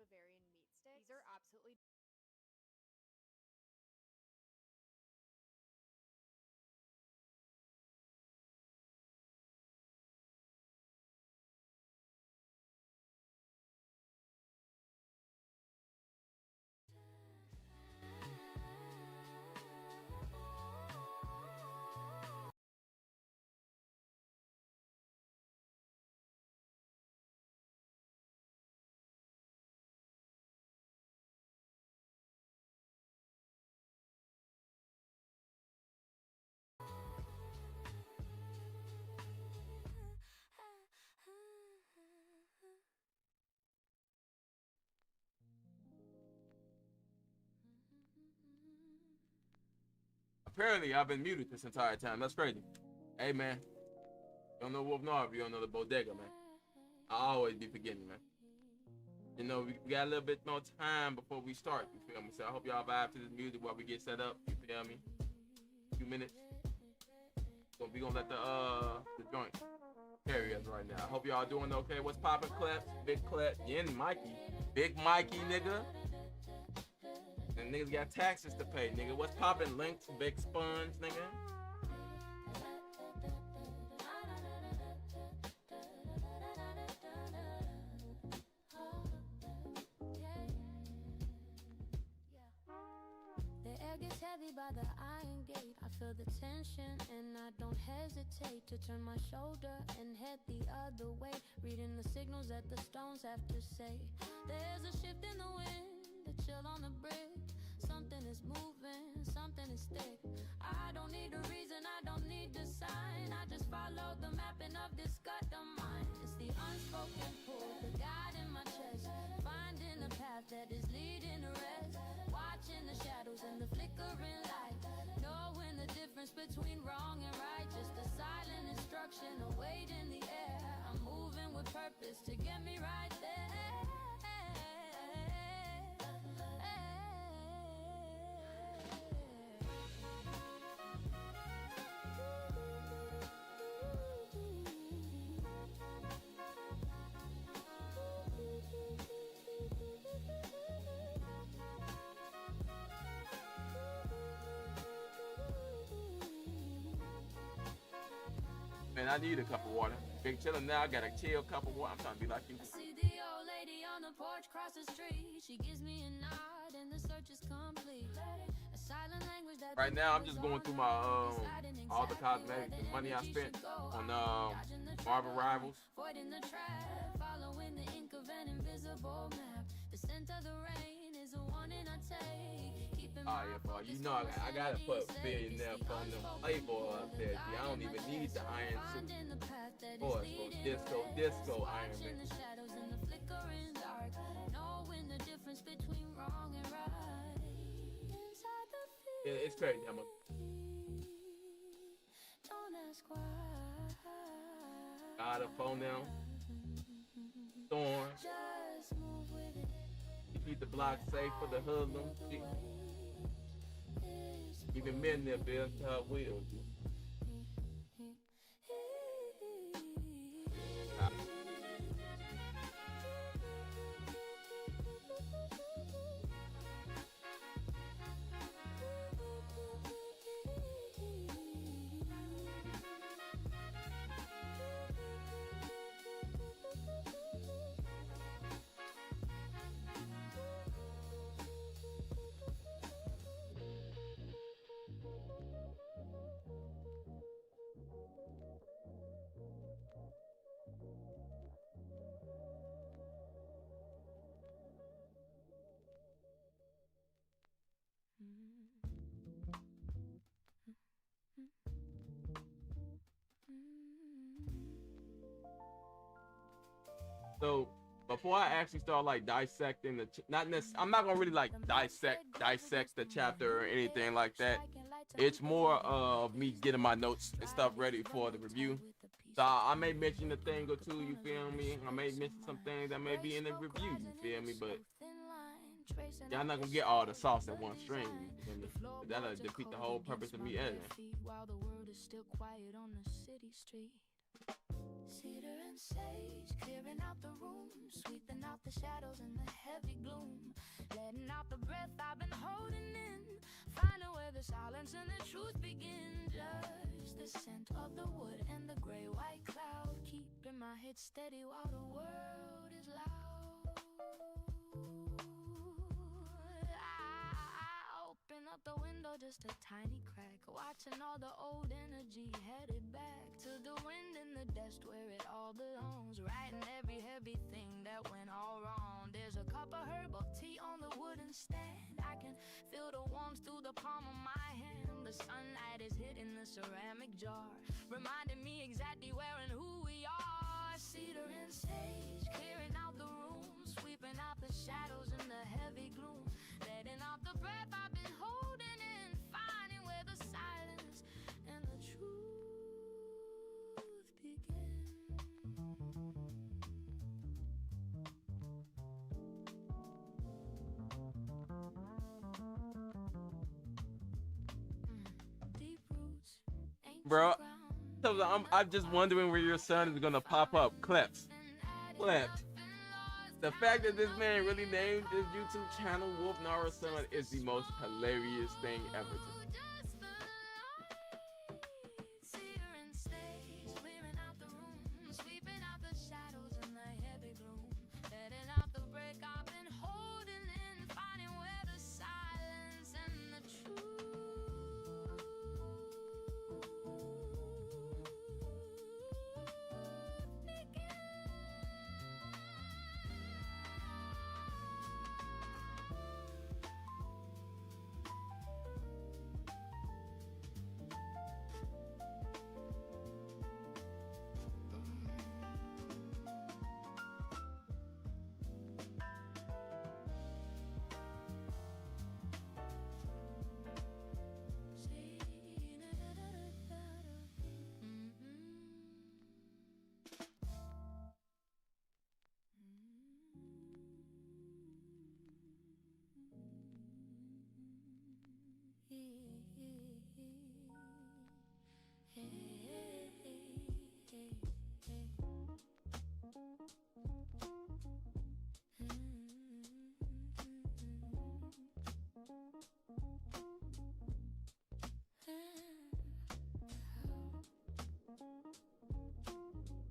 Bavarian meat sticks. These are absolutely Apparently, I've been muted this entire time. That's crazy. Hey, man. You don't know Wolf Nard, you don't know the bodega, man. I always be forgetting, man. You know, we got a little bit more time before we start. You feel me? So I hope y'all vibe to this music while we get set up. You feel me? A few minutes. So we gonna let the joint carry us right now. I hope y'all doing okay. What's poppin', Kleps? Big Klep, Yin Mikey. Big Mikey, nigga. And niggas got taxes to pay, nigga. What's poppin', Links? Big Sponge, nigga. Gets heavy by the iron gate. I feel the tension and I don't hesitate to turn my shoulder and head the other way, reading the signals that the stones have to say. There's a shift in the wind, a chill on the brick. Something is moving, something is thick. I don't need a reason, I don't need a sign. I just follow the mapping of this gut of mine. It's the unspoken pull, the guide in my chest, finding a path that is leading to rest. Watching the shadows and the flickering light, knowing the difference between wrong and right. Just a silent instruction, a weight in the air. I'm moving with purpose to get me right there. Man, I need a cup of water. Big chillin' now, I got a chill cup of water. I'm trying to be like you. I see the old lady on the porch cross the street. She gives me a nod and the search is complete. A silent language that right now, I'm just going through my all the cosmetics, the money I spent on Marvel Rivals. Avoiding the trap, following the ink of an invisible map. The scent of the rain is a warning I take. Oh yeah, boy. You know I gotta put billionaire on them Playboy up there. See, I don't even need the iron suit. Boy, disco Iron Man. It's crazy, Emma. Don't ask why. Got a phone now. Storm. Just move with it. You keep the block safe for the hoodlum. Even men there build her wheels. So before I actually start like dissecting the, I'm not gonna really like dissect the chapter or anything like that. It's more of me getting my notes and stuff ready for the review. So I may mention a thing or two, you feel me? I may mention some things that may be in the review, you feel me? But y'all not gonna get all the sauce in one stream, you feel me? That'll defeat the whole purpose of me editing. While the world is still quiet on the city street. Cedar and sage, clearing out the room, sweeping out the shadows and the heavy gloom, letting out the breath I've been holding in, finding where the silence and the truth begin. Just the scent of the wood and the gray-white cloud, keeping my head steady while the world is loud. I open up the window just a tiny crack, watching all the old energy headed back to the wind in the desk where it all belongs, writing every heavy thing that went all wrong. There's a cup of herbal tea on the wooden stand, I can feel the warmth through the palm of my hand. The sunlight is hitting the ceramic jar, reminding me exactly where and who we are. Cedar and sage, clearing out the room, sweeping out the shadows and the heavy gloom, letting out the breath I've been holding in, finding where the silence and the truth begin. Deep roots, ancient Bro, ground. I'm just wondering where your son is gonna pop up. Clips. The fact that this man really named his YouTube channel Wolf Nara Son is the most hilarious thing ever to me. Cedar and sage, clearing out the room, sweeping out the shadows and the heavy gloom, letting out the break I've been holding in, finding where the silence and the truth begin.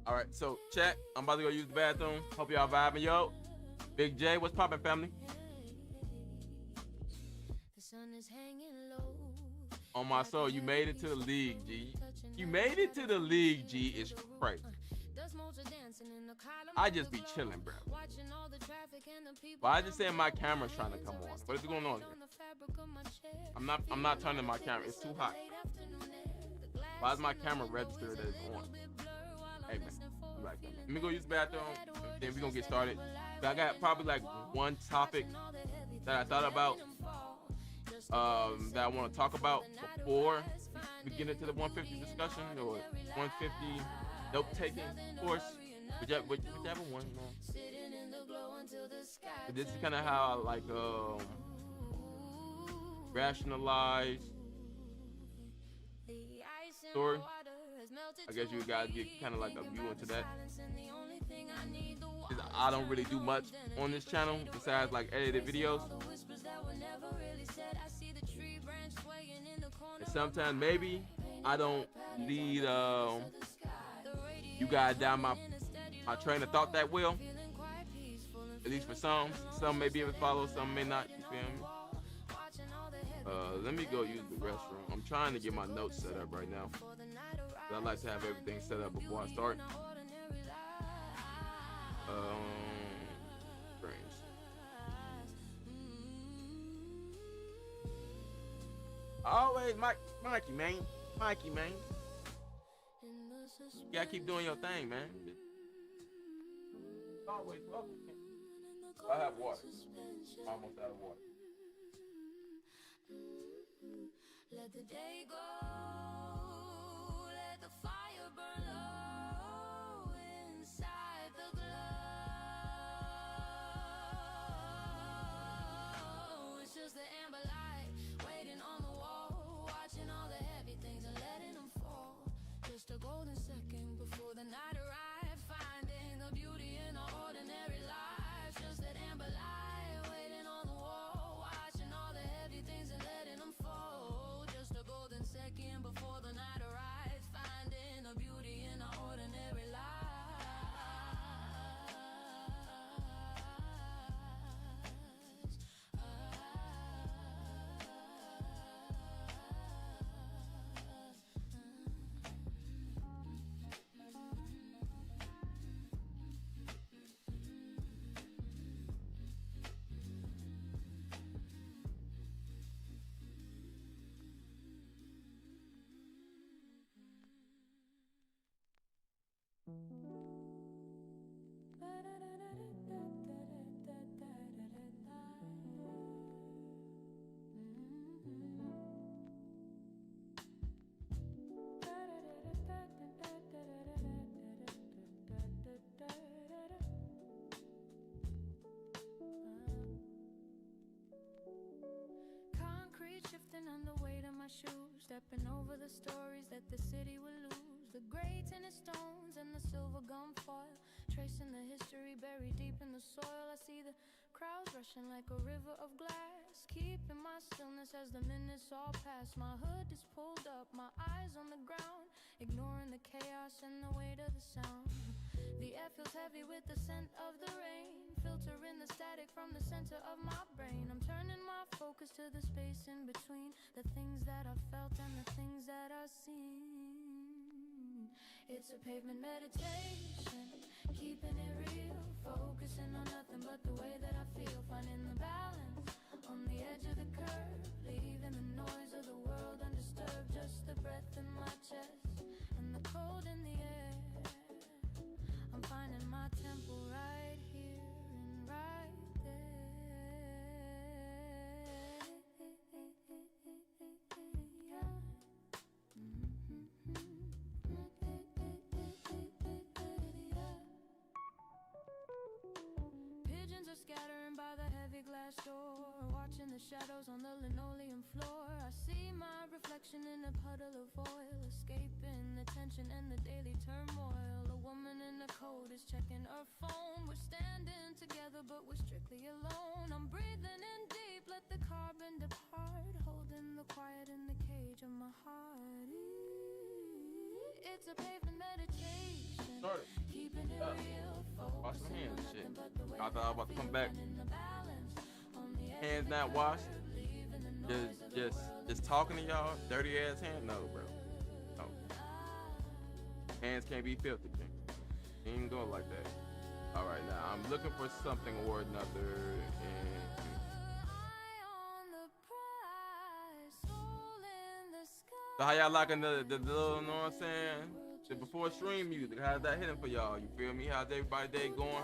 All right, so chat. I'm about to go use the bathroom. Hope y'all vibing, yo. Big J, what's poppin', family? The sun is hanging low. On my soul, you made it to the league, G. You made it to the league, G. It's crazy. I just be chilling, bro. But I just saying my camera's trying to come on. What is going on here? I'm not turning my camera. It's too hot. Why is my camera registered as on? Hey man, let me go use the bathroom. Then we gonna get started. I got probably like one topic that I thought about that I want to talk about before we get into the 150 discussion or 150 note taking course, whichever one. But this is kind of how I like rationalize story. I guess you guys get kind of like a view into that. I don't really do much on this channel besides like edited videos. And sometimes maybe I don't lead you guys down my train of thought that well. At least for some. Some may be able to follow, some may not. You feel me? Let me go use the restroom. I'm trying to get my notes set up right now. I like to have everything set up before I start. Always Mikey, man. Mikey, man. You gotta keep doing your thing, man. Always welcome. I have water. Almost out of water. Let the day go. Let the fire burn low inside the glow. It's just the amber light waiting on the wall, watching all the heavy things and letting them fall. Just a golden second before the night arrives. Concrete shifting under weight of my shoes, stepping over the stories that the city will lose. The gray tinted stones and the silver gum foil, tracing the history buried deep in the soil. I see the crowds rushing like a river of glass, keeping my stillness as the minutes all pass. My hood is pulled up, my eyes on the ground, ignoring the chaos and the weight of the sound. The air feels heavy with the scent of the rain, filtering the static from the center of my brain. I'm turning my focus to the space in between, the things that I felt and the things that I seen. It's a pavement meditation, keeping it real, focusing on nothing but the way that I feel, finding the balance on the edge of the curve, leaving the noise of the world undisturbed, just the breath in my chest and the cold in the air. I'm finding my temple right here and right Pigeons are scattering by the heavy glass door, watching the shadows on the linoleum floor. I see my reflection in a puddle of oil, escaping the tension and the daily turmoil. A woman in a coat is checking her phone. We're standing together, but we're strictly alone. I'm breathing in deep, let the carbon depart, holding the quiet in the cage of my heart. It's a pavement meditation, keeping it real, Wash focusing my hands on and shit. nothing but the way I thought I was about to come back. Hands hands not washed. Just talking to y'all. Dirty ass hands. No, bro. No. Hands can't be filthy, man. It ain't go like that. All right, now I'm looking for something or another, and so how y'all liking the little, you know what I'm saying? The before stream music, how's that hitting for y'all? You feel me? How's everybody's day going?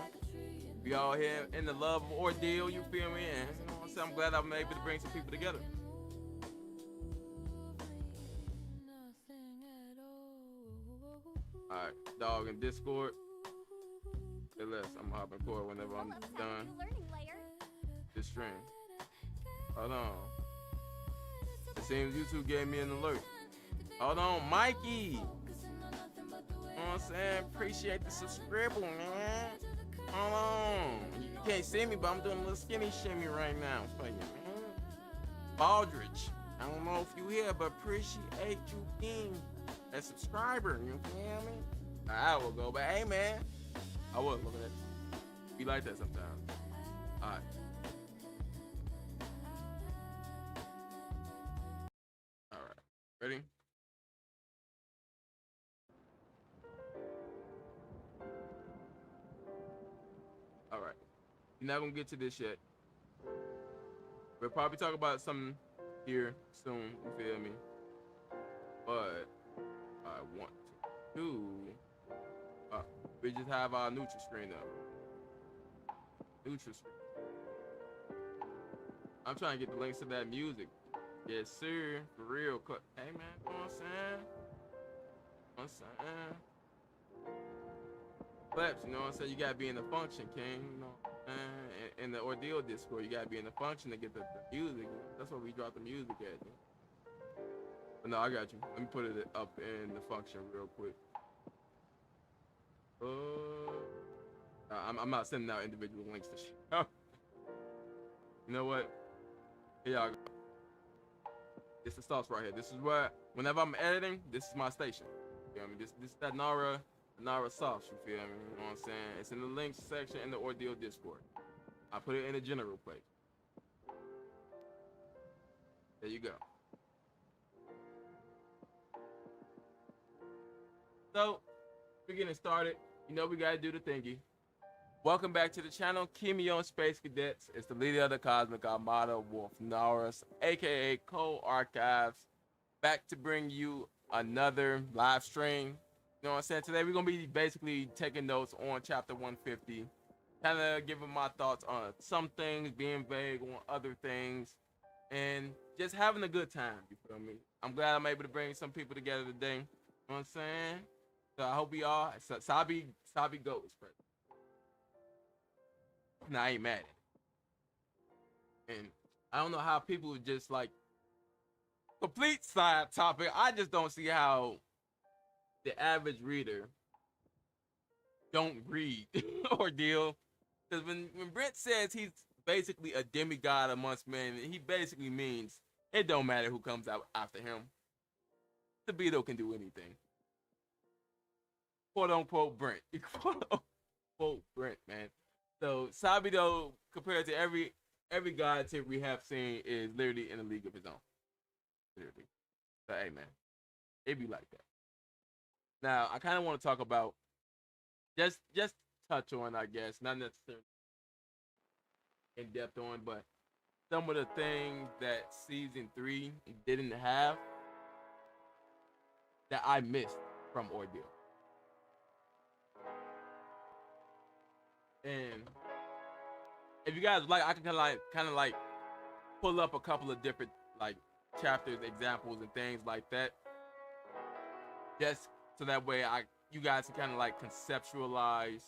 We all here in the love of Ordeal, you feel me? And you know what I'm saying? I'm glad I'm able to bring some people together. Alright, dog in Discord. Say less, I'm hopping forward whenever I'm done this stream. Hold on. It seems YouTube gave me an alert. Hold on, Mikey. You know what I'm saying? Appreciate the subscriber, man. Hold on. You can't see me, but I'm doing a little skinny shimmy right now for you, man. Baldridge. I don't know if you here, but appreciate you being a subscriber. You feel me? An hour ago, but hey, man. I was looking at it. Be like that sometimes. All right. All right. Ready? All right. You're not gonna get to this yet. We'll probably talk about something here soon. You feel me? But I want to do. We just have our neutral screen up. Neutral screen. I'm trying to get the links to that music. Yes, sir. For real. Hey, man. You know what I'm saying? You know what I'm saying? Claps, you know what I'm saying? You gotta be in the function, King. You know what I'm saying? In the Ordeal Discord, you gotta be in the function to get the music. That's where we drop the music at. But no, I got you. Let me put it up in the function real quick. I'm not sending out individual links to shit. You know what? Here y'all go. It's the sauce right here. This is where, whenever I'm editing, this is my station. You know what I mean? This is that Nara sauce, you feel me? You know what I'm saying? It's in the links section in the Ordeal Discord. I put it in the general place. There you go. So, we're getting started. You know we gotta do the thingy. Welcome back to the channel, Kimyo Space Cadets. It's the leader of the Cosmic Armada, Wolf Norris, aka K.O.D.E Archives, back to bring you another live stream. You know what I'm saying? Today we're gonna be basically taking notes on chapter 150, kind of giving my thoughts on some things, being vague on other things, and just having a good time. You feel me? I'm glad I'm able to bring some people together today. You know what I'm saying? So I hope we all Sabi Goat is present. And I ain't mad at it. And I don't know how people just like complete side topic. I just don't see how the average reader don't read Ordeal. Because when Brent says he's basically a demigod amongst men, he basically means it don't matter who comes out after him. Sabito can do anything. Quote unquote Brent. Quote unquote Brent, man. So Sabito, compared to every god tip we have seen, is literally in a league of his own. Literally. So hey man, it be like that. Now I kinda want to talk about just touch on, I guess, not necessarily in depth on, but some of the things that season 3 didn't have that I missed from Ordeal. And if you guys like, I can kind of like pull up a couple of different like chapters, examples, and things like that, just so that way you guys can kind of like conceptualize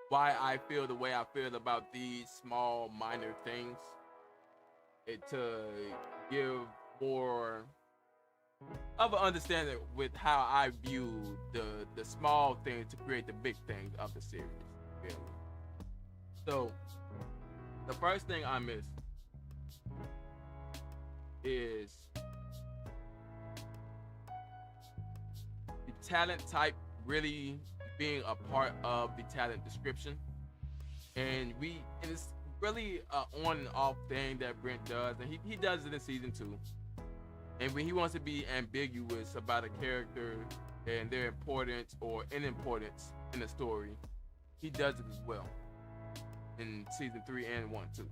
why I feel the way I feel about these small minor things, it to give more of an understanding with how I view the small things to create the big things of the series. Really. So the first thing I miss is the talent type really being a part of the talent description, and it's really an on and off thing that Brent does, and he does it in season 2. And when he wants to be ambiguous about a character and their importance or inimportance in the story, he does it as well in season 3 and 1 too.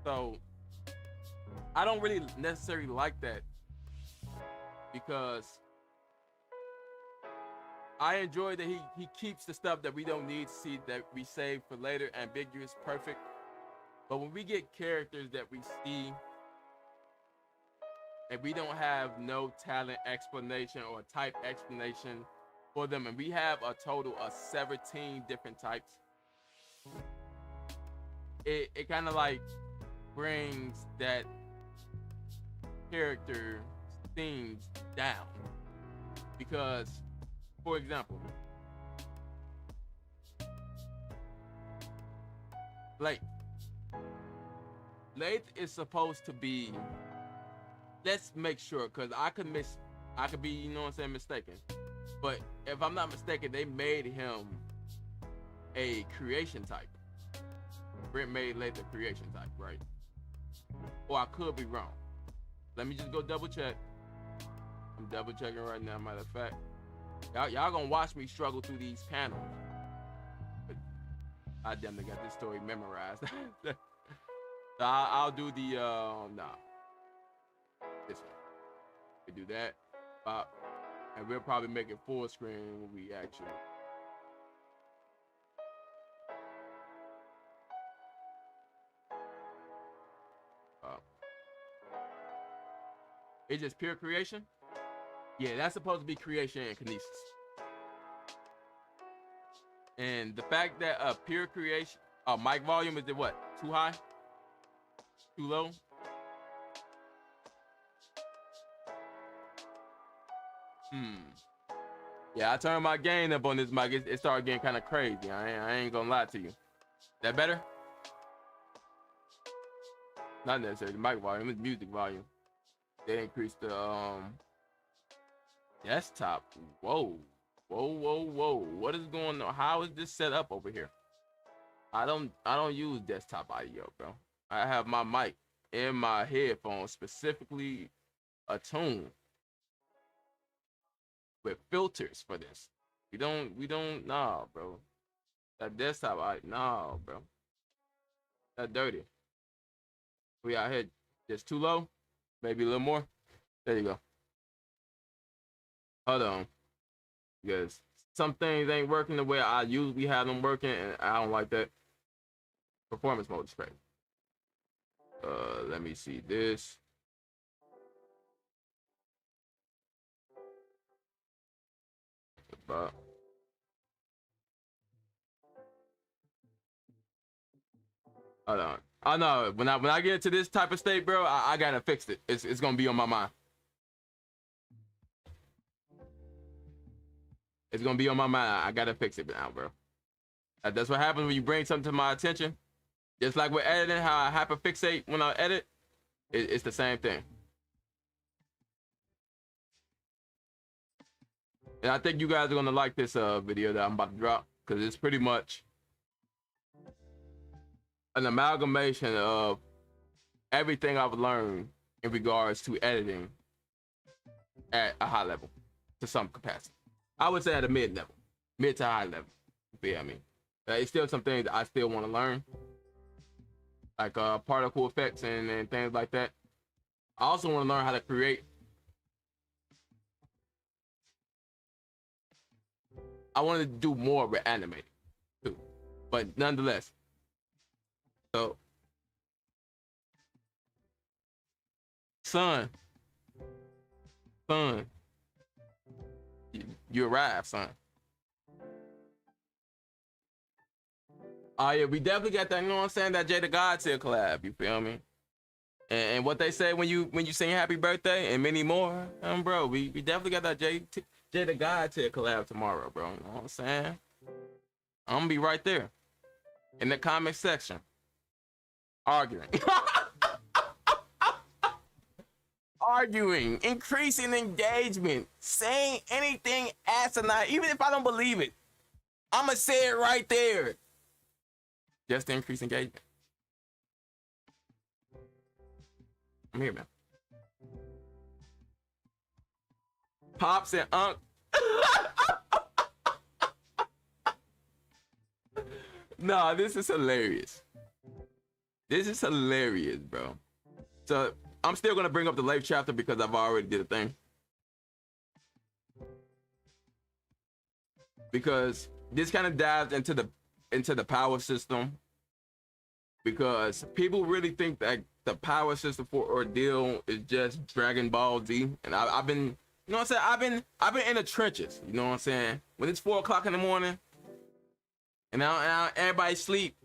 So I don't really necessarily like that, because I enjoy that he keeps the stuff that we don't need to see, that we save for later, ambiguous, perfect. But when we get characters that we see and we don't have no talent explanation or type explanation for them, and we have a total of 17 different types, it kind of like brings that character themes down. Because, for example, Lathe is supposed to be, let's make sure, because I could be, you know what I'm saying, mistaken. But if I'm not mistaken, they made him a creation type. Brent made Lathe a creation type, right? Or I could be wrong. Let me just go double check. I'm double checking right now, matter of fact. Y'all gonna watch me struggle through these panels. But I damn near got this story memorized. So I'll do the nah. This way. We do that. And we'll probably make it full screen when we actually. It's just pure creation? Yeah, that's supposed to be creation and kinesis. And the fact that pure creation, mic volume, is it what? Too high? Too low? Yeah, I turned my gain up on this mic. It started getting kind of crazy. I ain't gonna lie to you. That better? Not necessarily the mic volume, it's music volume. They increased the desktop. Whoa. What is going on? How is this set up over here? I don't use desktop audio, bro. I have my mic in my headphones specifically attuned with filters for this. We don't nah, bro. That desktop nah, bro. That dirty. We out here just too low. Maybe a little more. There you go. Hold on. because some things ain't working the way I usually have them working, and I don't like that. Performance mode is great. Let me see this. But hold on. Oh no, when I get into this type of state, bro, I gotta fix it. It's gonna be on my mind. It's gonna be on my mind. I gotta fix it now, bro. That's what happens when you bring something to my attention. Just like with editing, how I hyperfixate when I edit, it's the same thing. And I think you guys are gonna like this video that I'm about to drop, because it's pretty much an amalgamation of everything I've learned in regards to editing at a high level to some capacity. I would say at a mid level, mid to high level. You feel me? It's still some things I still want to learn, like particle effects and things like that. I also want to learn how to create. I wanted to do more with animating too, but nonetheless. So, son, you arrived, son. Oh yeah, we definitely got that. You know what I'm saying? That K.O.D.E collab. You feel me? And what they say when you sing Happy Birthday and many more, bro. We definitely got that K.O.D.E collab tomorrow, bro. You know what I'm saying? I'm gonna be right there in the comment section arguing. Arguing, increasing engagement, saying anything asinine, even if I don't believe it, I'ma say it right there. Just to increase engagement. I'm here, man. Pops and Unc. Nah, this is hilarious. This is hilarious, bro. So I'm still gonna bring up the life chapter because I've already did a thing. Because this kind of dives into the power system. Because people really think that the power system for Ordeal is just Dragon Ball Z, and I've been, you know what I'm saying? I've been in the trenches. You know what I'm saying? When it's 4 o'clock in the morning, and now everybody sleep.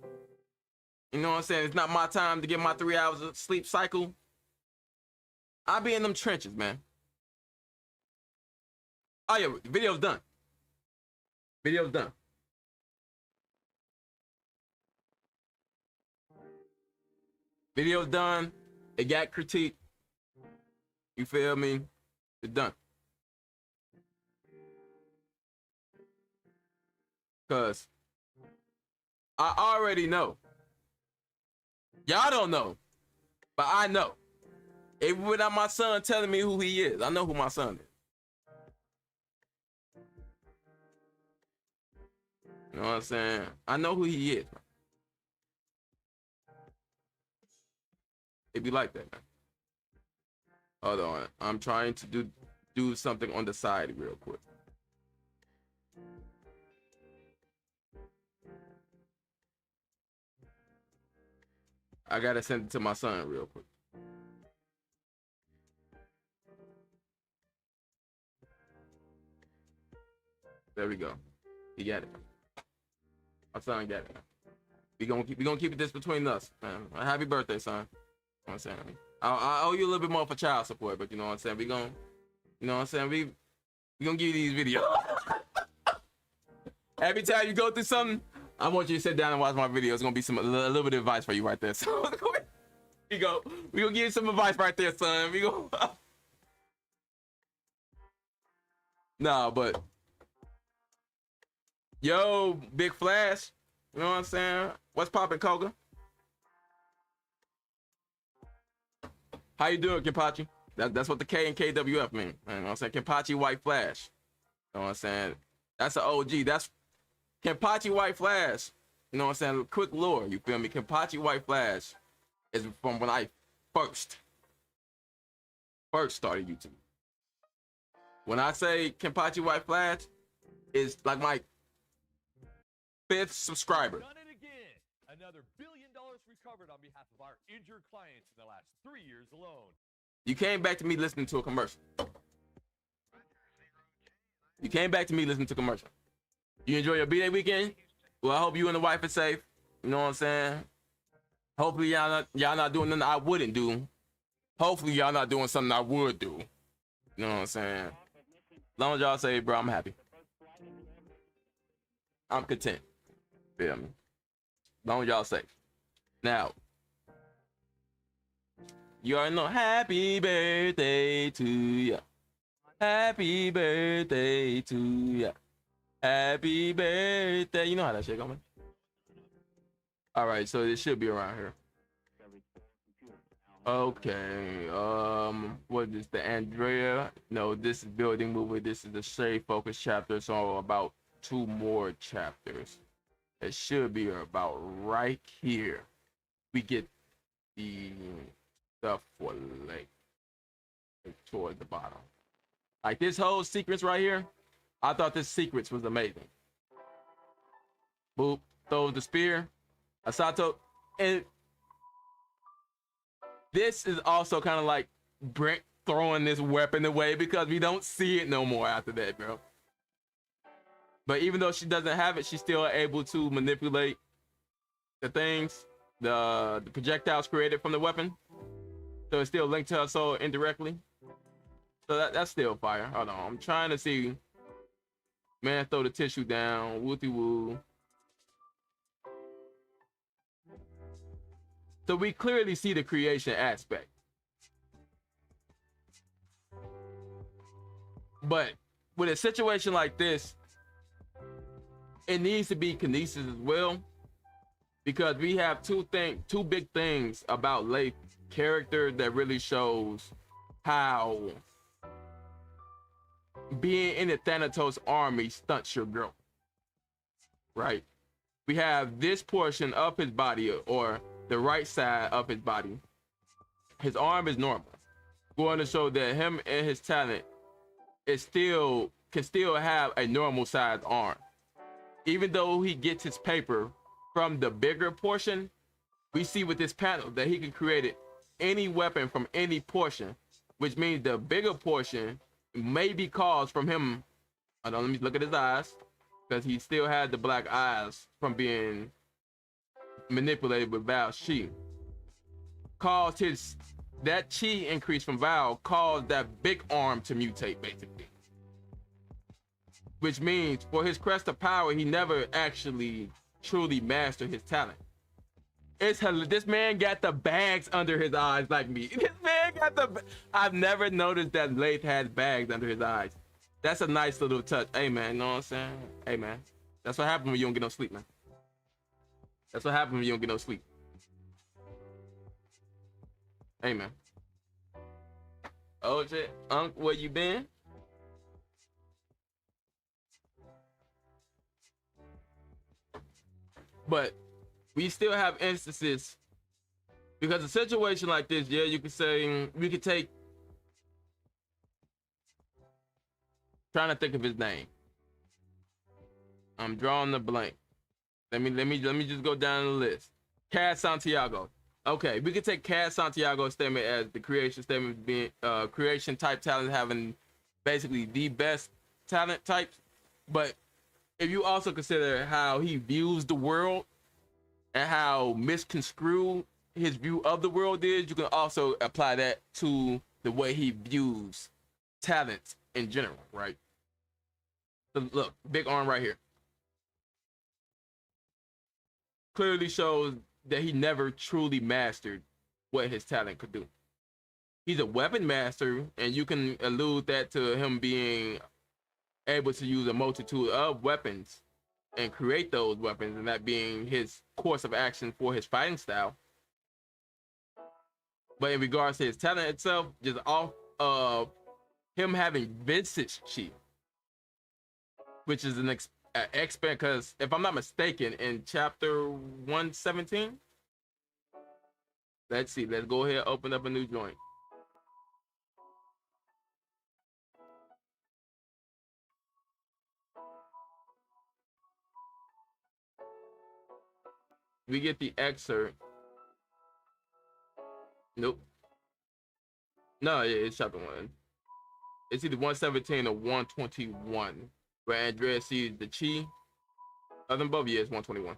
You know what I'm saying? It's not my time to get my 3 hours of sleep cycle. I be in them trenches, man. Oh yeah, video's done. Video's done. Video's done. It got critiqued. You feel me? It's done. Cause I already know. Y'all don't know, but I know. Even without my son telling me who he is, I know who my son is. You know what I'm saying? I know who he is, man. It be like that, man. Hold on. I'm trying to do something on the side real quick. I gotta send it to my son real quick. There we go. He got it. My son got it. We gonna keep it this between us, man. Happy birthday, son. You know what I'm saying? I owe you a little bit more for child support, but you know what I'm saying? We gonna, you know what I'm saying? We gonna give you these videos. Every time you go through something, I want you to sit down and watch my video. It's gonna be a little bit of advice for you right there. So here you go. We gonna give you some advice right there, son. We go. Nah, but yo, Big Flash. You know what I'm saying? What's poppin', Koga? How you doing, Kimpachi? That's what the K and KWF mean. You know what I'm saying? Kimpachi White Flash. You know what I'm saying? That's an OG. That's Kimpachi White Flash. You know what I'm saying? Quick lore, you feel me? Kimpachi White Flash is from when I first started YouTube. When I say Kimpachi White Flash, is like my 5th subscriber. Done it again. Another $1 billion recovered on behalf of our injured clients in the last 3 years alone. You came back to me listening to a commercial. You came back to me listening to a commercial. You enjoy your B-Day weekend? Well, I hope you and the wife are safe. You know what I'm saying? Hopefully y'all not doing nothing I wouldn't do. Hopefully y'all not doing something I would do. You know what I'm saying? As long as y'all say, bro, I'm happy. I'm content. Feel me? As long as y'all safe. Now, you already know. Happy birthday to ya. Happy birthday to ya. Happy birthday. You know how that shit going. All right, so it should be around here. Okay, what is the Andrea? No, this is building movie. This is the shade focus chapter. So about 2 more chapters. It should be about right here. We get the stuff for like towards the bottom. Like this whole sequence right here, I thought this sequence was amazing. Boop, throws the spear, Asato, and this is also kind of like Brent throwing this weapon away because we don't see it no more after that, bro. But even though she doesn't have it, she's still able to manipulate the things, the projectiles created from the weapon. So it's still linked to her soul indirectly. So that's still fire. Hold on, I'm trying to see. Man, throw the tissue down. Wooty woo. So we clearly see the creation aspect. But with a situation like this, it needs to be kinesis as well. Because we have two big things about Leif's character that really shows how being in the Thanatos army stunts your growth. Right? We have this portion of his body, or the right side of his body. His arm is normal, going to show that him and his talent can still have a normal sized arm. Even though he gets his paper from the bigger portion, we see with this panel that he can create any weapon from any portion, which means the bigger portion may be caused from him. Hold on, let me look at his eyes, because he still had the black eyes from being manipulated with Val's chi. Caused that chi increase from Val caused that big arm to mutate, basically. Which means for his crest of power, he never actually truly mastered his talent. This man got the bags under his eyes like me. This man got I've never noticed that Leif had bags under his eyes. That's a nice little touch. Hey man, you know what I'm saying? Hey man, that's what happens when you don't get no sleep, man. That's what happens when you don't get no sleep. Hey man. Oh shit, Unc, where you been? But we still have instances, because a situation like this, yeah, you could say, we could take, trying to think of his name. I'm drawing the blank. Let me just go down the list. K.O.D.E Santiago. Okay, we could take K.O.D.E Santiago's statement as the creation statement being creation type talent having basically the best talent types. But if you also consider how he views the world and how misconstrued his view of the world is, you can also apply that to the way he views talents in general, right? So look, big arm right here. Clearly shows that he never truly mastered what his talent could do. He's a weapon master, and you can allude that to him being able to use a multitude of weapons and create those weapons, and that being his course of action for his fighting style. But in regards to his talent itself, just off of him having vintage chi, which is an expert, because if I'm not mistaken, in chapter 117, let's see, let's go ahead and open up a new joint. we get the excerpt. Nope. No, yeah, it's chapter 1. It's either 117 or 121, where Andrea sees the chi. Other than both, yeah, it's 121.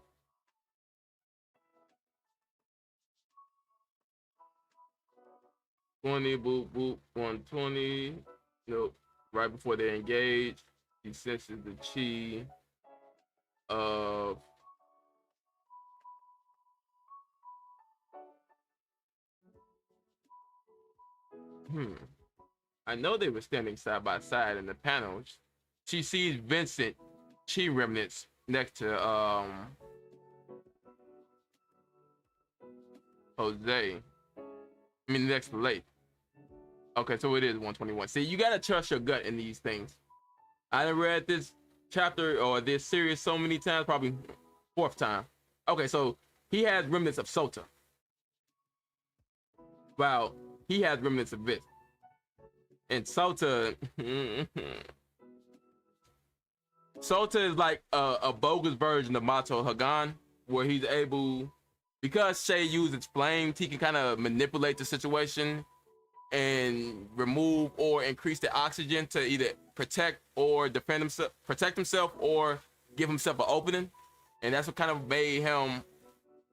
Boop, boop, 120. Nope. Right before they engage, he senses the chi of I know they were standing side by side in the panels. She sees Vincent chi remnants next to Jose. I mean next to Leif. Okay, so it is 121. See, you gotta trust your gut in these things. I done read this chapter or this series so many times, probably fourth time. Okay, so he has remnants of Sota. Wow, he has remnants of Vis. And Sota, Sota is like a bogus version of Mato Hagan, where he's able, because Shay uses flames, he can kind of manipulate the situation and remove or increase the oxygen to either protect or defend himself, protect himself, or give himself an opening. And that's what kind of made him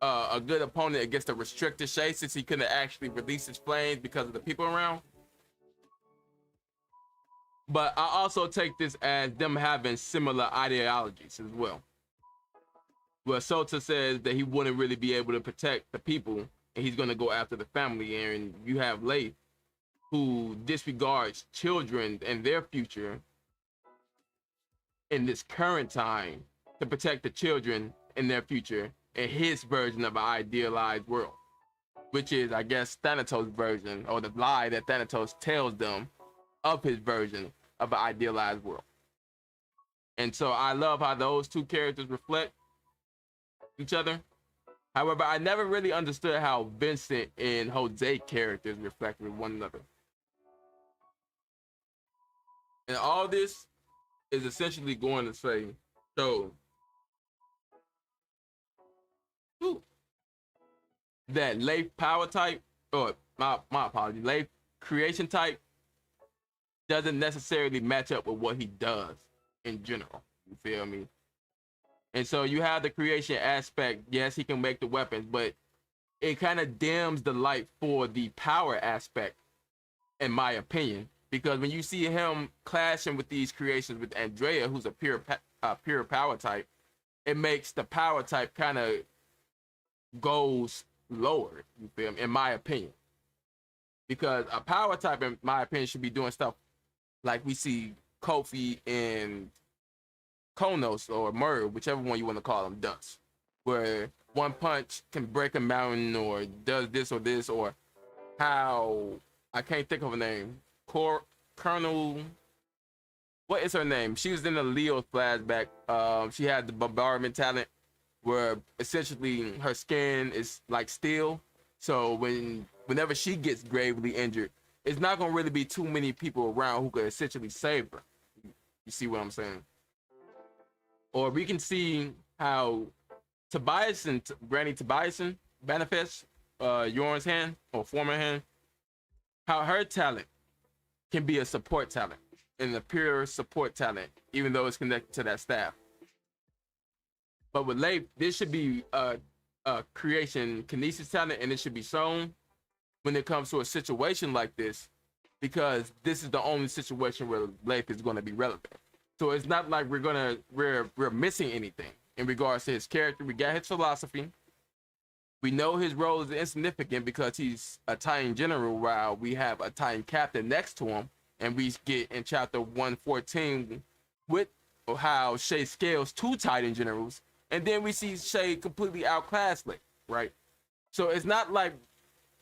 a good opponent against the restricted Shay, since he couldn't actually release his flames because of the people around. But I also take this as them having similar ideologies as well. Where Sota says that he wouldn't really be able to protect the people and he's going to go after the family. And you have Leif, who disregards children and their future in this current time to protect the children and their future in his version of an idealized world, which is, I guess, Thanatos' version, or the lie that Thanatos tells them of his version of an idealized world. And so I love how those two characters reflect each other. However, I never really understood how Vincent and Jose characters reflect with one another. And all this is essentially going to say, so that Leif power type, or my apologies, Leif creation type doesn't necessarily match up with what he does in general. You feel me? And so you have the creation aspect. Yes, he can make the weapons, but it kind of dims the light for the power aspect, in my opinion. Because when you see him clashing with these creations with Andrea, who's a pure power type, it makes the power type kind of goes lower. You feel me? In my opinion. Because a power type, in my opinion, should be doing stuff like we see Kofi and Konos or Murr, whichever one you want to call them, does. Where one punch can break a mountain or does this or this, or how, I can't think of a name, Colonel, what is her name? She was in the Leo's flashback. She had the bombardment talent where essentially her skin is like steel. So whenever she gets gravely injured, it's not going to really be too many people around who could essentially save her. You see what I'm saying? Or we can see how Tobias and Granny Tobiasen manifests Yorn's hand or former hand, how her talent can be a support talent and a pure support talent, even though it's connected to that staff. But with Leif, this should be a creation kinesis talent, and it should be shown when it comes to a situation like this, because this is the only situation where Leif is going to be relevant. So it's not like we're missing anything in regards to his character. We got his philosophy. We know his role is insignificant because he's a Titan general, while we have a Titan captain next to him. And we get in chapter 114 with how Shay scales 2 Titan generals. And then we see Shay completely outclass Leif, right? So it's not like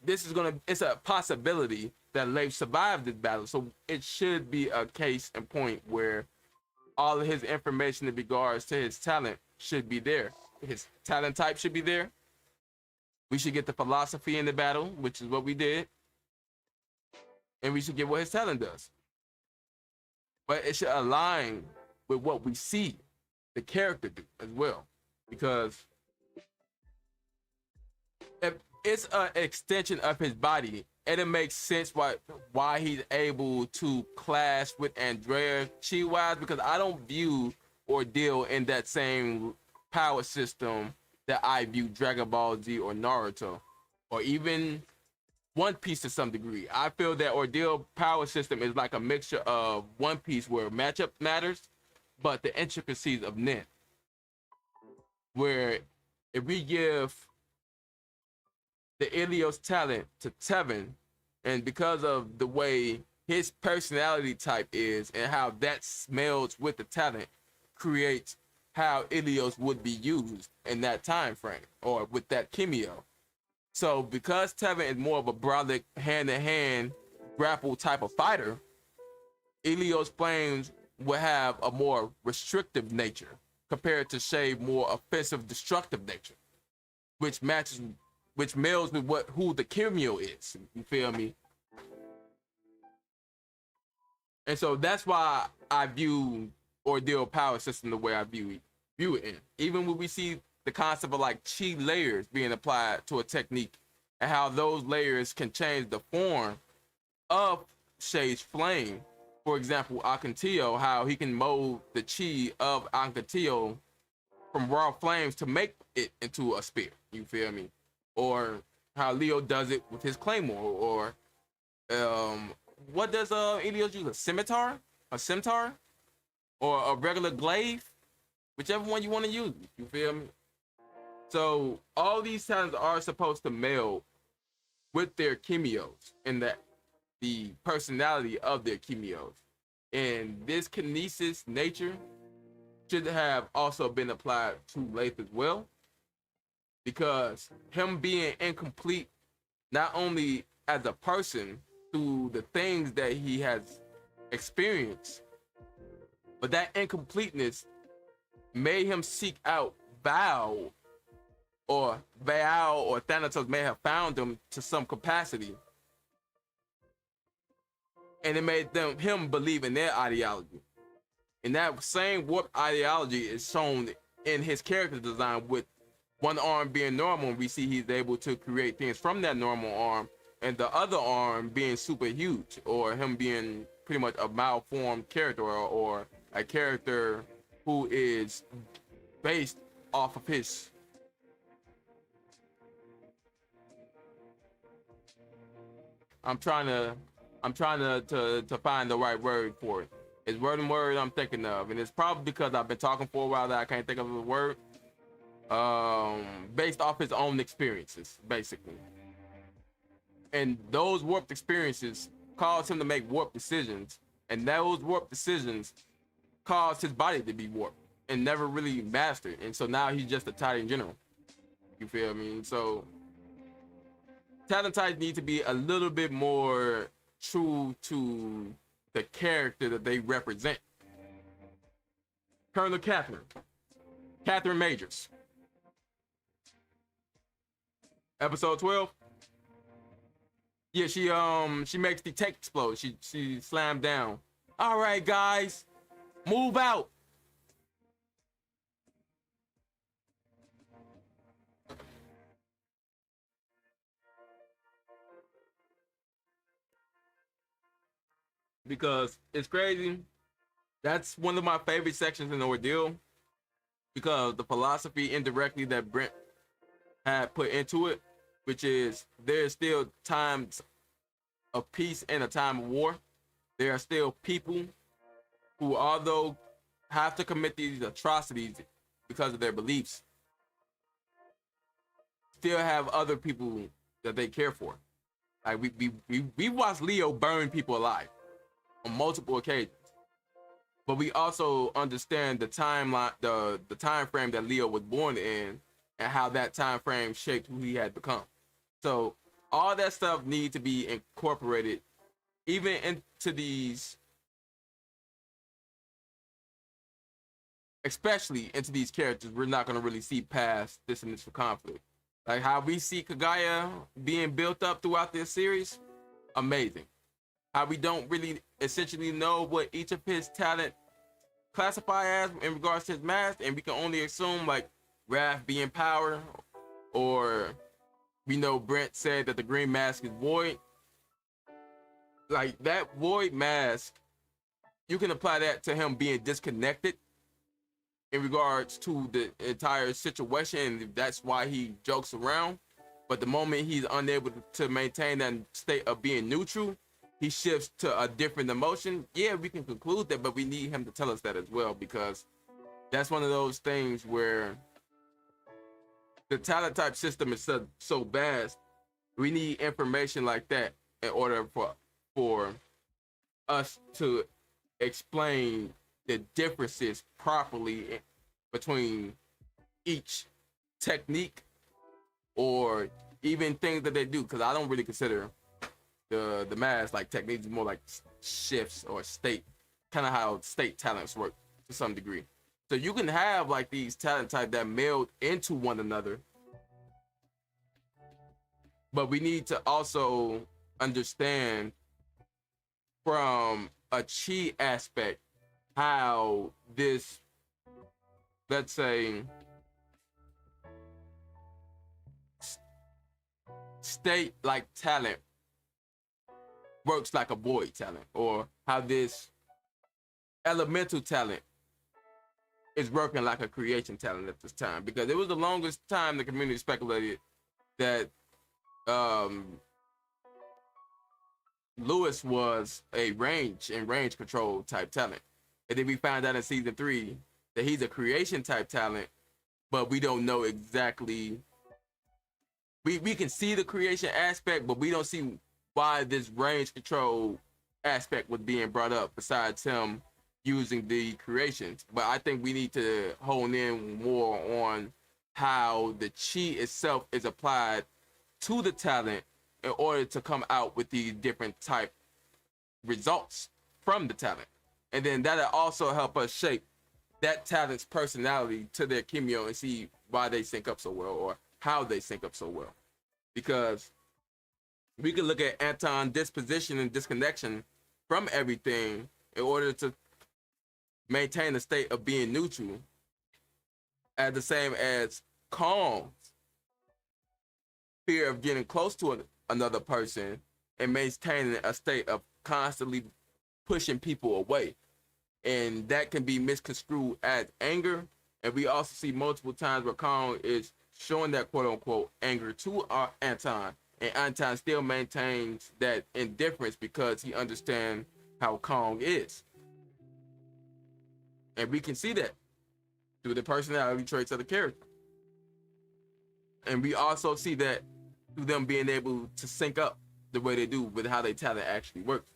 it's a possibility that Leif survived this battle. So it should be a case and point where all of his information in regards to his talent should be there. His talent type should be there. We should get the philosophy in the battle, which is what we did. And we should get what his talent does. But it should align with what we see the character do as well. Because if it's an extension of his body, and it makes sense why he's able to clash with Andrea chi wise, because I don't view Ordeal in that same power system that I view Dragon Ball Z or Naruto, or even One Piece to some degree. I feel that Ordeal power system is like a mixture of One Piece, where matchup matters, but the intricacies of Nen, where if we give the Ilios talent to Tevin, and because of the way his personality type is and how that smells with the talent, creates how Ilios would be used in that time frame or with that Kimyo. So because Tevin is more of a brolic hand-to-hand grapple type of fighter, Ilios Flames will have a more restrictive nature compared to Shay's more offensive, destructive nature, which melds with who the Kimyo is. You feel me? And so that's why I view Ordeal power system the way I view it in. Even when we see the concept of like chi layers being applied to a technique, and how those layers can change the form of Shay's flame. For example, Akantillo, how he can mold the chi of Akantillo from raw flames to make it into a spear. You feel me? Or how Leo does it with his claymore, or what does Ilios use? A scimitar, or a regular glaive, whichever one you want to use. You feel me? So all these talents are supposed to meld with their Kimyos and the personality of their Kimyos. And this kinesis nature should have also been applied to Leif as well, because him being incomplete, not only as a person through the things that he has experienced, but that incompleteness made him seek out Val or Thanatos may have found him to some capacity, and it made him believe in their ideology. And that same warped ideology is shown in his character design, with one arm being normal, and we see he's able to create things from that normal arm, and the other arm being super huge, or him being pretty much a malformed character, or a character who is based off of his I'm trying to find the right word for it. It's word and word I'm thinking of, and it's probably because I've been talking for a while that I can't think of the word. Based off his own experiences, basically, and those warped experiences caused him to make warped decisions, and those warped decisions caused his body to be warped and never really mastered, and so now he's just a Titan general. You feel me? So Talent types need to be a little bit more true to the character that they represent. Colonel Catherine Majors. Episode 12. Yeah, she makes the tech explode. She slammed down. All right, guys, move out. Because it's crazy. That's one of my favorite sections in the Ordeal, because the philosophy indirectly that Brent had put into it, which is there's still times of peace and a time of war. There are still people who, although have to commit these atrocities because of their beliefs, still have other people that they care for. Like we watched Leo burn people alive on multiple occasions, but we also understand the timeline, the time frame that Leo was born in, and how that time frame shaped who he had become. So all that stuff needs to be incorporated even into these, especially into these characters. We're not going to really see past this initial conflict. Like how we see Kagaya being built up throughout this series, amazing. How we don't really essentially know what each of his talent classify as in regards to his mask, and we can only assume like Wrath being power, or We know Brent said that the green mask is void. Like that void mask, you can apply that to him being disconnected in regards to the entire situation, and that's why he jokes around. But the moment he's unable to maintain that state of being neutral, he shifts to a different emotion. Yeah, we can conclude that, but we need him to tell us that as well, because that's one of those things where the talent type system is so vast. We need information like that in order for us to explain the differences properly between each technique or even things that they do, because I don't really consider the mask like techniques, more like shifts or state, kind of how state talents work to some degree. So you can have like these talent types that meld into one another, but we need to also understand from a chi aspect how this, let's say, state like talent works like a void talent, or how this elemental talent is working like a creation talent at this time, because it was the longest time the community speculated that Lewis was a range control type talent, and then we found out in season 3 that he's a creation type talent, but we don't know exactly. We can see the creation aspect, but we don't see why this range control aspect was being brought up besides him using the creations. But I think we need to hone in more on how the chi itself is applied to the talent in order to come out with these different type results from the talent. And then that'll also help us shape that talent's personality to their Kimyo and see why they sync up so well, or how they sync up so well. Because we can look at Anton's disposition and disconnection from everything in order to maintain a state of being neutral, as the same as Kong's fear of getting close to another person and maintaining a state of constantly pushing people away. And that can be misconstrued as anger. And we also see multiple times where Kong is showing that quote unquote anger to Anton, and Anton still maintains that indifference because he understands how Kong is. And we can see that through the personality traits of the character. And we also see that through them being able to sync up the way they do with how their talent actually works.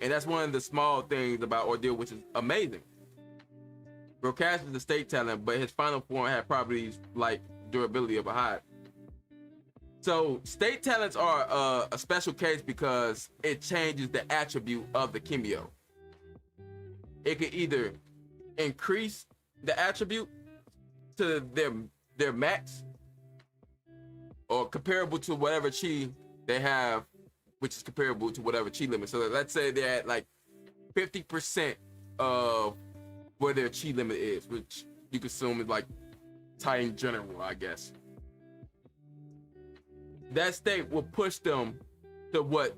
And that's one of the small things about Ordeal, which is amazing. Brocast is the state talent, but his final form had properties like durability of a hide. So state talents are a special case because it changes the attribute of the Kimyo. It can either increase the attribute to their max, or comparable to whatever chi they have, which is comparable to whatever chi limit. So let's say they're at like 50% of where their chi limit is, which you can assume is like Titan General, I guess. That state will push them to what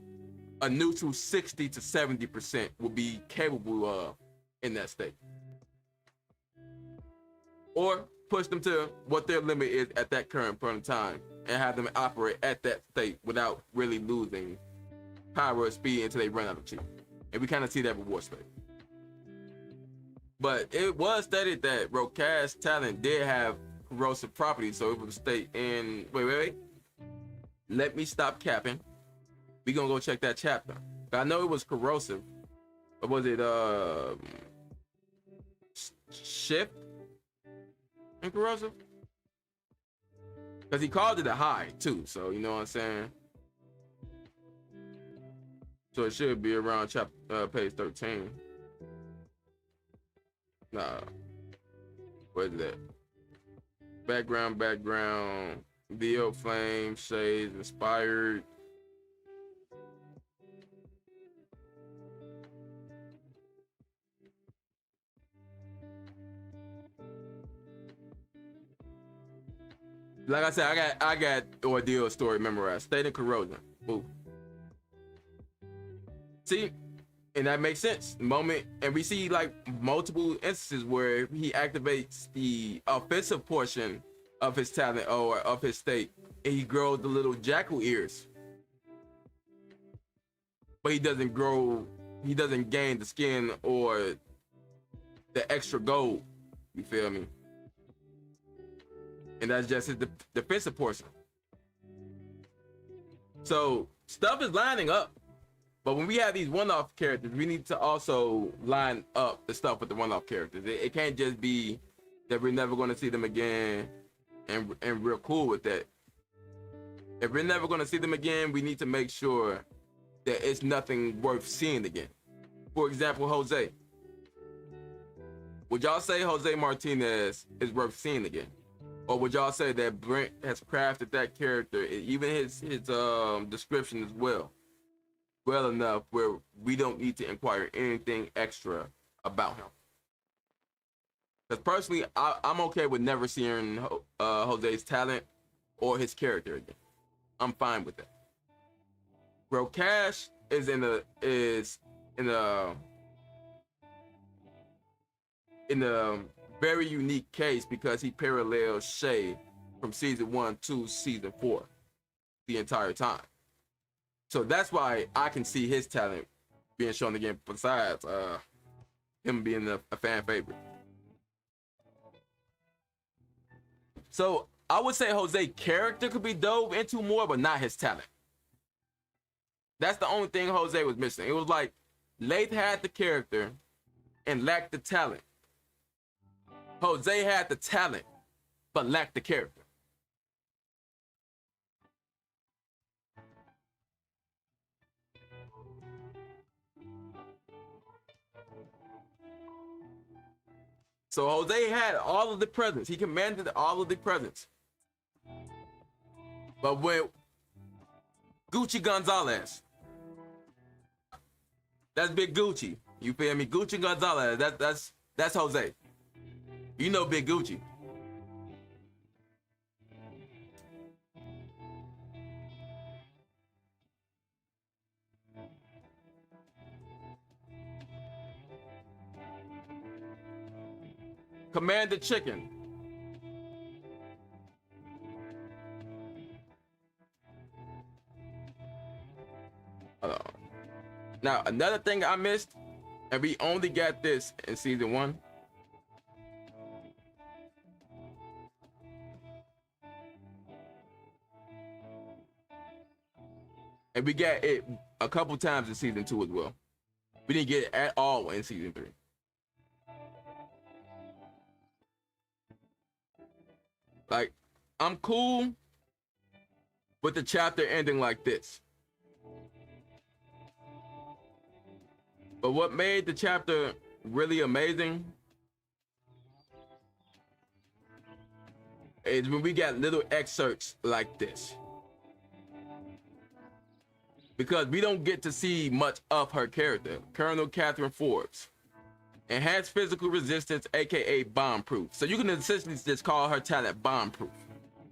a neutral 60 to 70% will be capable of in that state. Or push them to what their limit is at that current point in time and have them operate at that state without really losing power or speed until they run out of chi. And we kind of see that with War Space. But it was stated that Rokaz's talent did have corrosive properties, so it would stay in. Wait. Let me stop capping. We gonna go check that chapter. I know it was corrosive. Or was it shift and corrosive? Because he called it a high too, so you know what I'm saying. So it should be around chapter page 13. Nah, where's that? Background, Veil, flame, shades, inspired. Like I said, I got Ordeal story memorized. State and corrosion. Ooh. See, and that makes sense. Moment, and we see like multiple instances where he activates the offensive portion of his talent or of his state, and he grows the little jackal ears. But he doesn't grow. He doesn't gain the skin or the extra gold. You feel me? And that's just his defensive portion. So stuff is lining up. But when we have these one-off characters, we need to also line up the stuff with the one-off characters. It can't just be that we're never going to see them again and we're cool with that. If we're never going to see them again, we need to make sure that it's nothing worth seeing again. For example, Jose. Would y'all say Jose Martinez is worth seeing again? Or would y'all say that Brent has crafted that character, even his description as well enough where we don't need to inquire anything extra about him? Because personally, I'm okay with never seeing Jose's talent or his character again. I'm fine with that. Bro, Cash is in a very unique case because he parallels Shay from season 1 to season 4 the entire time. So that's why I can see his talent being shown again, besides him being a fan favorite. So I would say Jose's character could be dove into more, but not his talent. That's the only thing Jose was missing. It was like Lath had the character and lacked the talent. Jose had the talent, but lacked the character. So Jose had all of the presence. He commanded all of the presence. But when Gucci Gonzalez, that's Big Gucci. You feel me? Gucci Gonzalez, that's Jose. You know Big Gucci. Commander Chicken. Now, another thing I missed, and we only got this in season 1. And we got it a couple times in season 2 as well. We didn't get it at all in season 3. Like, I'm cool with the chapter ending like this. But what made the chapter really amazing is when we got little excerpts like this. Because we don't get to see much of her character. Colonel Catherine Forbes. Enhanced physical resistance, aka bomb-proof. So you can essentially just call her talent bomb-proof.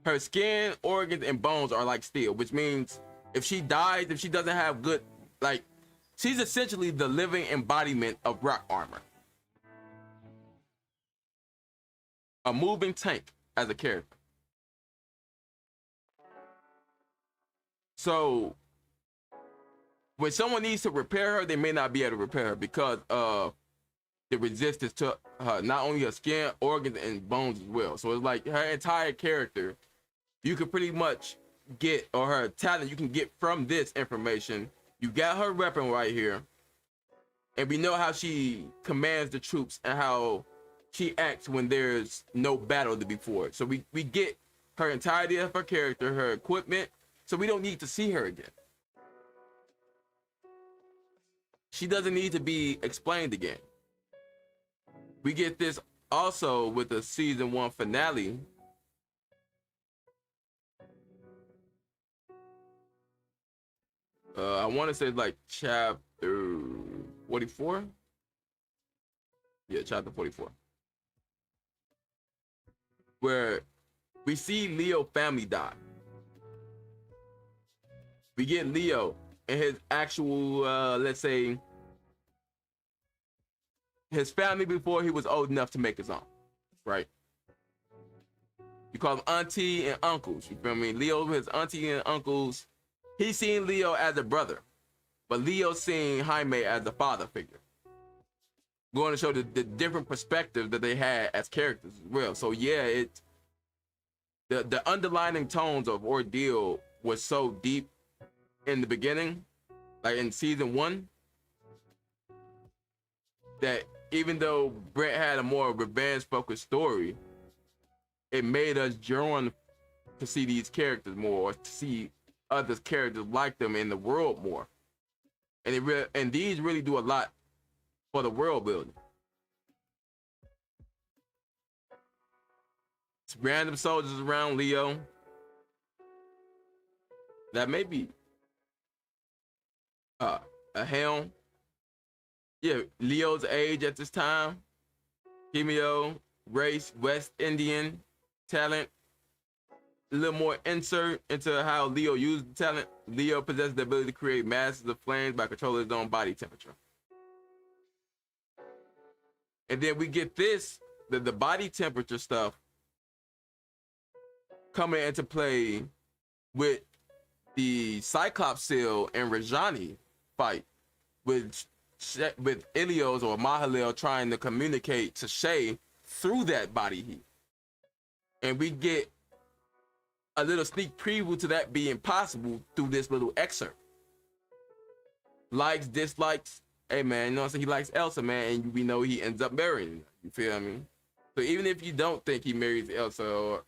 Her skin, organs, and bones are like steel, which means if she dies, if she doesn't have good, like, she's essentially the living embodiment of rock armor. A moving tank as a character. So when someone needs to repair her, they may not be able to repair her because of the resistance to her, not only her skin, organs, and bones as well. So it's like her entire character, you can pretty much get, or her talent, you can get from this information. You got her weapon right here, and we know how she commands the troops and how she acts when there's no battle to be fought. So we get her entirety of her character, her equipment, so we don't need to see her again. She doesn't need to be explained again. We get this also with the season 1 finale. I want to say like chapter 44. Yeah, chapter 44. Where we see Leo family die. We get Leo and his actual, let's say, his family before he was old enough to make his own, right? You call them auntie and uncles, you feel me? Leo, his auntie and uncles, he's seen Leo as a brother, but Leo seeing Jaime as a father figure. Going to show the different perspectives that they had as characters as well. So yeah, the underlining tones of Ordeal was so deep in the beginning, like in season 1, that even though Brent had a more revenge focused story, it made us drawn to see these characters more, or to see other characters like them in the world more. And these really do a lot for the world building. It's random soldiers around Leo. That may be a helm. Yeah, Leo's age at this time. Kimyo, race, West Indian, talent. A little more insert into how Leo used the talent. Leo possesses the ability to create masses of flames by controlling his own body temperature. And then we get this, the body temperature stuff coming into play with the Cyclops Seal and Rajani fight with Ilios or Mahalil trying to communicate to Shay through that body heat. And we get a little sneak preview to that being possible through this little excerpt. Likes, dislikes. Hey man, you know what I'm saying? He likes Elsa, man, and we know he ends up marrying her. You feel me? So even if you don't think he marries Elsa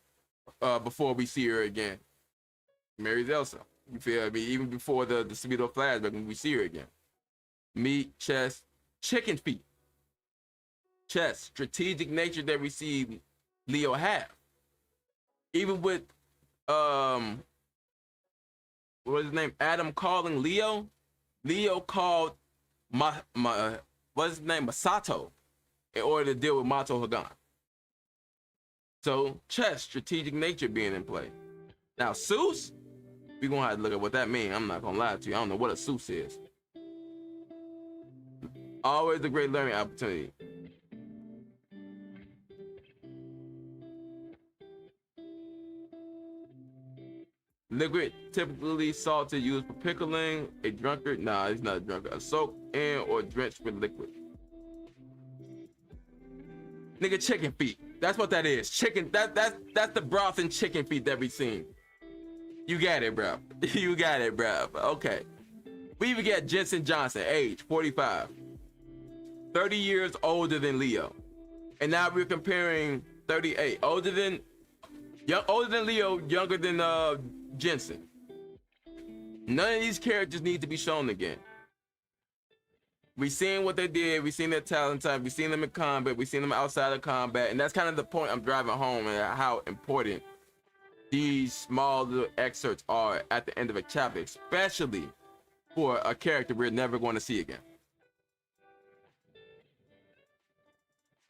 or before we see her again, he marries Elsa. You feel me? Even before the Speedo flashback when we see her again. Meat, chest, chicken feet. Chest, strategic nature that we see Leo have. Even with what was his name? Adam calling Leo. Leo called what's his name? Masato, in order to deal with Mato Hagan. So chess, strategic nature being in play. Now Seuss, we're gonna have to look at what that means. I'm not gonna lie to you. I don't know what a Seuss is. Always a great learning opportunity. Liquid, typically salted, used for pickling. A drunkard, nah, he's not a drunkard. A soaked in or drenched with liquid. Nigga, chicken feet. That's what that is. Chicken. That's the broth and chicken feet that we seen. You got it, bro. You got it, bro. Okay. We even got Jensen Johnson, age 45, 30 years older than Leo, and now we're comparing 38, older than Leo, younger than Jensen. None of these characters need to be shown again. We seen what they did. We seen their talent time. We seen them in combat. We seen them outside of combat, and that's kind of the point I'm driving home, and how important these small little excerpts are at the end of a chapter, especially for a character we're never going to see again.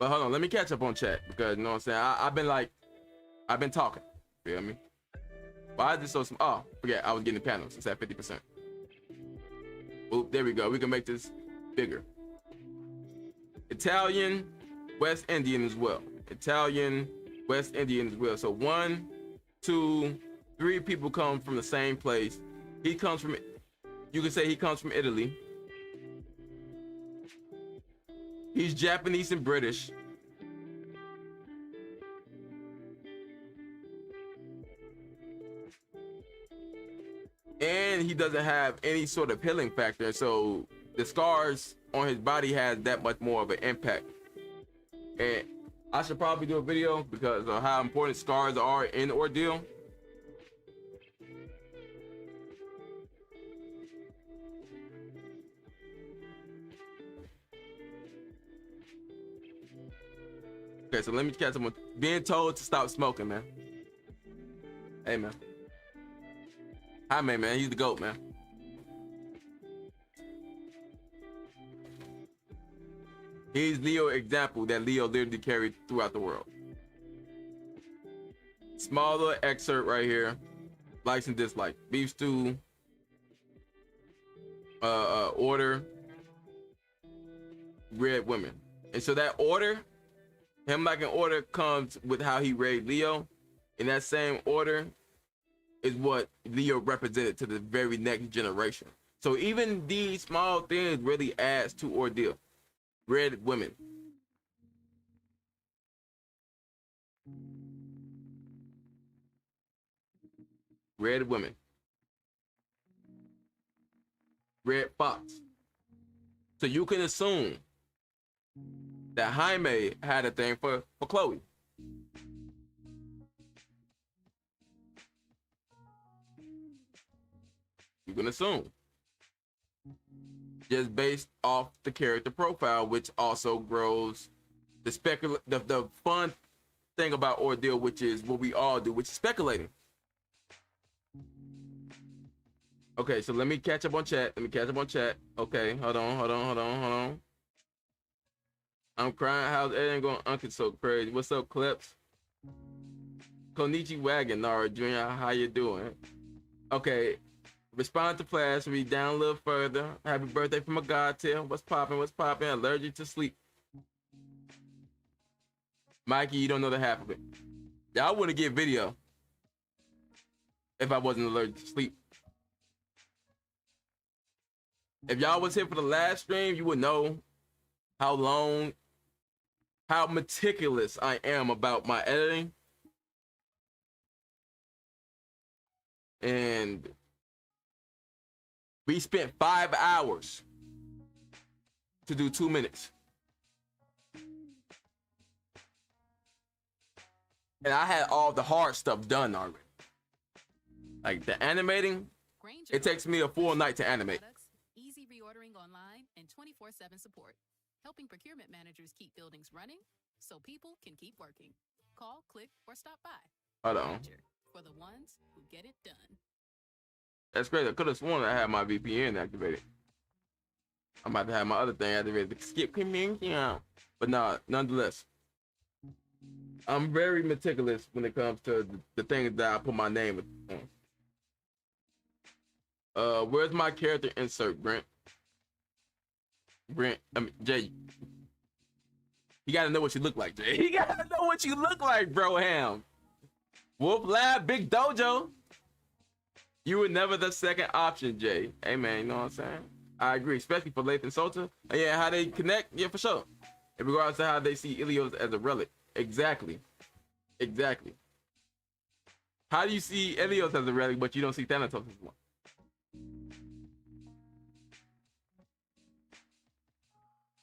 But hold on, let me catch up on chat, because you know what I'm saying. I've been talking. Feel me? Why is this so small? Oh, forget, I was getting the panels. It's at 50%. Oop, there we go. We can make this bigger. Italian, West Indian as well. Italian, West Indian as well. So 1, 2, 3 people come from the same place. He comes from, you can say he comes from Italy. He's Japanese and British. And he doesn't have any sort of healing factor, so the scars on his body has that much more of an impact. And I should probably do a video because of how important scars are in Ordeal. Okay, so let me catch someone being told to stop smoking, man. Hey, man. Hi, man. He's the GOAT, man. He's Leo's example that Leo literally carried throughout the world. Small little excerpt right here. Likes and dislikes. Beef stew. Order. Red women. And so that order, him liking order comes with how he raised Leo. In that same order is what Leo represented to the very next generation. So even these small things really adds to Ordeal. Red women. Red women. Red fox. So you can assume that Jaime had a thing for Chloe. You can assume. Just based off the character profile, which also grows the fun thing about Ordeal, which is what we all do, which is speculating. Okay, so let me catch up on chat. Okay, hold on. I'm crying. How's everything going? Uncle so crazy. What's up, Clips? Konichi Wagon, Nara Jr., how you doing? Okay, respond to Flash. Read down a little further. Happy birthday from a god tail. What's popping? Allergic to sleep. Mikey, you don't know the half of it. Y'all wouldn't get video if I wasn't allergic to sleep. If y'all was here for the last stream, you would know how meticulous I am about my editing. And we spent 5 hours to do 2 minutes. And I had all the hard stuff done already. Like the animating, it takes me a full night to animate. Easy reordering online and 24/7 support, helping procurement managers keep buildings running so people can keep working. Call, click, or stop by. Hold on. For the ones who get it done. That's great. I could have sworn I had my VPN activated. I'm about to have my other thing activated. Skip Kimyo. But nah, nonetheless, I'm very meticulous when it comes to the things that I put my name on. Where's my character insert, Brent? Jay. You gotta know what you look like, Jay. You gotta know what you look like, bro. Ham. Wolf Lab, Big Dojo. You were never the second option, Jay. Hey, man, you know what I'm saying? I agree, especially for Lathan Sota. And yeah, how they connect, yeah, for sure. In regards to how they see Ilios as a relic. Exactly. How do you see Ilios as a relic, but you don't see Thanatos as one?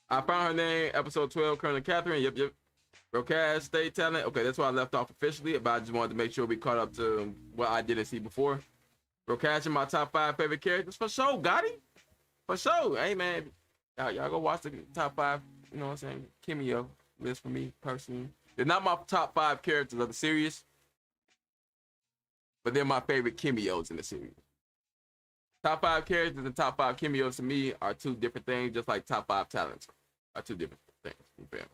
I found her name, episode 12, Colonel Catherine. Yep. Broadcast, state talent. Okay, that's why I left off officially, but I just wanted to make sure we caught up to what I didn't see before. Broadcasting my top 5 favorite characters for sure, Gotti. For sure. Hey, man, y'all go watch the top 5, you know what I'm saying, Kimyo list for me, personally. They're not my top 5 characters of the series, but they're my favorite Kimyos in the series. Top 5 characters and top 5 Kimyos to me are 2 different things, just like top 5 talents are 2 different things. You feel me?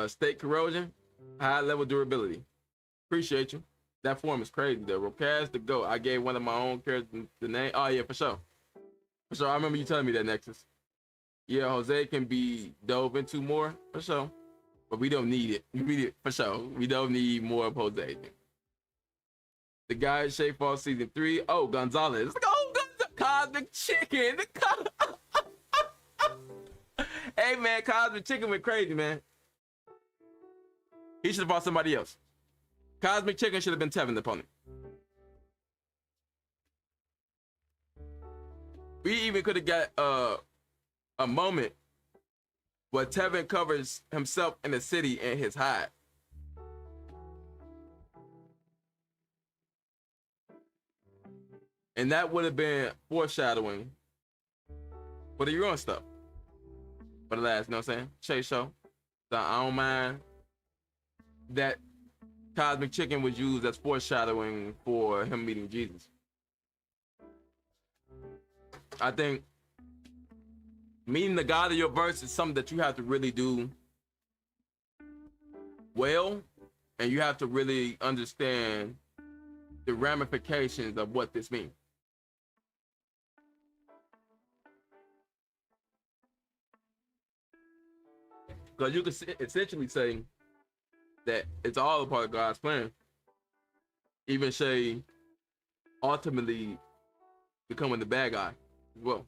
State corrosion, high level durability. Appreciate you. That form is crazy though. Rocaz the GOAT. I gave one of my own characters the name. Oh yeah, for sure. I remember you telling me that, Nexus. Yeah, Jose can be dove into more, for sure. But we don't need it. We need it for sure. We don't need more of Jose. The guy Shape Fall season 3. Oh, Gonzalez. Oh, Cosmic Chicken. Hey man, Cosmic Chicken went crazy, man. He should have brought somebody else. Cosmic Chicken should have been Tevin's opponent. We even could have got a moment where Tevin covers himself in the city in his hide. And that would have been foreshadowing for the Euron stuff. For the last, you know what I'm saying? Chase show. So I don't mind that Cosmic Chicken was used as foreshadowing for him meeting Jesus. I think meeting the God of your verse is something that you have to really do well, and you have to really understand the ramifications of what this means. Because you could essentially say that it's all a part of God's plan. Even say ultimately becoming the bad guy as well.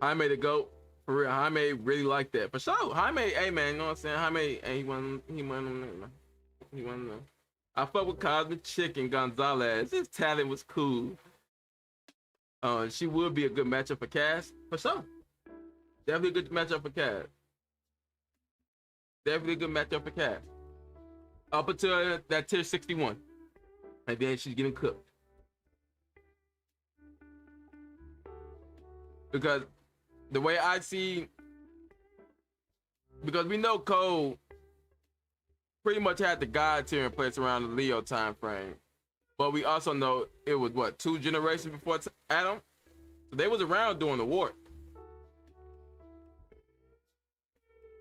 Jaime the GOAT, for real. Jaime really like that. For sure. Jaime, hey man, you know what I'm saying? Jaime, hey, he won. I fuck with Cosmic Chicken Gonzalez. His talent was cool. She would be a good matchup for Cass. For sure. Definitely a good matchup for Cass. Definitely a good matchup for Cass. Up until that tier 61. And then she's getting cooked. Because the way I see, because we know K.O.D.E pretty much had the God tier in place around the Leo time frame. But we also know it was what, 2 generations before Adam? So they was around during the war.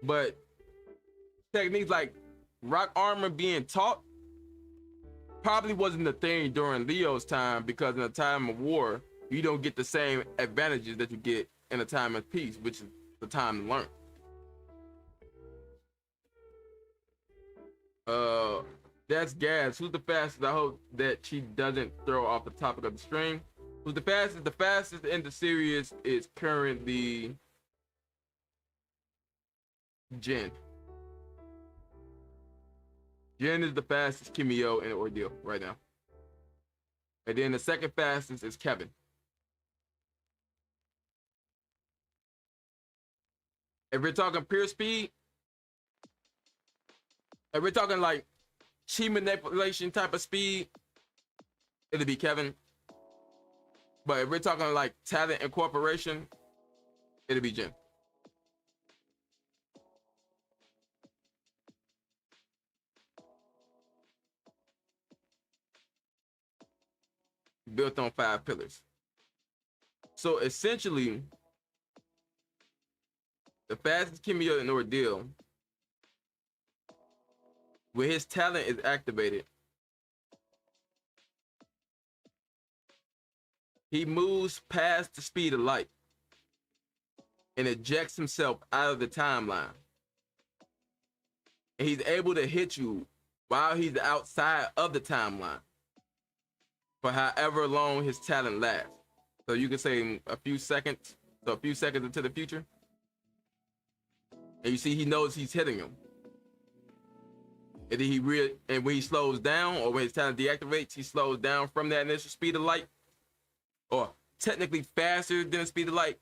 But techniques like rock armor being taught probably wasn't the thing during Leo's time, because in a time of war, you don't get the same advantages that you get in a time of peace, which is the time to learn. That's Gas. Who's the fastest? I hope that she doesn't throw off the topic of the stream. Who's the fastest? The fastest in the series is currently Jen. Jen is the fastest Kimyo in Ordeal right now. And then the second fastest is Kevin. If we're talking pure speed, if we're talking like chi manipulation type of speed, it'll be Kevin. But if we're talking like talent incorporation, it'll be Jen. Built on 5 pillars. So essentially, the fastest Kimyo in Ordeal, when his talent is activated, he moves past the speed of light and ejects himself out of the timeline. And he's able to hit you while he's outside of the timeline for however long his talent lasts. So you can say a few seconds, so a few seconds into the future. And you see he knows he's hitting him. And then and when he slows down, or when his talent deactivates, he slows down from that initial speed of light, or technically faster than the speed of light.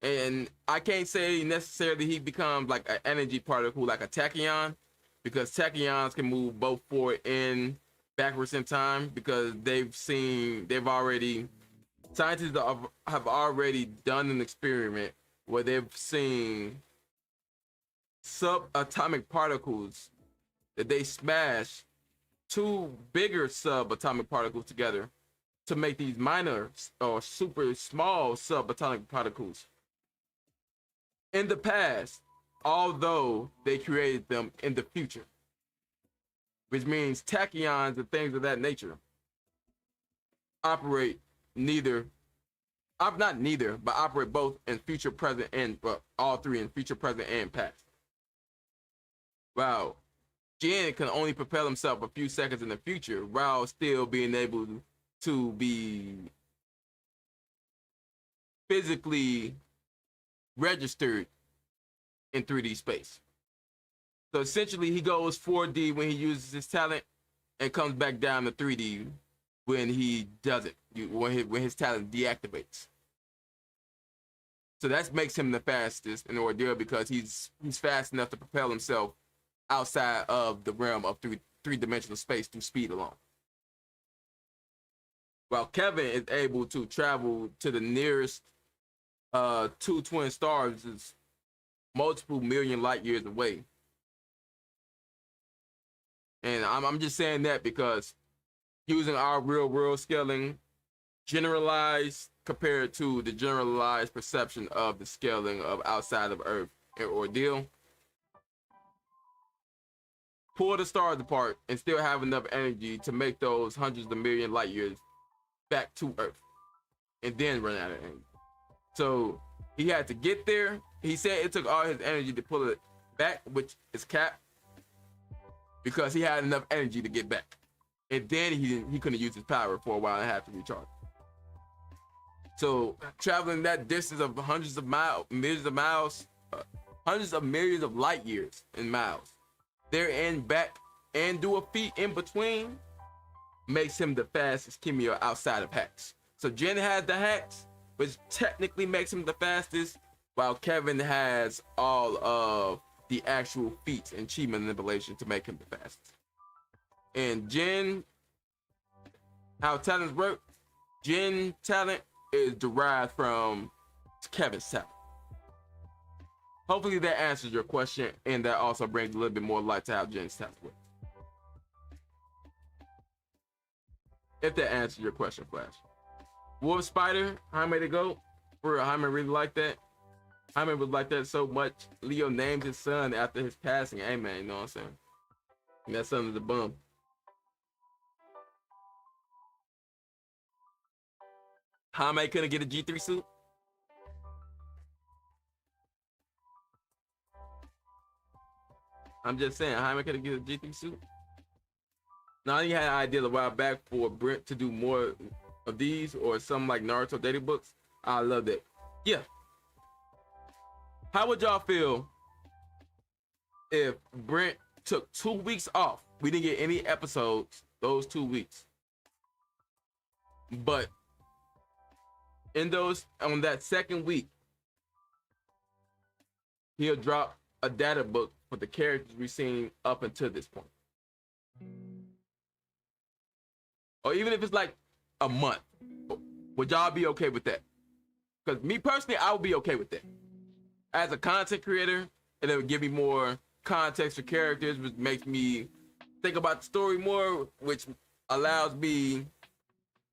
And I can't say necessarily he becomes like an energy particle like a tachyon, because tachyons can move both forward and backwards in time, because scientists have already done an experiment where they've seen subatomic particles that they smash 2 bigger subatomic particles together to make these minor or super small subatomic particles in the past, although they created them in the future, which means tachyons and things of that nature operate operate both in future, present, and all 3 in future, present, and past. Wow. Jen can only propel himself a few seconds in the future while still being able to be physically registered in 3D space. So essentially he goes 4D when he uses his talent and comes back down to 3D when he doesn't, when his talent deactivates. So that makes him the fastest in Ordeal, because he's fast enough to propel himself outside of the realm of three-dimensional space through speed alone. While Kevin is able to travel to the nearest 2 twin stars, is multiple million light years away. And I'm just saying that because using our real world scaling generalized compared to the generalized perception of the scaling of outside of Earth and Ordeal. Pull the stars apart and still have enough energy to make those hundreds of million light years back to Earth, and then run out of energy. So he had to get there. He said it took all his energy to pull it back, which is capped, because he had enough energy to get back. And then he couldn't use his power for a while and had to recharge. So traveling that distance of hundreds of miles, millions of miles, hundreds of millions of light years in miles, there and back, and do a feat in between, makes him the fastest Kimyo outside of hacks. So Jin has the hacks, which technically makes him the fastest, while Kevin has all of the actual feats and chi manipulation to make him the fastest. And Jin, how talents work, Jin talent is derived from Kevin's talent. Hopefully that answers your question, and that also brings a little bit more light to how Jin's talents work. If that answers your question, Flash. Wolf Spider, Jaime to go. For real, Jaime really like that. Jaime would like that so much. Leo named his son after his passing. Hey man, you know what I'm saying? And that son is a bum. Jaime couldn't get a G3 suit? I'm just saying, Jaime couldn't get a G3 suit? Now he had an idea a while back for Brent to do more of these, or some like Naruto data books. I love that. Yeah. How would y'all feel if Brent took 2 weeks off? We didn't get any episodes those 2 weeks. But in those, on that second week, he'll drop a data book for the characters we've seen up until this point. Or even if it's like a month, would y'all be okay with that? Because me personally, I would be okay with that. As a content creator, and it would give me more context for characters, which makes me think about the story more, which allows me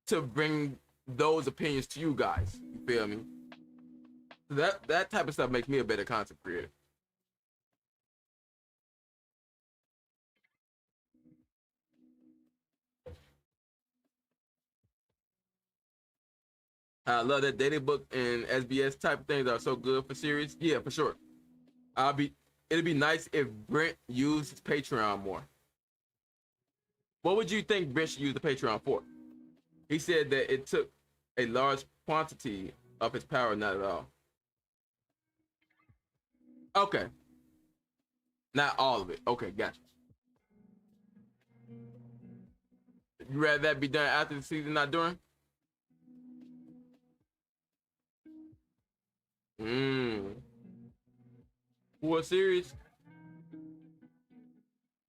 to bring those opinions to you guys. You feel me? So that type of stuff makes me a better content creator. I love that dating book and SBS type of things are so good for series. Yeah, for sure. It'd be nice if Brent used his Patreon more. What would you think Brent should use the Patreon for? He said that it took a large quantity of his power, not at all. Okay. Not all of it. Okay, gotcha. You rather that be done after the season, not during? For a series,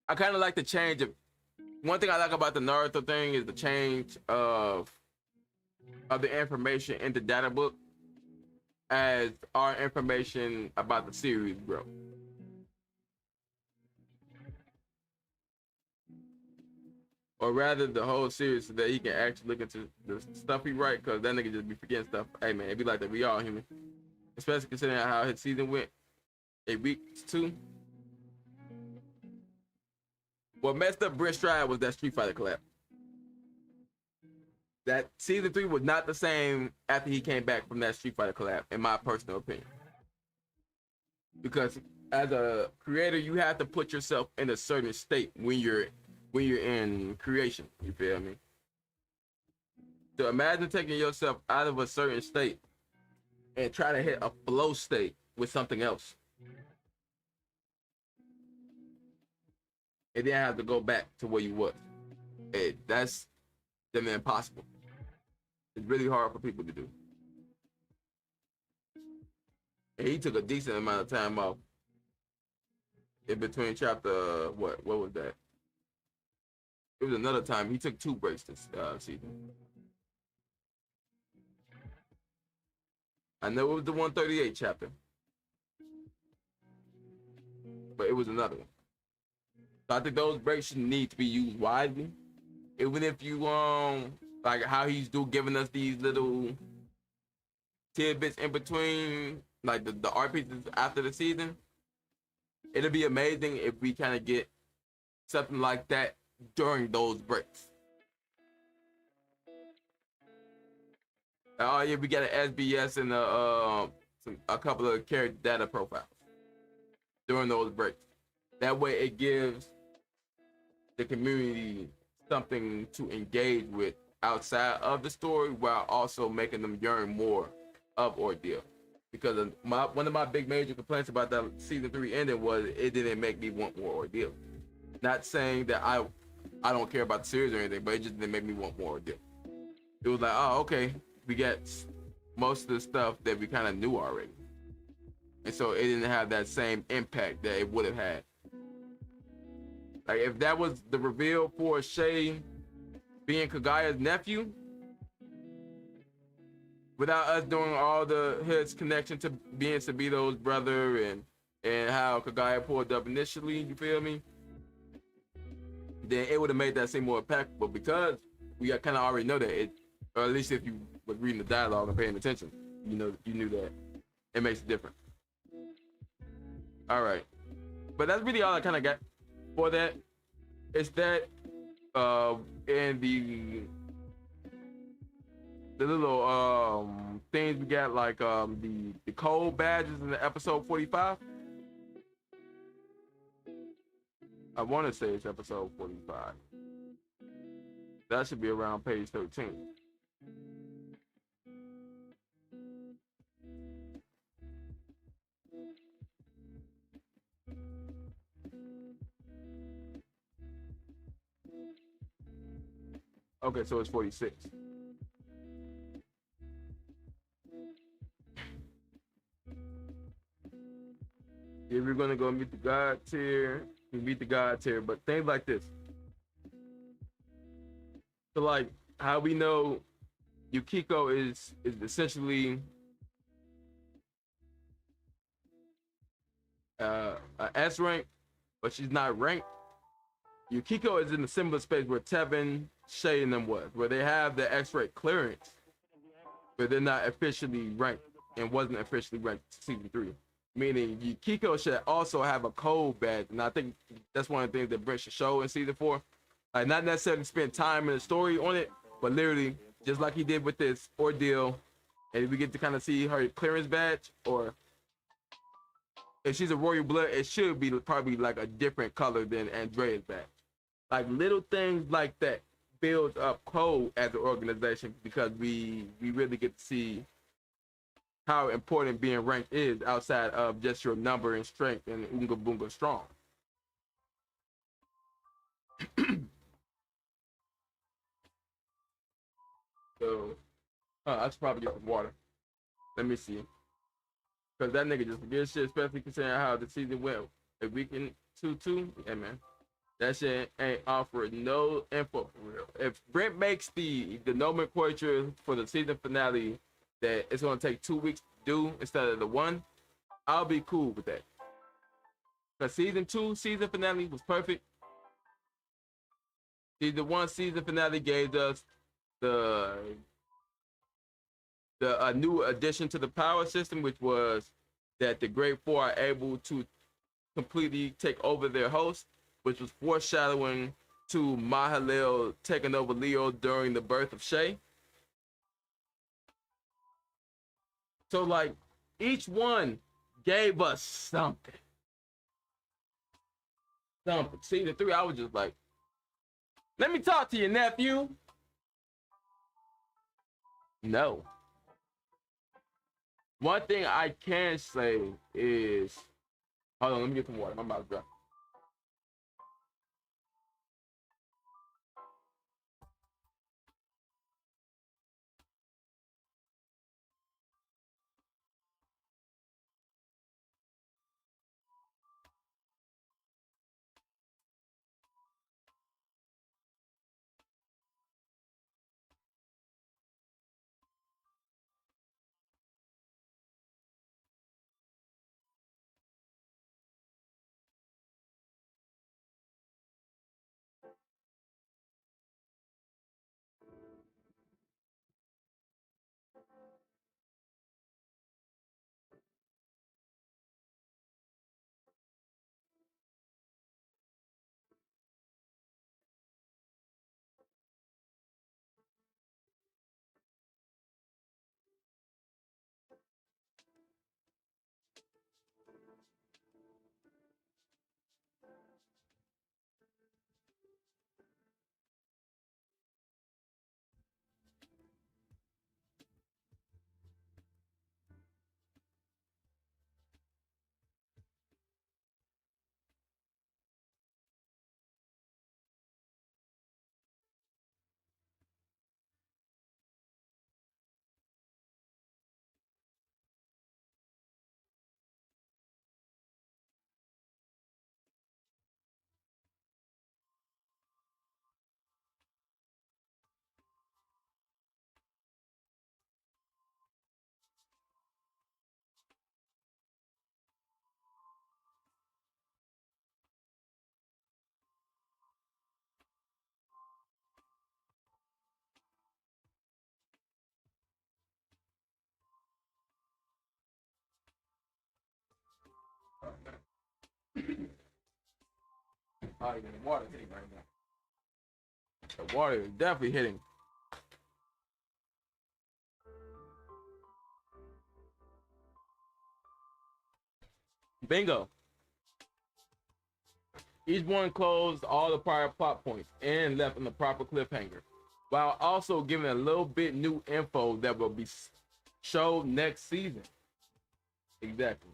I kind of like the change of. One thing I like about the Naruto thing is the change of the information in the data book as our information about the series grow. Or rather, the whole series, so that he can actually look into the stuff he write, because that nigga just be forgetting stuff. Hey man, it be like that. We all human. Especially considering how his season went. A week two. What messed up Brent Stride was that Street Fighter collab. That season 3 was not the same after he came back from that Street Fighter collab, in my personal opinion. Because as a creator, you have to put yourself in a certain state when you're in creation. You feel me? So imagine taking yourself out of a certain state and try to hit a flow state with something else. And then have to go back to where you was. That's damn impossible. It's really hard for people to do. And he took a decent amount of time off in between chapter, what was that? It was another time. He took 2 breaks this season. I know it was the 138 chapter, but it was another one. So I think those breaks should need to be used wisely. Even if you like how he's giving us these little tidbits in between, like the art pieces after the season. It'll be amazing if we kind of get something like that during those breaks. Oh yeah, we got an SBS and a couple of character data profiles during those breaks. That way, it gives the community something to engage with outside of the story, while also making them yearn more of Ordeal. Because one of my big major complaints about that season 3 ending was it didn't make me want more Ordeal. Not saying that I don't care about the series or anything, but it just didn't make me want more Ordeal. It was like, oh, okay, we got most of the stuff that we kind of knew already, and so it didn't have that same impact that it would have had. Like if that was the reveal for Shay being Kagaya's nephew, without us doing all his connection to being Sabito's brother and how Kagaya pulled up initially, you feel me? Then it would have made that seem more impactful. But because we kind of already know that it, or at least if you were reading the dialogue and paying attention, you knew that it makes it different. All right, but that's really all I kind of got for that. It's that and the little things we got, like the K.O.D.E badges in the episode 45. I want to say it's episode 45. That should be around page 13. Okay, so it's 46. If you're gonna go meet the God tier, you meet the God tier, but things like this. So like how we know Yukiko is essentially a S rank, but she's not ranked. Yukiko is in a similar space where Tevin, Shay, and them was, where they have the X-ray clearance, but they're not officially ranked and wasn't officially ranked season 3. Meaning Yukiko should also have a K.O.D.E badge, and I think that's one of the things that Brent should show in season 4. Like not necessarily spend time in the story on it, but literally just like he did with this Ordeal, and we get to kind of see her clearance badge, or if she's a royal blood, it should be probably like a different color than Andrea's badge. Like little things like that builds up K.O.D.E as an organization, because we really get to see how important being ranked is outside of just your number and strength and Oonga Boonga strong. So, I should probably get some water. Let me see. Because that nigga just forgets shit, especially considering how the season went. If we can 2-2, yeah, man. That shit ain't offered no info for real. If Brent makes the nomenclature for the season finale that it's going to take 2 weeks to do instead of the one, I'll be cool with that. Because season 2 season finale was perfect. Season 1 season finale gave us the new addition to the power system, which was that the Great Four are able to completely take over their host, which was foreshadowing to Mahalil taking over Leo during the birth of Shay. So like each one gave us something. Season 3, I was just like, let me talk to you, nephew. No. One thing I can say is, hold on, let me get some water. My mouth's dry. Oh, yeah, the water's hitting right now. The water is definitely hitting. Bingo. Each one closed all the prior plot points and left on the proper cliffhanger, while also giving a little bit new info that will be showed next season. Exactly.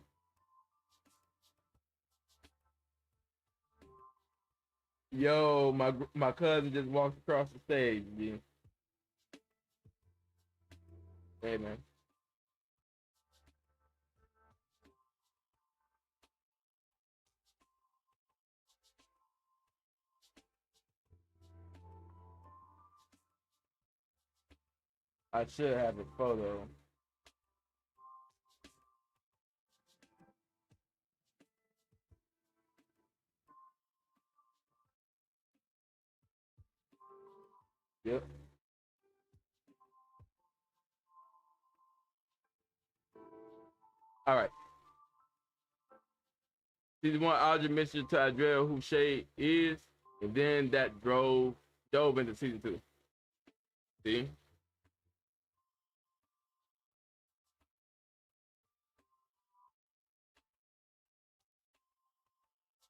Yo, my cousin just walked across the stage. Yeah. Hey man. I should have a photo. Yep. All right. Season 1, Audrey mentioned to Adriel who Shay is, and then that dove into season 2. See?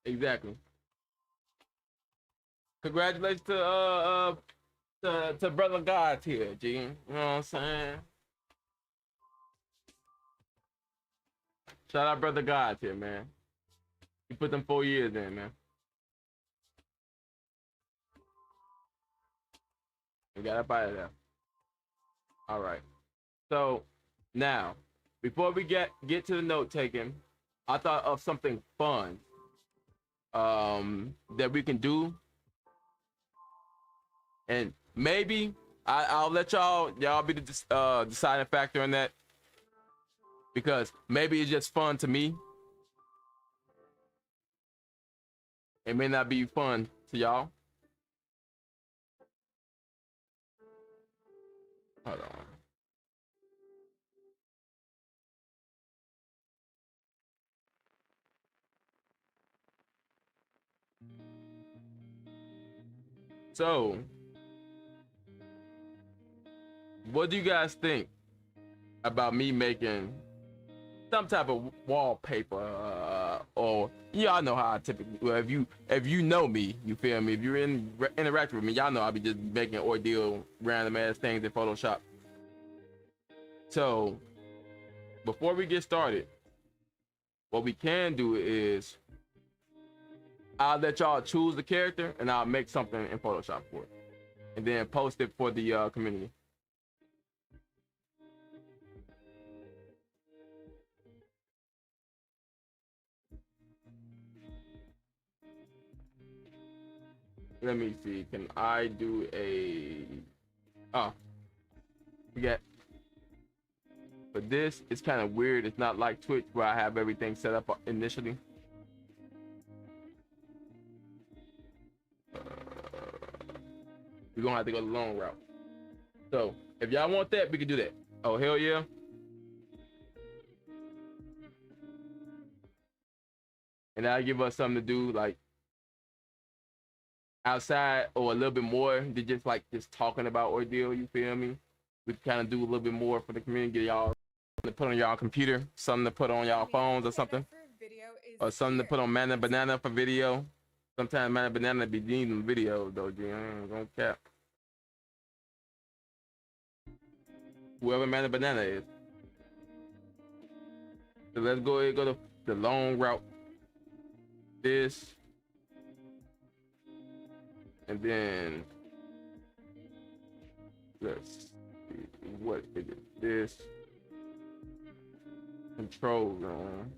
Exactly. Congratulations to brother God here, G. You know what I'm saying? Shout out brother God here, man. He put them 4 years in, man. We got up out of there. All right. So now, before we get to the note taking, I thought of something fun that we can do, and maybe I'll let y'all be the deciding factor in that, because maybe it's just fun to me. It may not be fun to y'all. Hold on. So, what do you guys think about me making some type of wallpaper, or y'all know how I typically, well, if you know me, you feel me, if you're interact with me, y'all know I'll be just making Ordeal random ass things in Photoshop. So before we get started, what we can do is I'll let y'all choose the character and I'll make something in Photoshop for it, and then post it for the community. Let me see. Can I do a? Oh, we got. But this is kind of weird. It's not like Twitch where I have everything set up initially. We're gonna have to go the long route. So if y'all want that, we can do that. Oh hell yeah. And that'll give us something to do, like outside, or a little bit more than just talking about Ordeal, you feel me? We can kind of do a little bit more for the community, get y'all to put on y'all computer, something to put on y'all phones or something, or something to put on Mana Banana for video. Sometimes Mana Banana be needing video though, G. I ain't gonna cap. Whoever Mana Banana is. So let's go ahead and go the long route. This. And then let's see, what is it? This control room.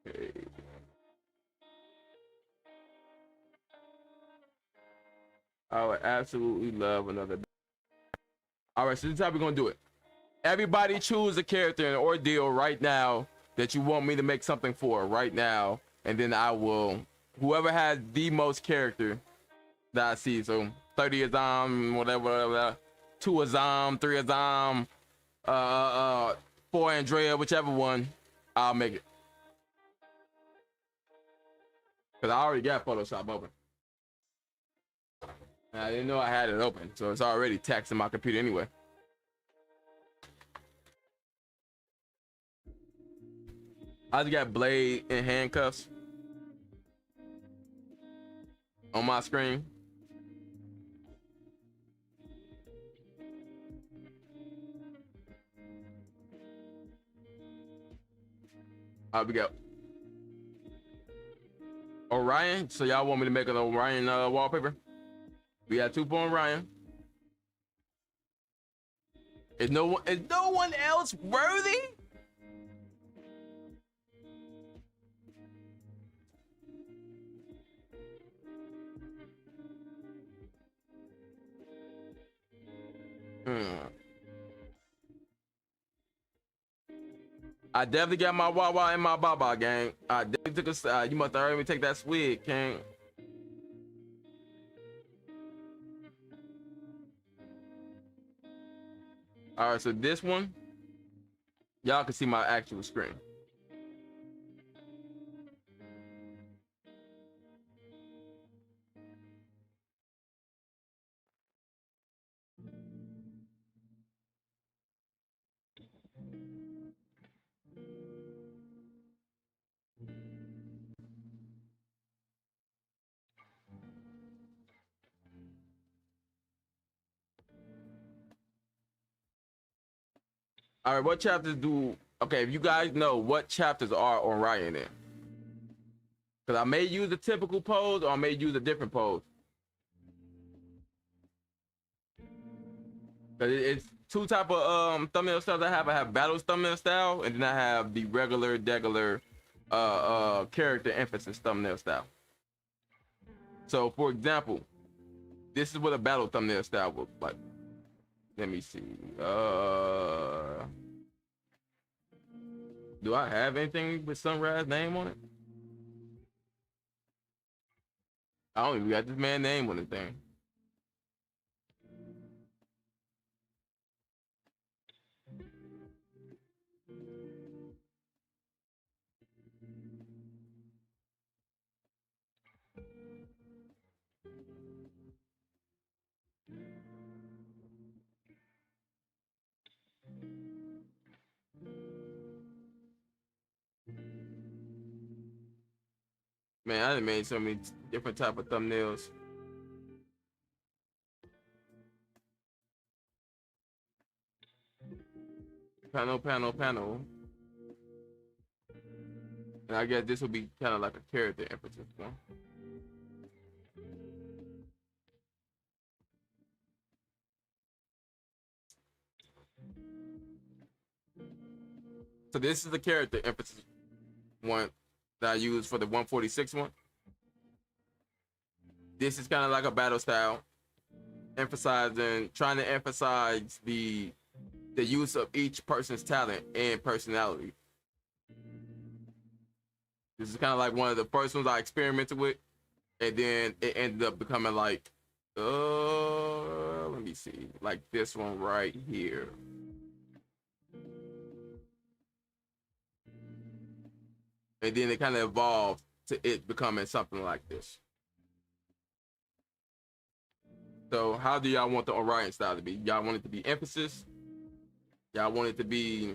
Okay. I would absolutely love another. All right, so this is how we're gonna do it. Everybody choose a character in Ordeal right now that you want me to make something for right now, and then I will, whoever has the most character that I see, so 30 Azam, whatever, 2 Azam, 3 Azam, 4 Andrea, whichever one, I'll make it. Because I already got Photoshop open. And I didn't know I had it open, so it's already taxing my computer anyway. I just got Blade in handcuffs on my screen. We got Orion. So y'all want me to make an Orion wallpaper? We got 2 for Orion. Is no one else worthy? I definitely got my Wawa and my Baba, gang. I definitely took a you must have heard me take that swig, king. All right, so this one, y'all can see my actual screen. All right, what chapters do? Okay, if you guys know what chapters are on Ryan in, because I may use a typical pose or I may use a different pose. Because it's 2 type of thumbnail styles I have. I have battle thumbnail style, and then I have the regular character emphasis thumbnail style. So, for example, this is what a battle thumbnail style looks like. Let me see. Do I have anything with Sunrise name on it? I don't even got this man's name on the thing. Man, I done made so many different type of thumbnails. Panel. And I guess this will be kind of like a character emphasis one. So this is the character emphasis one that I use for the 146 one. This is kind of like a battle style, trying to emphasize the use of each person's talent and personality. This is kind of like one of the first ones I experimented with, and then it ended up becoming like, let me see, like this one right here. And then it kind of evolved to it becoming something like this. So how do y'all want the Orion style to be? Y'all want it to be emphasis? Y'all want it to be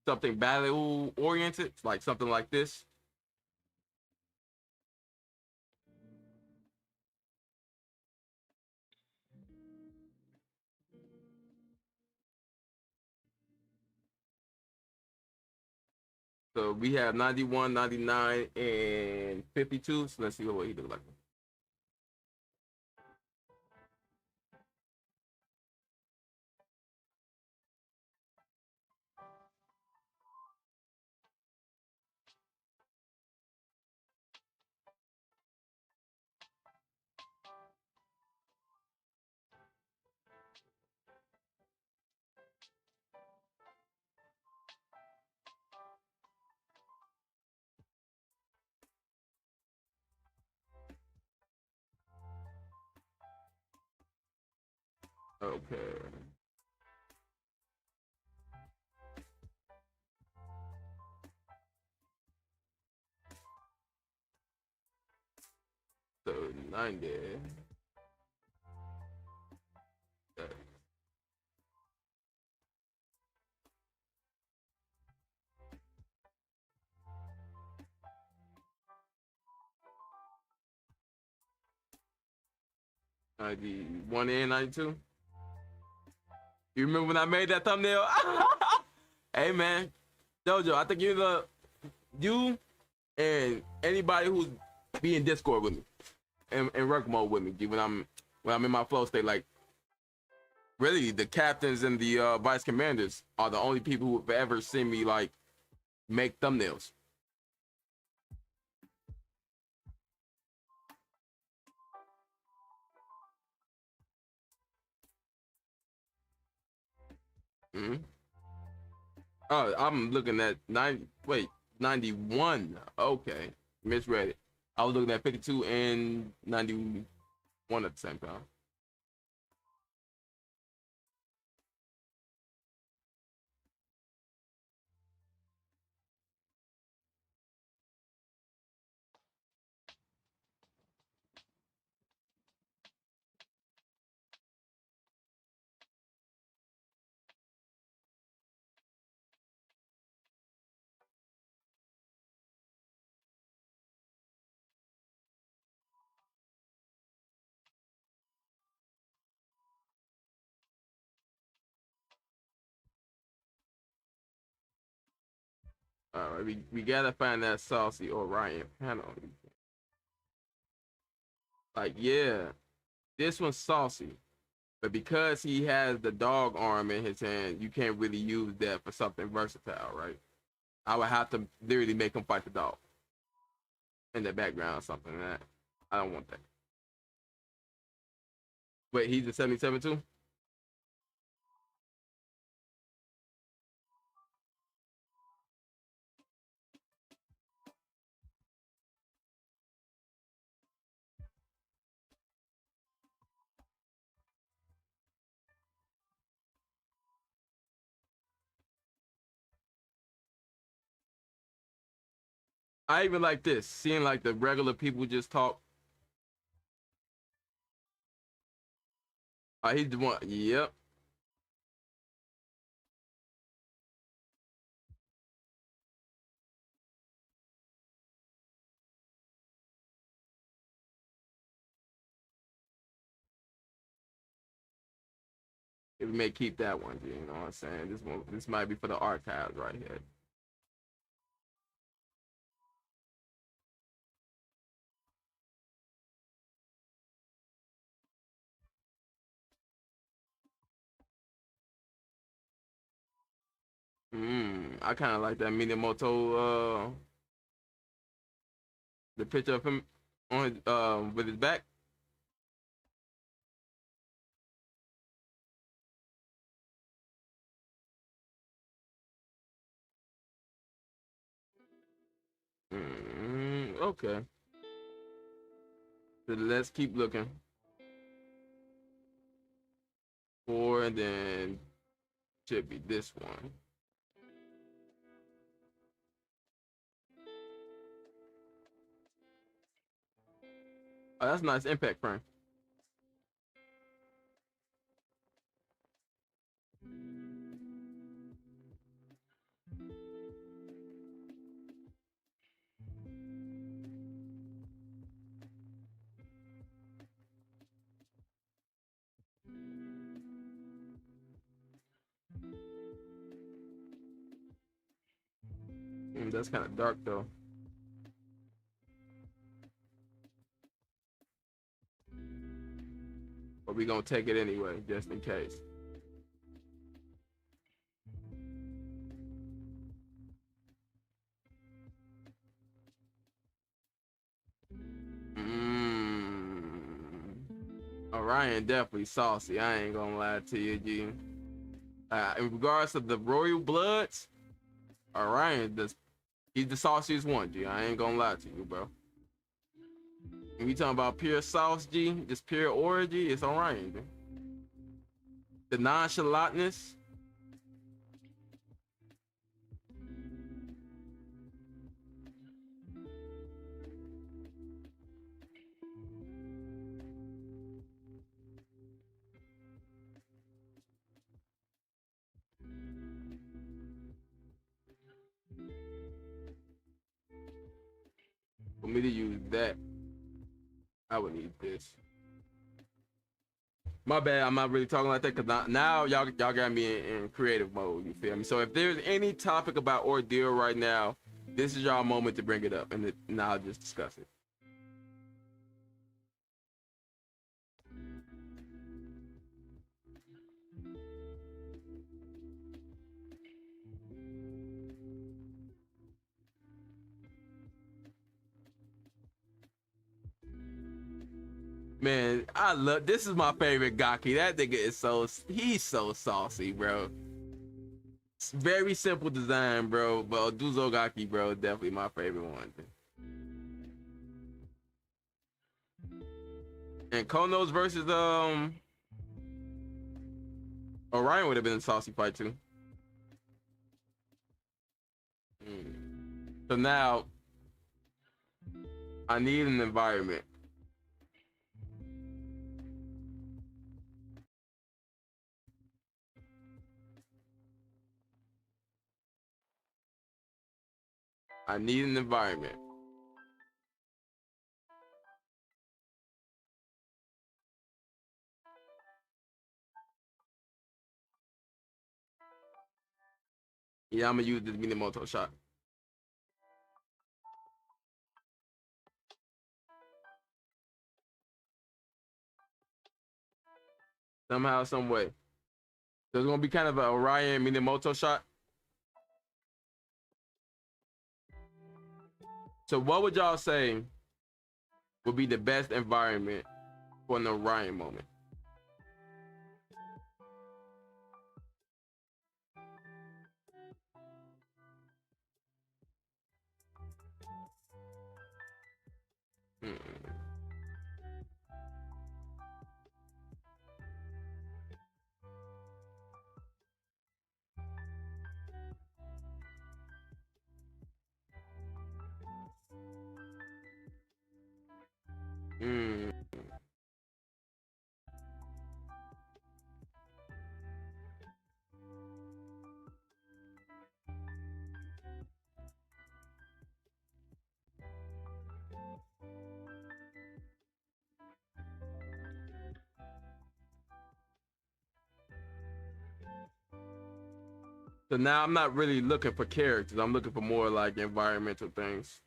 something battle oriented, like something like this? So we have 91, 99, and 52. So let's see what he looks like. Okay. So 90. Okay. 91 and 92. You remember when I made that thumbnail? Hey man, Jojo, I think you and anybody who's be in Discord with me and work mode with me, G, when I'm in my flow state, like really the captains and the vice commanders are the only people who've ever seen me like make thumbnails. Mm-hmm. Oh, I'm looking at 91. Okay, misread it. I was looking at 52 and 91 at the same time. All right, we gotta find that saucy Orion panel. Like, yeah, this one's saucy, but because he has the dog arm in his hand, you can't really use that for something versatile, right? I would have to literally make him fight the dog in the background or something. That I don't want that. Wait, he's a 77 too? I even like this, seeing like the regular people just talk. He's the one. Yep. If we may keep that one, you know what I'm saying? This might be for the archives right here. I kind of like that Minamoto, the picture of him on his, with his back. Okay. So let's keep looking. 4, and then should be this one. Oh, that's a nice impact frame. That's kind of dark though. But we gonna take it anyway, just in case. Orion definitely saucy. I ain't gonna lie to you, G. In regards to the royal bloods, Orion he's the sauciest one, G. I ain't gonna lie to you, bro. When we talking about pure sauce, G, just pure orgy, it's Orion, G. The nonchalantness. For me to use that, I would need this. My bad, I'm not really talking like that because now y'all got me in creative mode. You feel me? So if there's any topic about Ordeal right now, this is y'all moment to bring it up, and I'll just discuss it. Man, I love this. Is my favorite Gaki. That nigga is he's so saucy, bro. It's very simple design, bro. But Oduzo Gaki, bro, definitely my favorite one. And Kono's versus Orion would have been a saucy fight too. So now I need an environment. I need an environment. Yeah, I'm gonna use this Minamoto shot. Somehow, some way. There's gonna be kind of a Orion Minamoto shot. So what would y'all say would be the best environment for an Orion moment? So now I'm not really looking for characters. I'm looking for more like environmental things.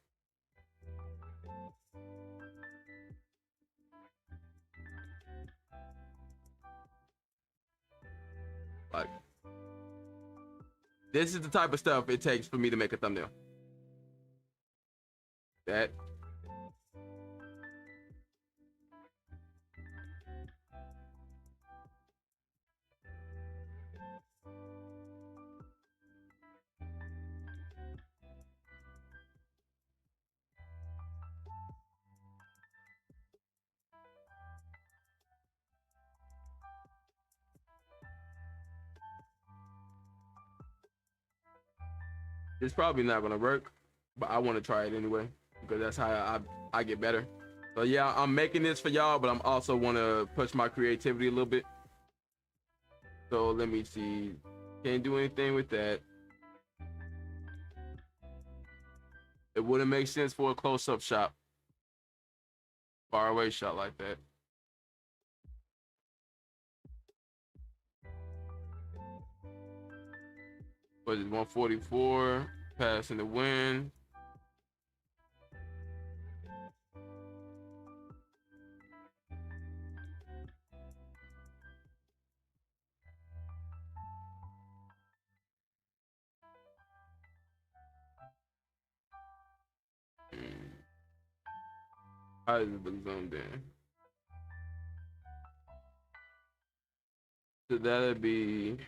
Like, this is the type of stuff it takes for me to make a thumbnail. That. It's probably not gonna work, but I want to try it anyway because that's how I get better. So yeah, I'm making this for y'all, but I'm also want to push my creativity a little bit. So let me see. Can't do anything with that. It wouldn't make sense for a close-up shot, far away shot like that. But it's 144, pass in the wind. How does it look zoomed in? So that'd be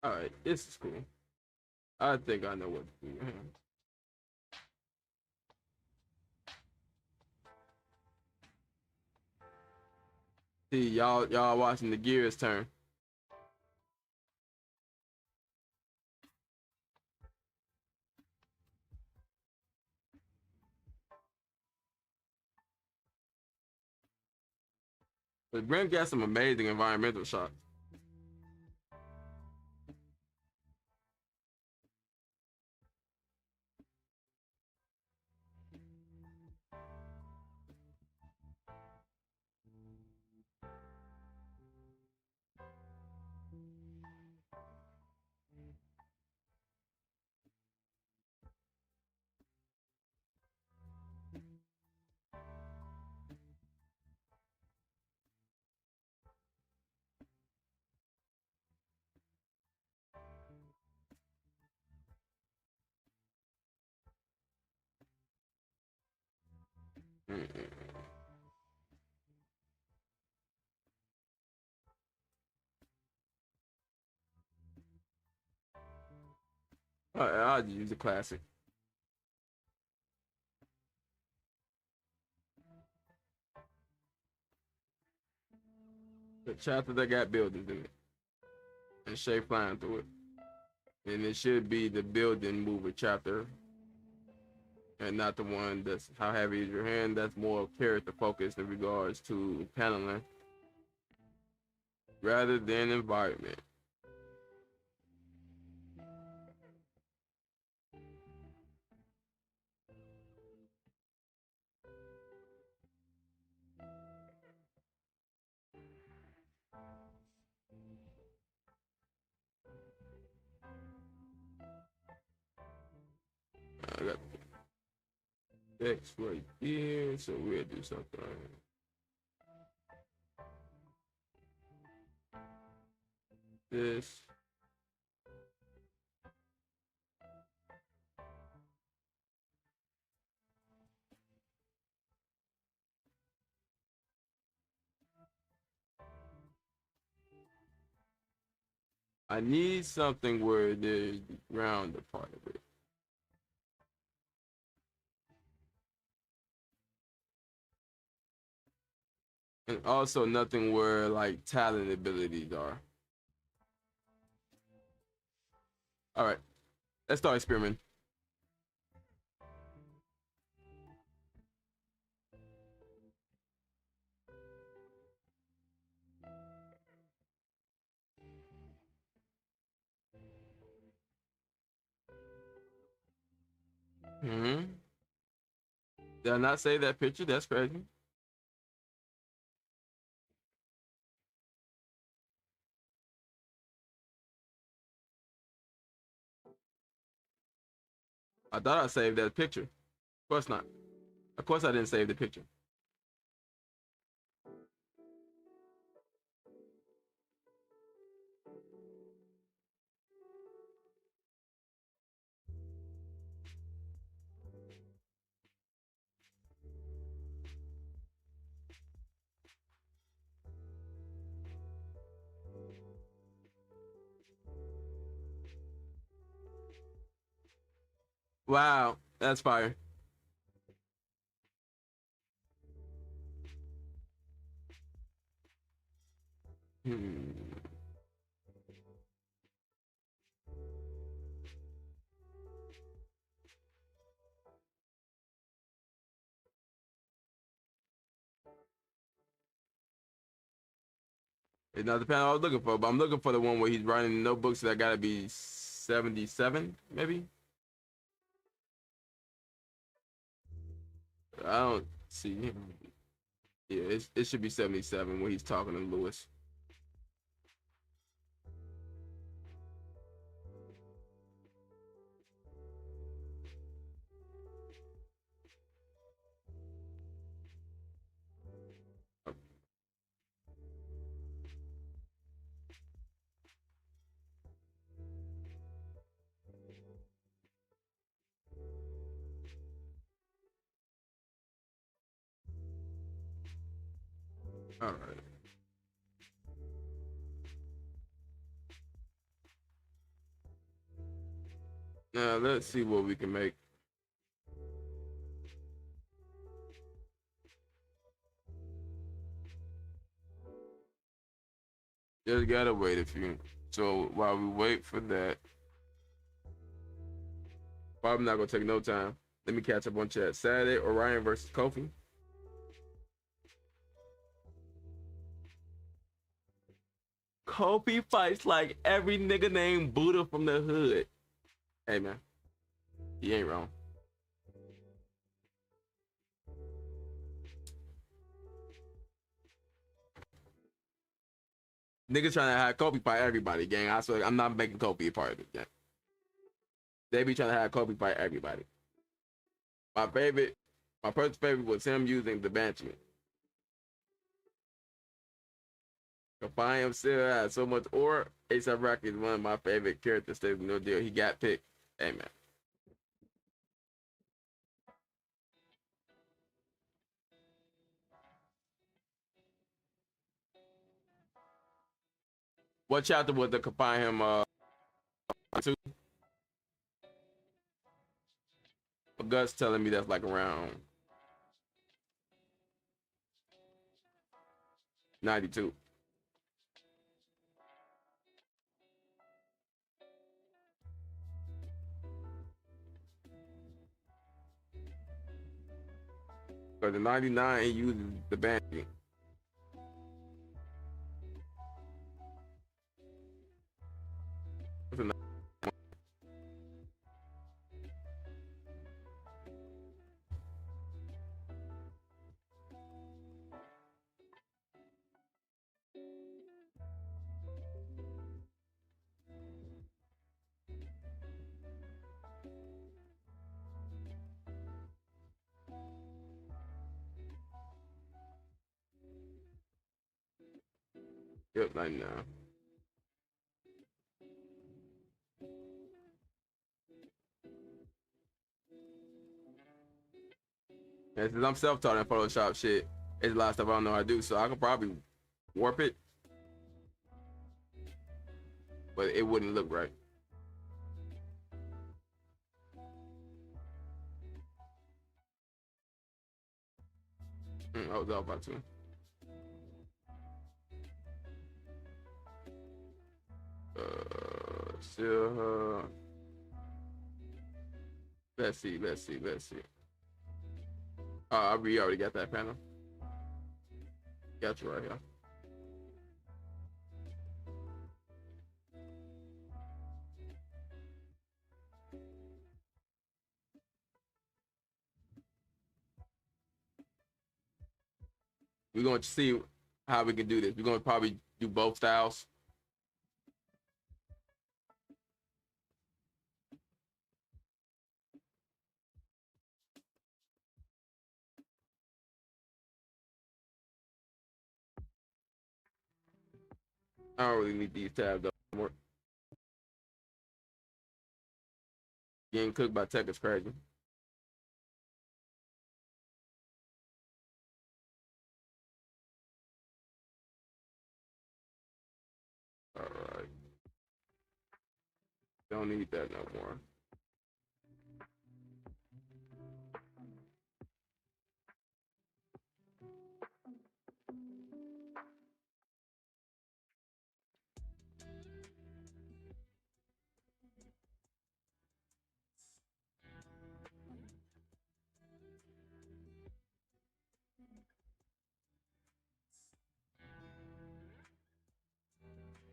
All right, this is cool. I think I know what to do. See, y'all watching the gears turn. But Grim got some amazing environmental shots. I'll use a classic. The chapter that got buildings in it. And Shay flying through it. And it should be the building mover chapter. And not the one that's how heavy is your hand. That's more character focused in regards to paneling. Rather than environment. I got X right here, so we'll do something. This. I need something where there's the grounded part of it. And also nothing where like talent abilities are. All right, let's start experimenting. Did I not save that picture? That's crazy. I thought I saved that picture. Of course not. Of course I didn't save the picture. Wow, that's fire. It's not the panel I was looking for, but I'm looking for the one where he's writing notebooks that gotta be 77, maybe? I don't see him. Yeah, it should be 77 when he's talking to Lewis. All right. Now let's see what we can make. Just gotta wait a few. So while we wait for that, probably not gonna take no time. Let me catch up on chat. Saturday, Orion versus Kofi. Kofi fights like every nigga named Buddha from the hood. Hey man, he ain't wrong. Niggas trying to have Kofi fight everybody, gang. I swear, I'm not making Kofi a part of it, gang. They be trying to have Kofi fight everybody. My first favorite was him using the Banshee. Confine him still has so much aura. A$AP Rocky is one of my favorite characters. There's no deal. He got picked. Hey man. What chapter was the confine him to? Gus telling me that's like around 92. Because in 99 he uses the Banshee. Yep, 99. And since I'm self-taught in Photoshop shit, it's a lot of stuff I don't know how to do, so I could probably warp it, but it wouldn't look right. I was off by 2. Still, let's see. We already got that panel. Got you right here. We're going to see how we can do this. We're going to probably do both styles. I don't really need these tabs though. Getting cooked by tech is crazy. All right. Don't need that no more.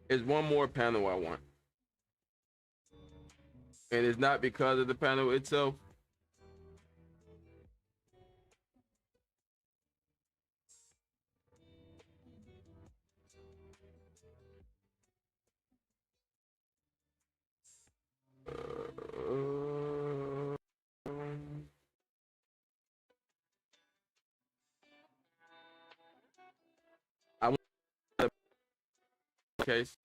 There's one more panel I want. And it's not because of the panel itself. I want the case.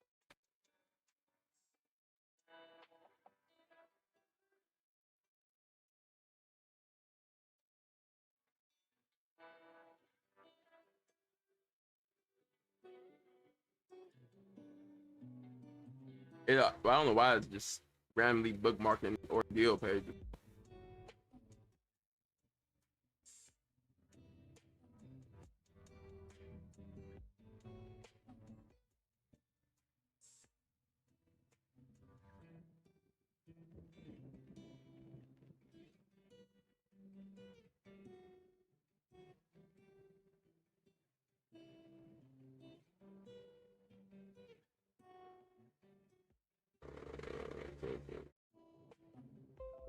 I don't know why it's just randomly bookmarking Ordeal pages.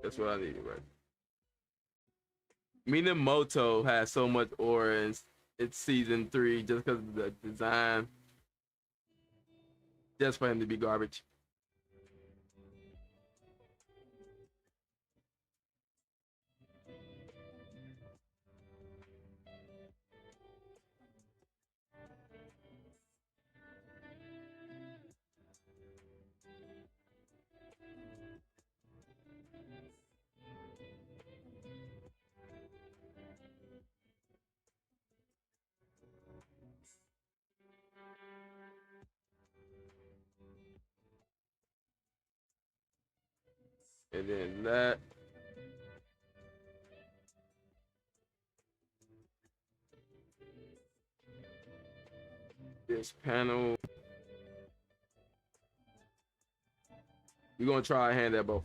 That's what I need, right? Minamoto has so much aura in it's season 3 just because of the design. Just for him to be garbage. And then that. This panel. We're gonna try a hand at both.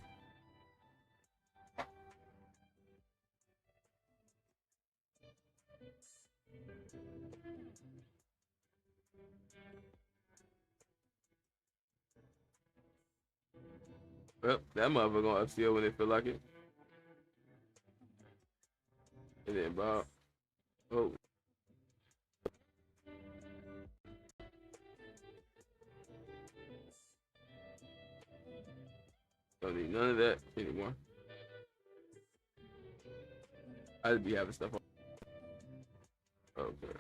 Well, that motherfucker gonna upsell when they feel like it. And then Bob. Oh. Don't need none of that anymore. I just be having stuff on. Okay.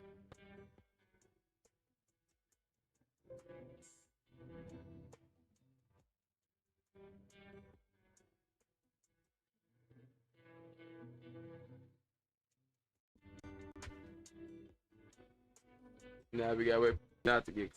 Now we gotta wait not to get.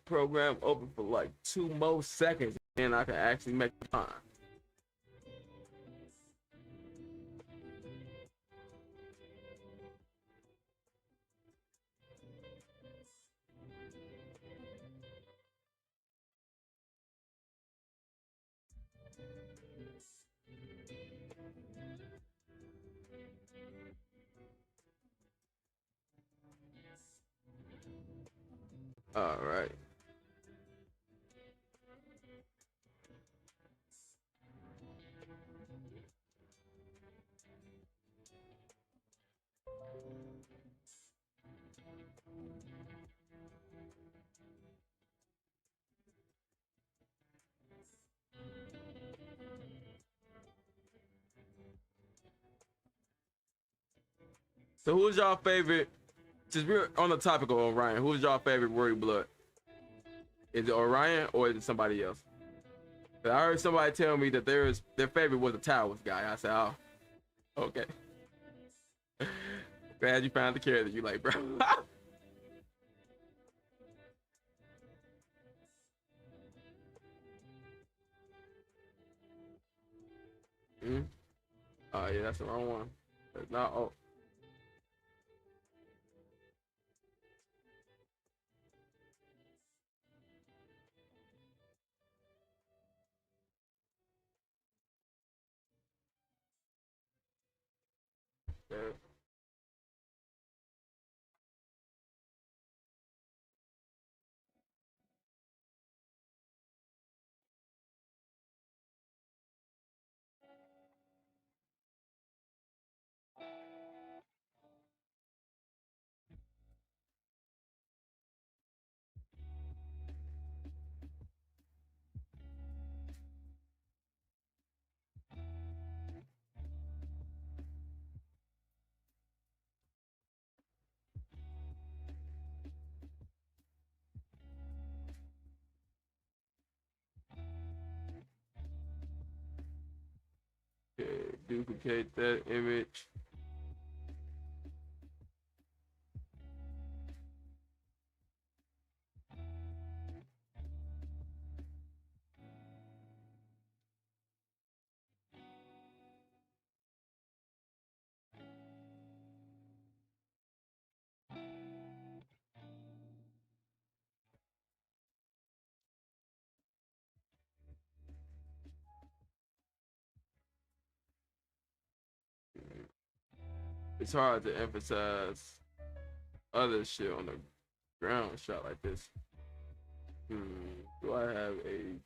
Program open for like 2 more seconds, and I can actually make the time. All right. So who's y'all favorite? Since we're on the topic of Orion, who's y'all favorite Warrior Blood? Is it Orion or is it somebody else? I heard somebody tell me that their favorite was the Towers guy. I said, oh, okay. Glad you found the character you like, bro. Mm. Oh yeah, that's the wrong one. That's not. Oh. Yeah. Duplicate that image. It's hard to emphasize other shit on the ground shot like this. Do I have a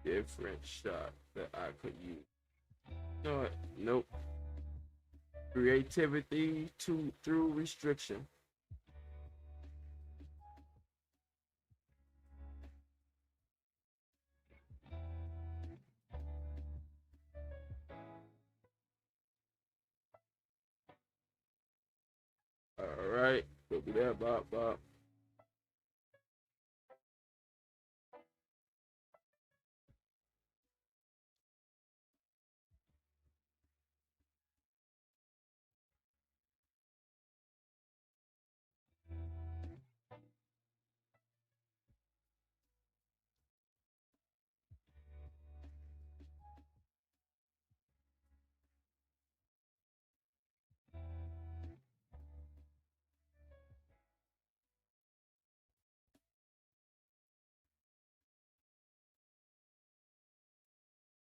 different shot that I could use? You know what? Nope. Creativity through restriction. All right, go do that, bop, bop.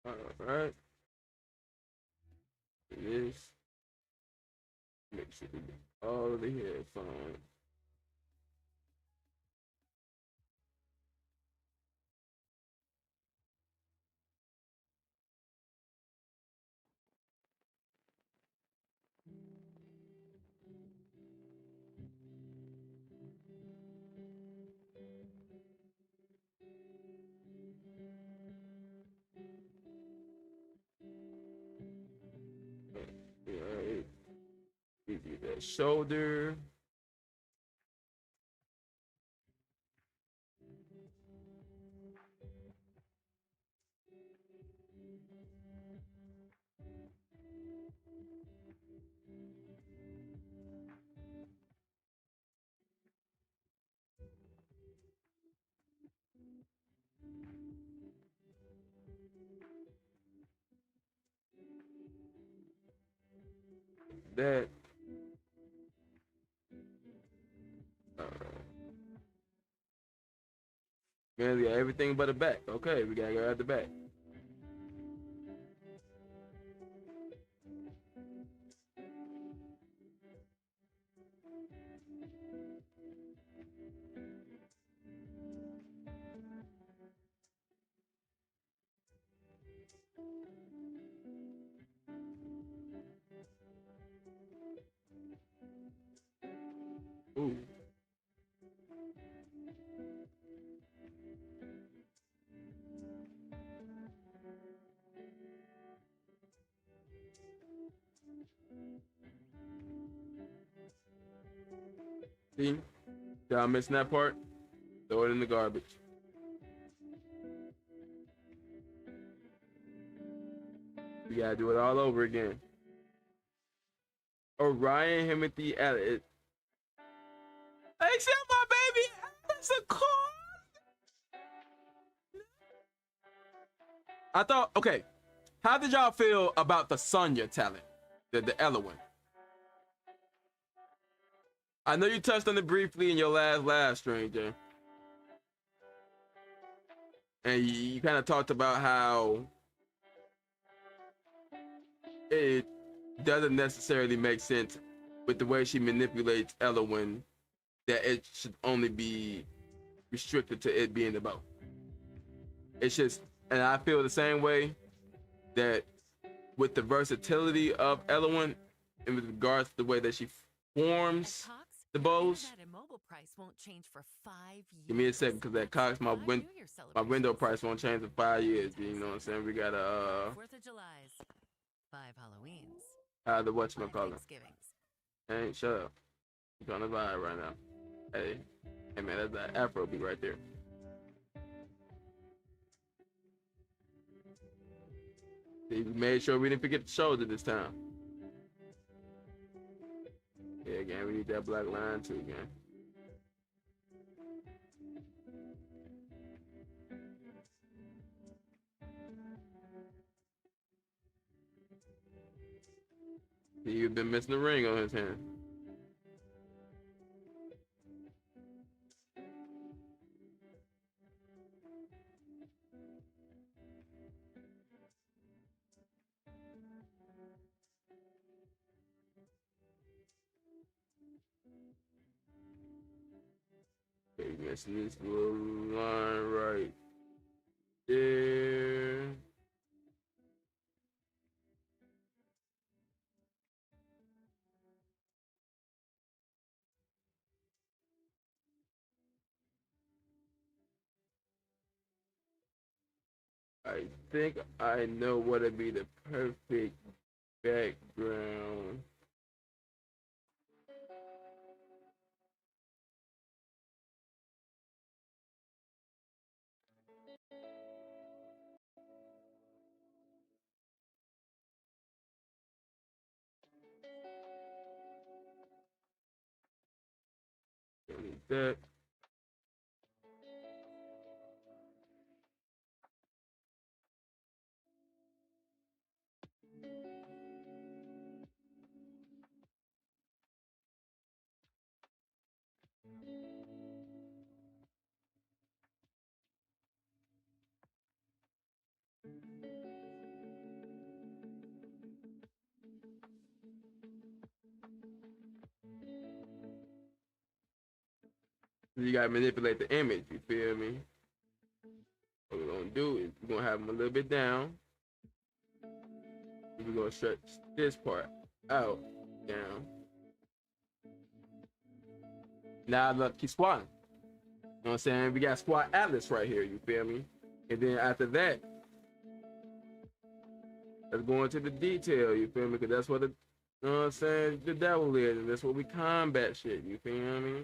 All right. This. Make sure we get all of the headphones. All right. Give you that shoulder. That. All right. Man, we got everything but the back. Okay, we gotta go at the back. Ooh. See? Y'all missing that part? Throw it in the garbage. We gotta do it all over again. Orion Himothy Elliott. Accept my baby as a card. I thought, okay. How did y'all feel about the Sonya talent? The Elowen? I know you touched on it briefly in your last live stream, Jay. And you kind of talked about how it doesn't necessarily make sense with the way she manipulates Elowen, that it should only be restricted to it being the bow. It's just, and I feel the same way that with the versatility of Elowen in regards to the way that she forms the bows. That immobile price won't change for 5 years. Give me a second, because that Cox, my window price won't change for 5 years. You know what I'm saying? We got a 4th of July's, 5 Halloweens, the 5 whatchamacallit. Thanksgivings. Hey, shut up. I'm trying to vibe right now. Hey man, that's that Afro beat right there. We made sure we didn't forget the shoulder this time. Yeah, again, we need that black line too, again. You've been missing the ring on his hand. Okay, missing this little line right there. I think I know what would be the perfect background. Like that. You gotta manipulate the image, you feel me? What we're gonna do is we're gonna have them a little bit down. We're gonna stretch this part out, down. Now look, keep squatting. You know what I'm saying? We got squat atlas right here, you feel me? And then after that, let's go into the detail, you feel me? Because that's what the, you know what I'm saying, the devil is, and that's what we combat shit, you feel me?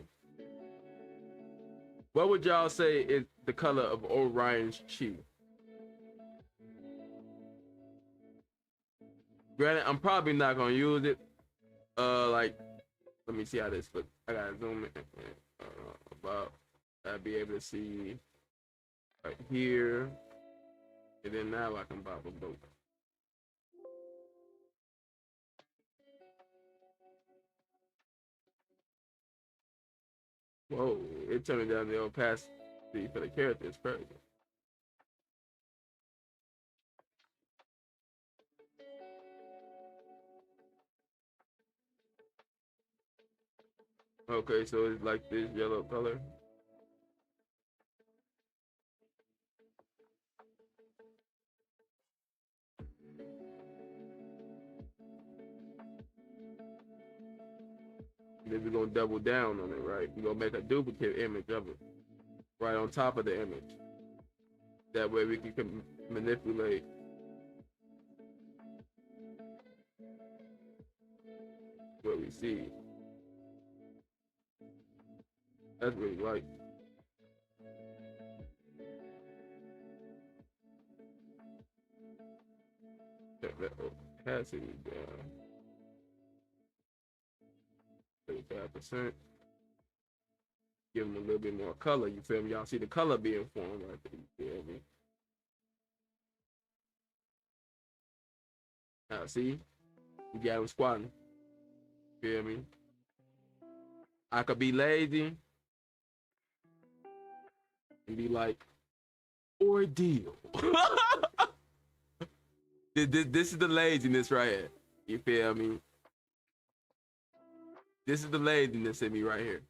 What would y'all say is the color of Orion's chi? Granted, I'm probably not gonna use it. Like, let me see how this looks. I gotta zoom in. About, I'll be able to see right here, and then now I can pop a boat. Whoa, it turned down the opacity for the character. It's crazy. Okay, so it's like this yellow color. Then we're gonna double down on it, right? We're gonna make a duplicate image of it right on top of the image. That way we can manipulate what we see. That's really like. Check that opacity down. 35%. Give them a little bit more color, you feel me? Y'all see the color being formed right there, you feel me? Now see, we got them squatting, feel me? I could be lazy and be like, Ordeal. This is the laziness right here, you feel me? This is the laziness in me right here.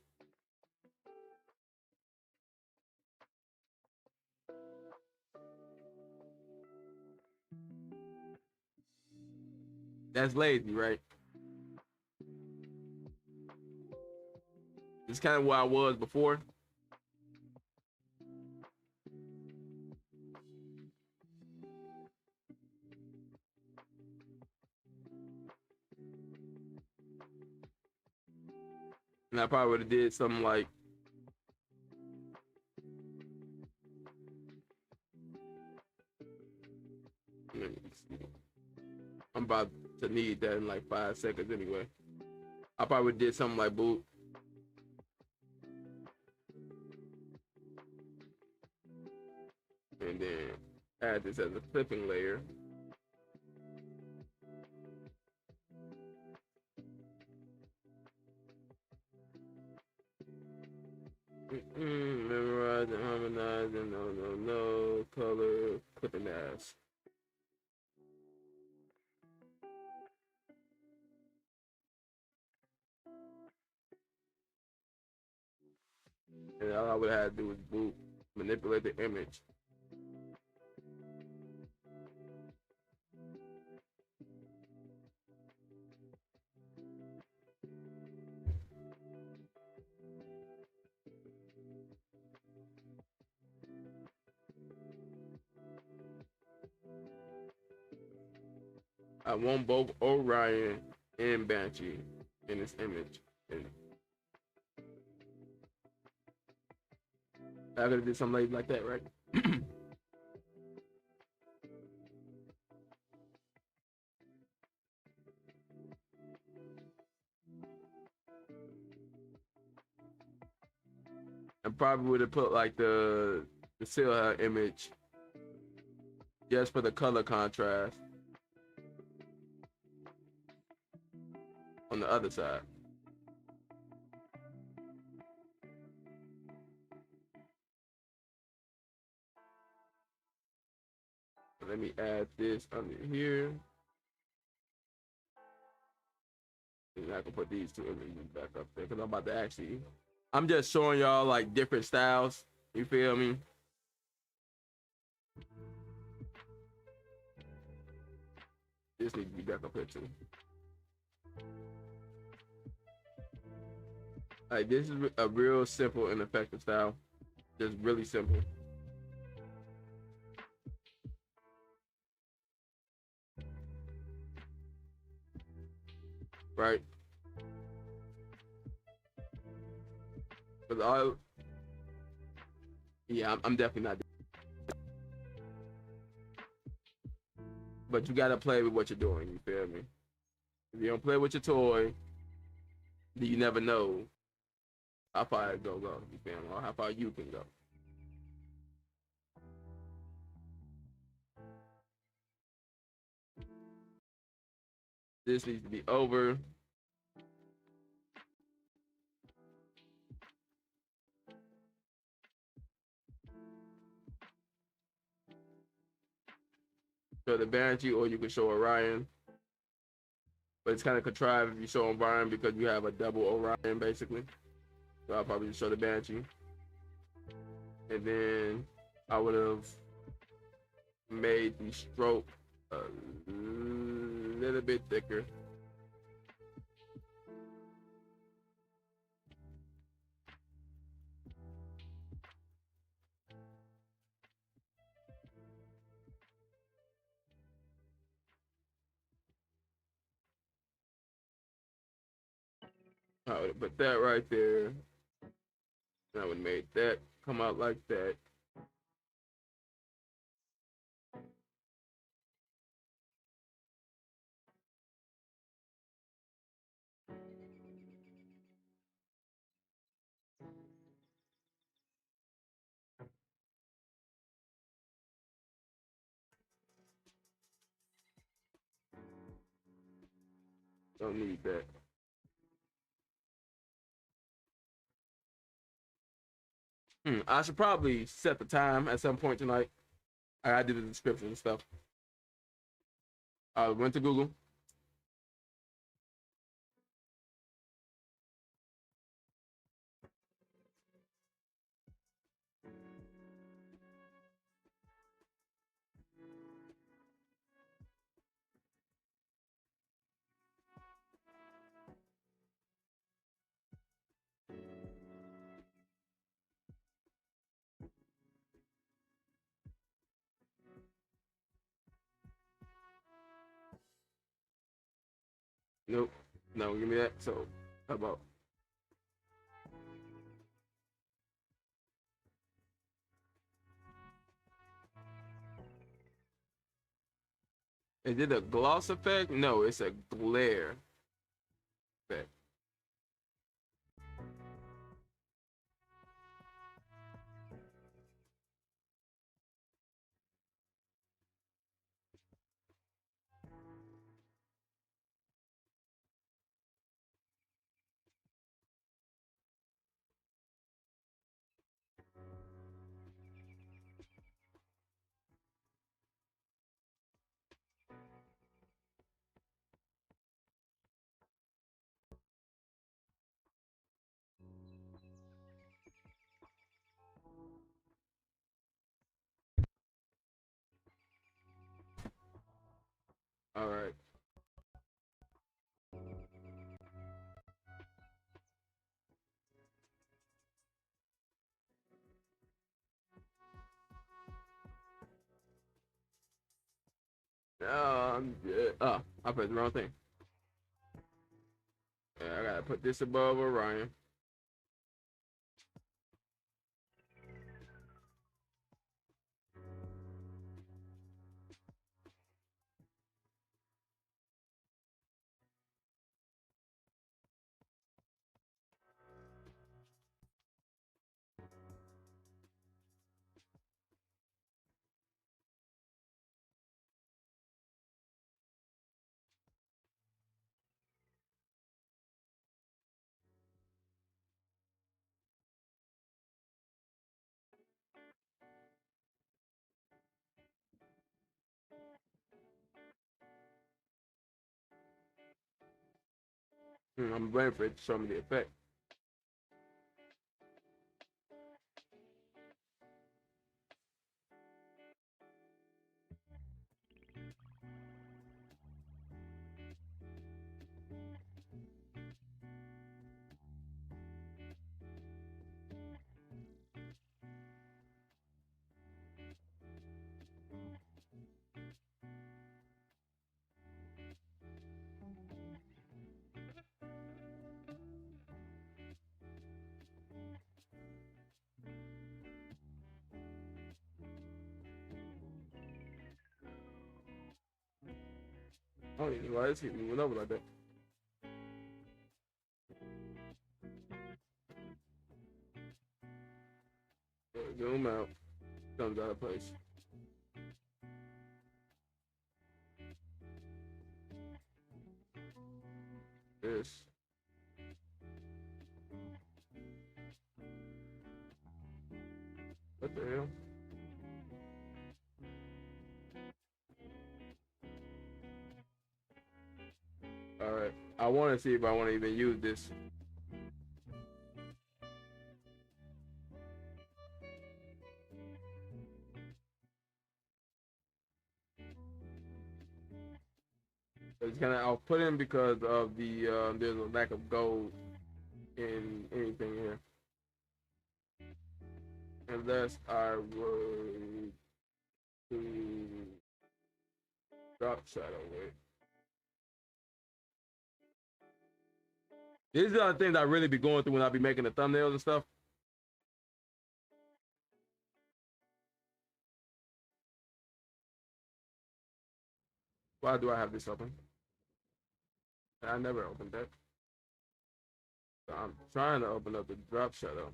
That's lazy, right? It's kind of where I was before. And I probably would have did something like, let me see. I'm about to need that in like 5 seconds anyway. I probably did something like boot. And then add this as a clipping layer. Memorizing, harmonizing, no, color, clipping ass. And all I would have to do is boot, manipulate the image. I want both Orion and Banshee in this image. And I gotta do something like that, right? I probably would have put like the seal image just for the color contrast on the other side. Let me add this under here. And I can put these two images back up there because I'm about to actually, I'm just showing y'all like different styles. You feel me? This needs to be back up here too. Like this is a real simple and effective style. Just really simple. Right? But I'm definitely not. But you gotta play with what you're doing. You feel me? If you don't play with your toy, then you never know how far it go. You feel me? Or how far you can go. This needs to be over. Show the Banshee, or you can show Orion. But it's kind of contrived if you show Orion because you have a double Orion basically. So I'll probably just show the Banshee. And then I would have made the stroke a little bit thicker. I would put that right there. And I would make that come out like that. Don't need that. I should probably set the time at some point tonight. I did the description and stuff. I went to Google. Nope. No, give me that. So, how about? Is it a gloss effect? No, it's a glare effect. All right. I'm good. Oh, I pressed the wrong thing. Yeah, I gotta put this above Orion. I'm waiting for it to show me the effect. I don't even know why this keep moving over like that. Zoom out. Comes out of place. This. What the hell? Alright. I want to see if I want to even use this. It's kind of off-putting because of the there's a lack of gold in anything here. Unless I were to drop shadow it. These are the things I really be going through when I be making the thumbnails and stuff. Why do I have this open? I never opened that. So I'm trying to open up the drop shadow.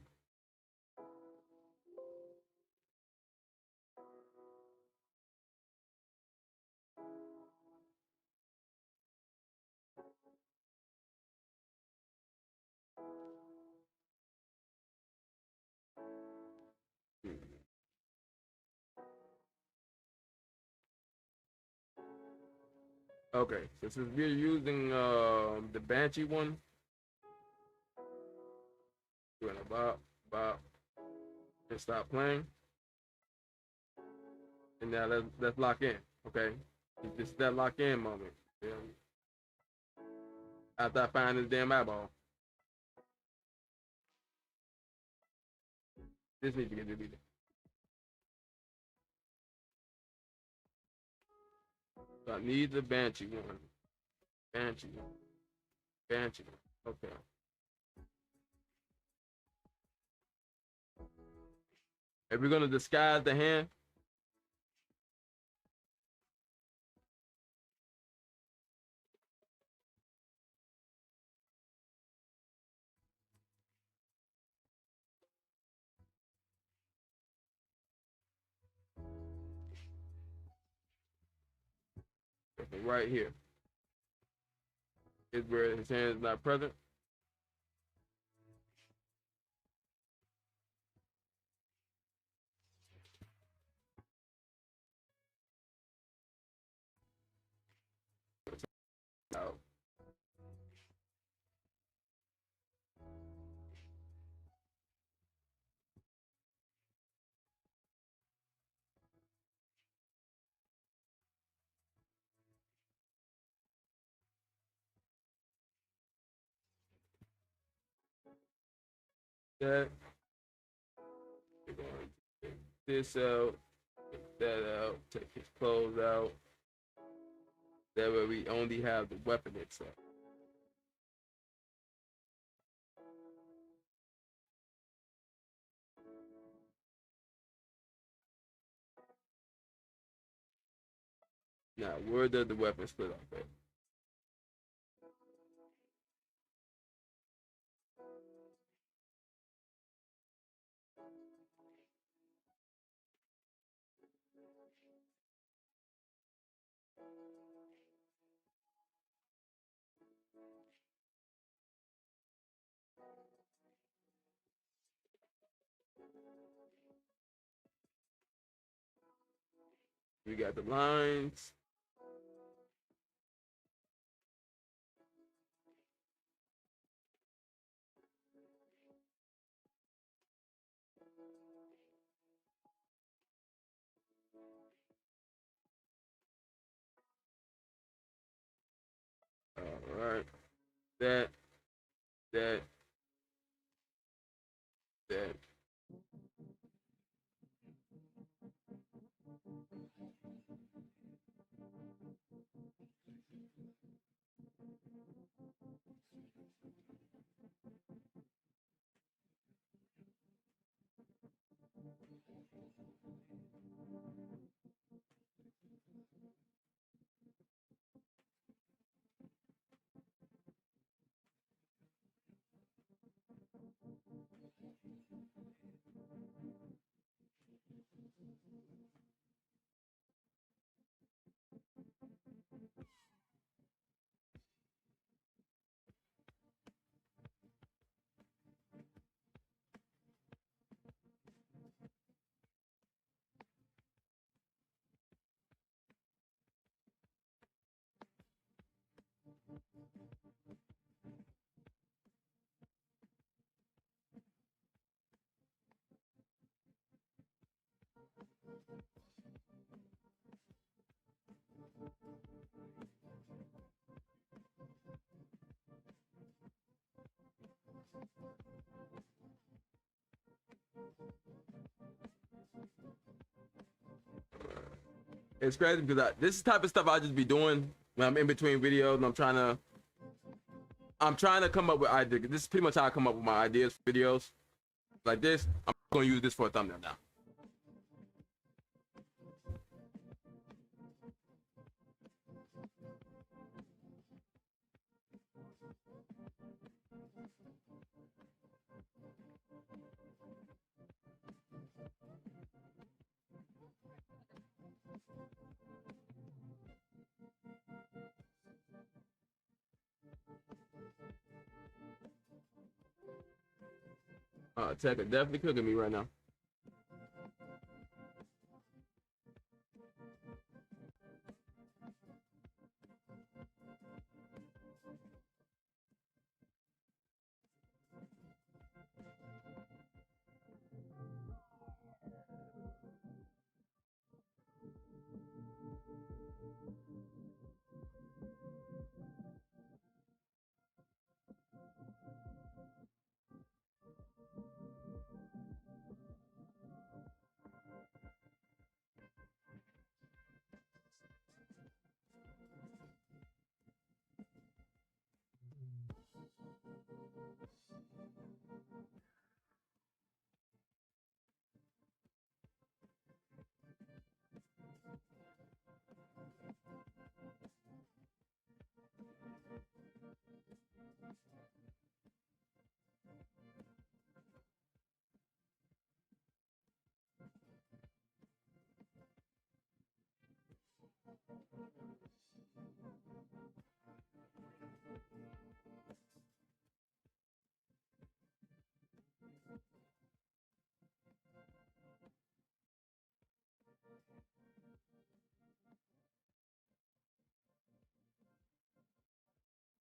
Okay, so since we're using the Banshee one, we're gonna bop, and stop playing. And now let's lock in, okay? It's just that lock in moment. Yeah. After I find this damn eyeball. This needs to get deleted. So I need the Banshee one. Banshee one. Banshee one. Okay. If we're gonna disguise the hand, right here is where his hand is not present. Out. That. We're going to take this out, take that out, take his clothes out. That way we only have the weapon itself. Now, where does the weapon split off at? We got the lines. All right. That. That. It's crazy because this is the type of stuff I just be doing when I'm in between videos and I'm trying to come up with ideas. This is pretty much how I come up with my ideas for videos like this. I'm gonna use this for a thumbnail now. Tech are definitely cooking me right now.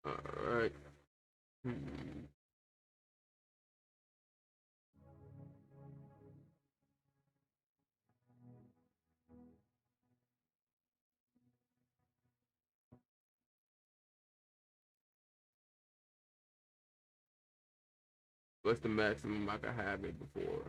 All right. What's the maximum I can have it before?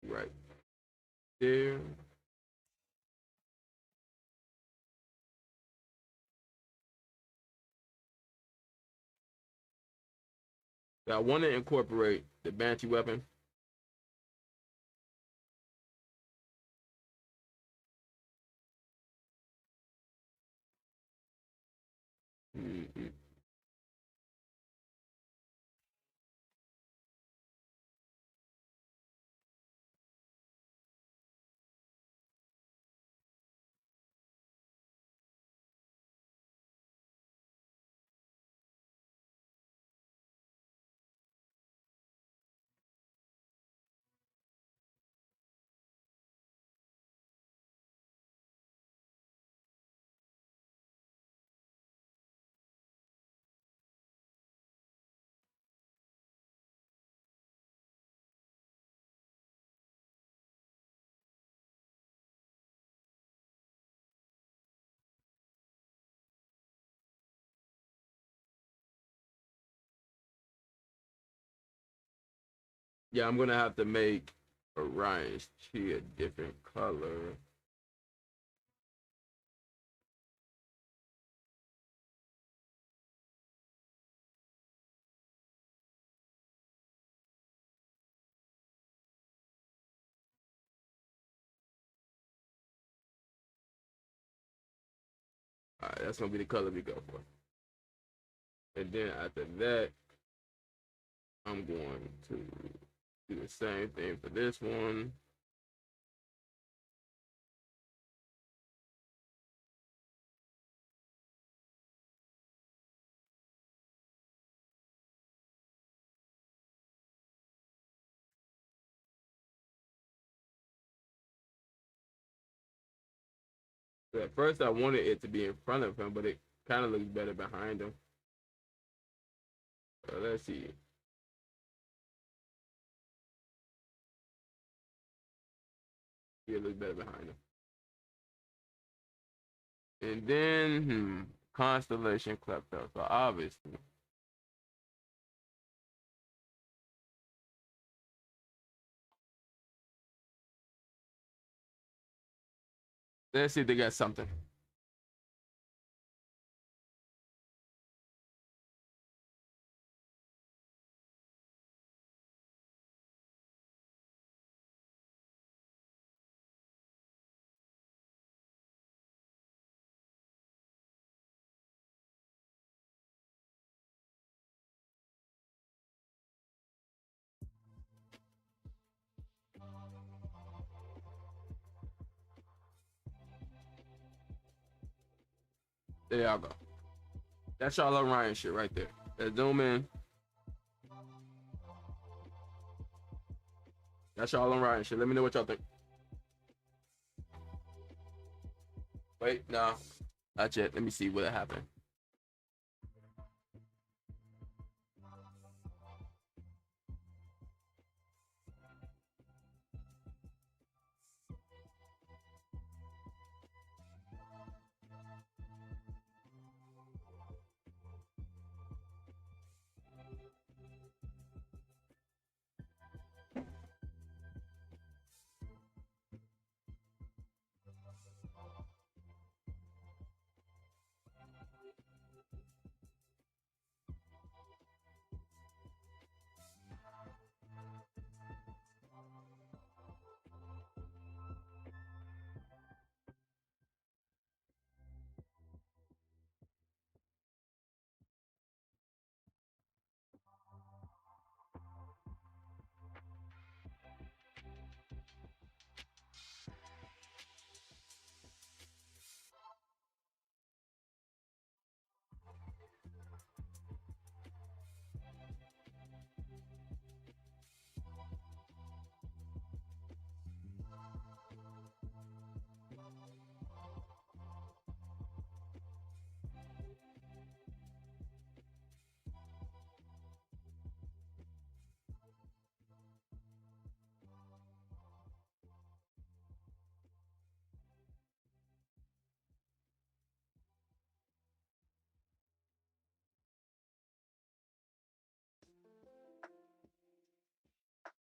Right there. So I want to incorporate the Banshee weapon. Mm-hmm. Yeah, I'm gonna have to make Orion's chi a different color. All right, that's gonna be the color we go for. And then after that, I'm going to do the same thing for this one. So at first, I wanted it to be in front of him, but it kind of looks better behind him. Let's see. Yeah, it looks better behind him. And then, Constellation Klepto. So obviously, let's see if they got something. There y'all go. That's y'all Orion shit right there. Let's zoom in. That's y'all Orion shit. Let me know what y'all think. Wait, no. Not yet. Let me see what happened.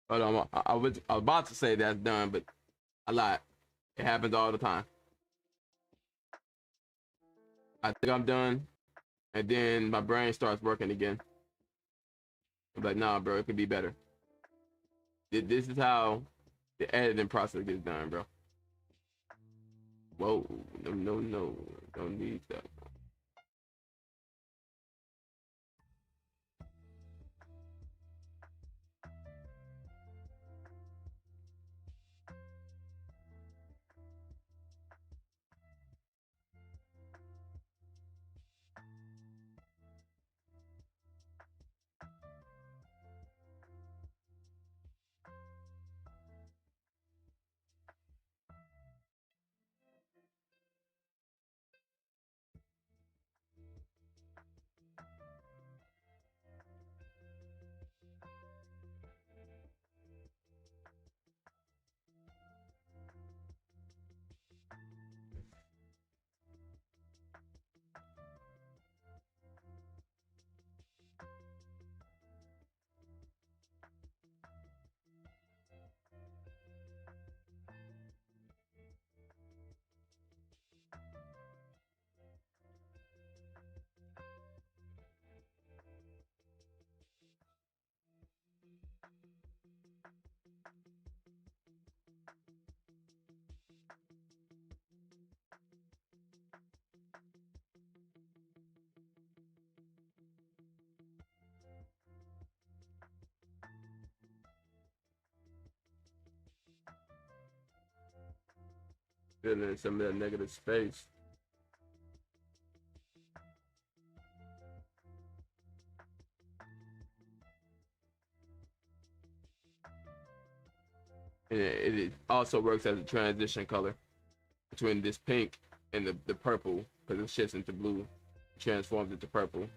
Hold on, I was about to say that's done, but I lied. It happens all the time. I think I'm done, and then my brain starts working again. I'm like, nah, bro, it could be better. This is how the editing process gets done, bro. Whoa, no, don't need that. Feeling some of that negative space. And it also works as a transition color between this pink and the purple, because it shifts into blue, transforms into purple.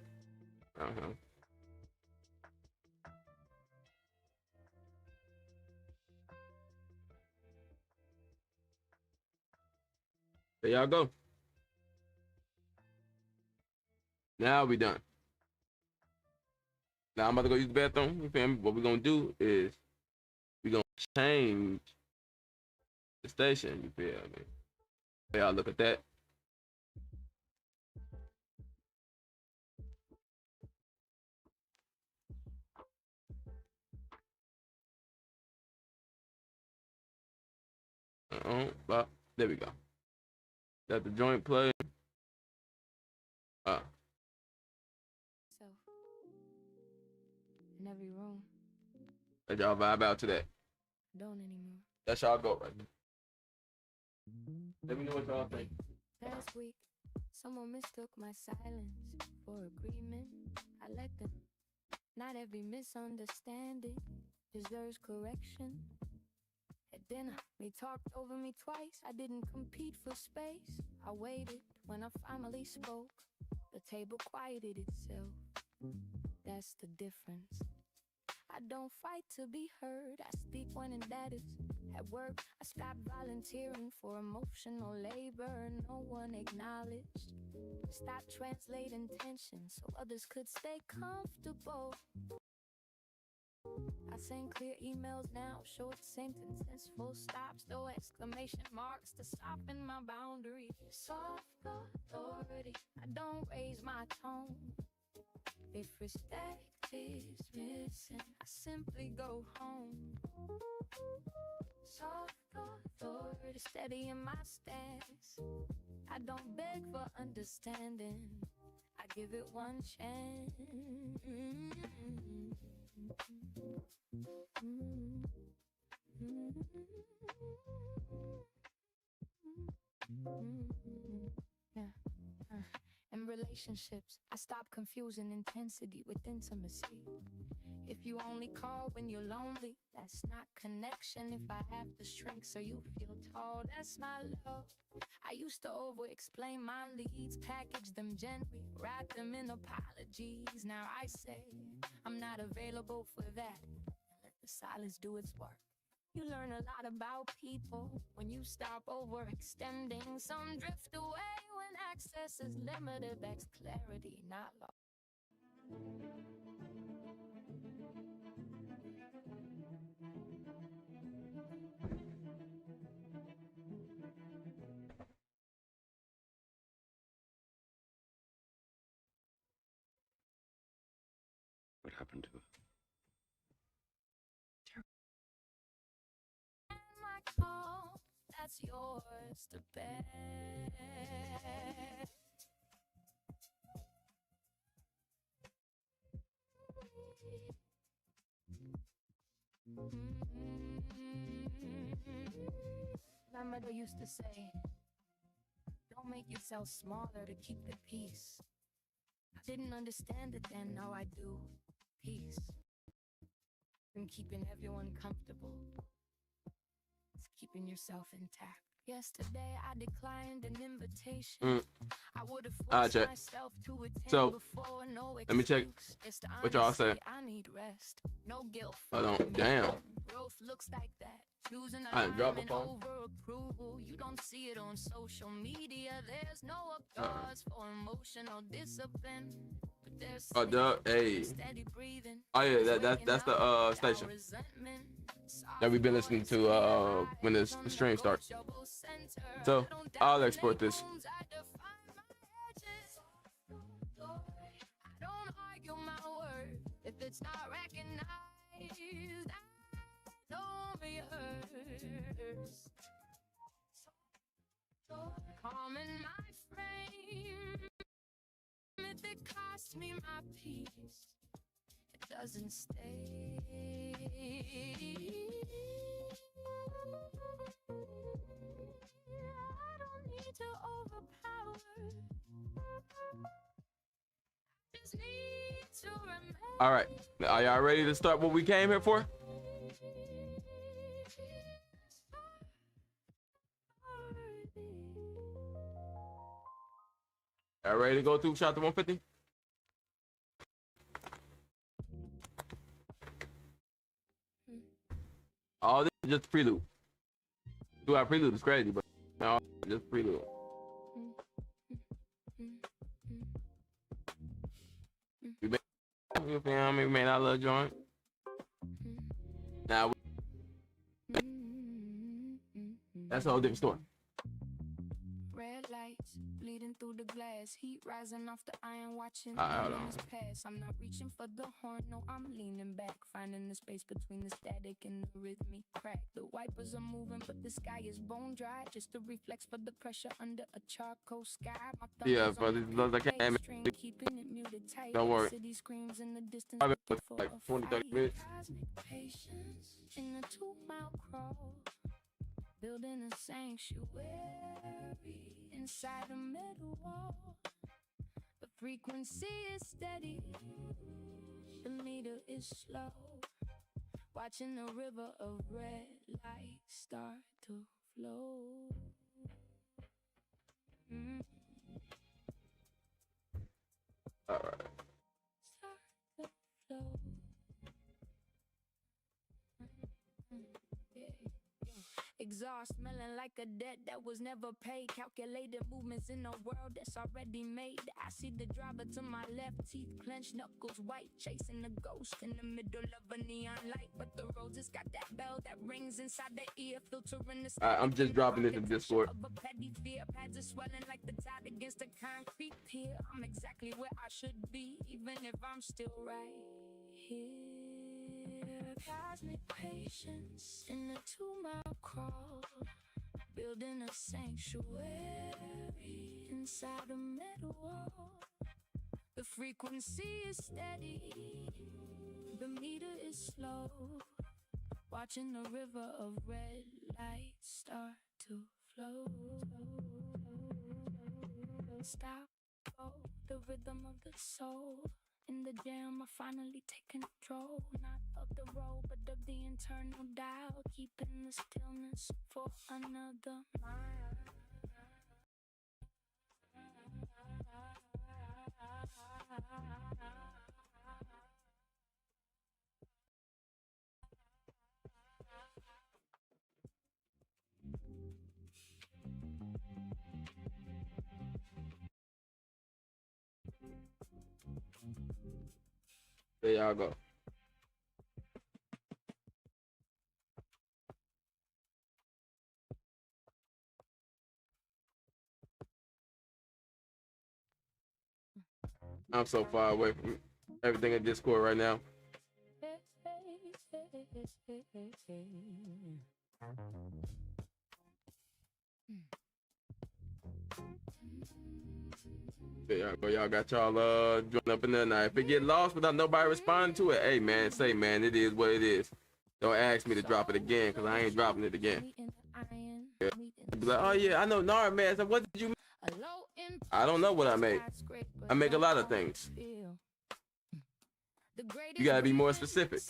There y'all go. Now we done. Now I'm about to go use the bathroom. You feel me? What we're gonna do is we're gonna change the station. You feel me? Y'all look at that. Well, there we go. Got the joint play. So, in every room, Let y'all vibe out to that. don't anymore. That's y'all go right now. Let me know what y'all think. Last week, someone mistook my silence for agreement. I let them. Not every misunderstanding deserves correction. At dinner, they talked over me twice. I didn't compete for space. I waited when I finally spoke. The table quieted itself. That's the difference. I don't fight to be heard. I speak when that is. At work, I stopped volunteering for emotional labor no one acknowledged. Stop translating tension so others could stay comfortable. I send clear emails now, short sentences, full stops, no exclamation marks to soften my boundaries. Soft authority, I don't raise my tone. If respect is missing, I simply go home. Soft authority, steady in my stance. I don't beg for understanding, I give it one chance. In relationships, I stop confusing intensity with intimacy. If you only call when you're lonely, that's not connection. If I have to shrink so you feel tall, that's my love. I used to over-explain my leads, package them gently, wrap them in apologies. Now I say, I'm not available for that. Let the silence do its work. You learn a lot about people when you stop overextending. Some drift away when access is limited. That's clarity, not love. happened to her? My call, that's yours to bear. My mother used to say, don't make yourself smaller to keep the peace. I didn't understand it then, now I do. Peace. And keeping everyone comfortable. It's keeping yourself intact. Yesterday I declined an invitation. I would have forced check. myself to attend So, before, no let me check excuse. It's the what y'all honesty, say. I need rest. No guilt. Hold on. for me. Damn. Growth looks like that. Choosing I didn't drop my alignment phone. over approval. You don't see it on social media. There's no applause for emotional discipline. But there's Oh, duh. Hey. steady breathing. Oh yeah, that's the station that we've been listening to when the stream starts. So I'll export this. I don't argue my word if it's not recognized. I don't rehearse. Calm in my frame. If it costs me my peace, it doesn't stay. I don't need to overpower. Just need to remember. All right, are y'all ready to start what we came here for? Y'all ready to go through chapter 150? All this is just prelude. Do our prelude is crazy, but no, just prelude. You feel me? Man, I love joint. Now, that's a whole different story. Red lights bleeding through the glass, heat rising off the iron, watching Hold on. moments pass. I'm not reaching for the horn, no, I'm leaning back, finding the space between the static and the rhythmic crack. The wipers are moving, but the sky is bone dry, just a reflex for the pressure under a charcoal sky. My thumb Yeah, is but on it's the not like bass I string, keeping it muted tight. Don't worry. City screams in the distance, Probably looking for like a 20, 30 fight. minutes. Cosmic patience in a 2-mile crawl, building a sanctuary inside a metal wall. The frequency is steady, the meter is slow. Watching the river of red light start to flow. All right. Start to flow. Yeah. Exhaust smelling like a debt that was never paid. Calculated movements in a world that's already made. I see the driver to my left, teeth clenched, knuckles white, chasing a ghost in the middle of a neon light. But the road just got that bell that rings inside the ear, filtering the I'm just dropping it in Discord. of a petty fear. Pads are swelling like the tide against a concrete pier. I'm exactly where I should be, even if I'm still right here. Cosmic patience in a 2-mile crawl, building a sanctuary inside a metal wall. The frequency is steady, the meter is slow. Watching the river of red light start to flow. Stop, oh, the rhythm of the soul. In the jam, I finally take control, not of the road, but of the internal dial, keeping the stillness for another mile. There y'all go. I'm so far away from it. everything in Discord right now. Yeah, but y'all got y'all join up in there now. If it get lost without nobody responding to it, hey man, say man, it is what it is. Don't ask me to drop it again, cause I ain't dropping it again. Yeah. Be like, oh yeah, I know Nara man. So what did you make? I don't know what I made. I make a lot of things. You gotta be more specific.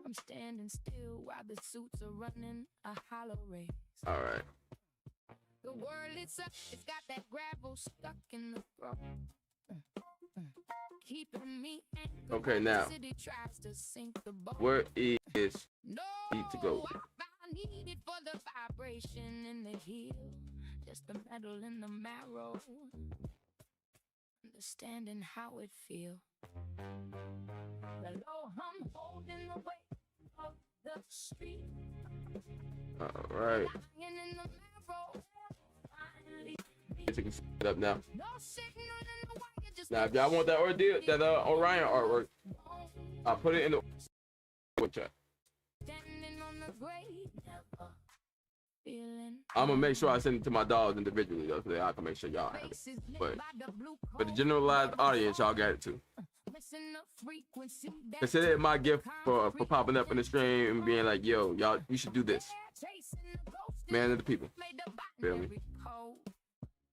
I'm standing still while the suits are running a hollow race. All right. The world itself, it's got that gravel stuck in the throat. Keeping me anchored. Okay, now City tries to sink the boat. where is No, need to go? I need it for the vibration in the heel, just the metal in the marrow, understanding how it feels. The low hum holding the weight of the street. All right. Lying in the marrow. You can set it up now. No signal in the wire, just Now, if y'all want that Ordeal, that Orion artwork, I'll put it in the chat. standing on the grave, never feeling. I'm gonna make sure I send it to my dogs individually though, so that I can make sure y'all have it. Faces lit But by the blue for the coat. generalized audience, y'all got it too. Missing the frequency that Consider it my gift for popping up in the stream and being like, yo, y'all, we should do this. chasing the ghost Man of the people. made the Feel me? binary code.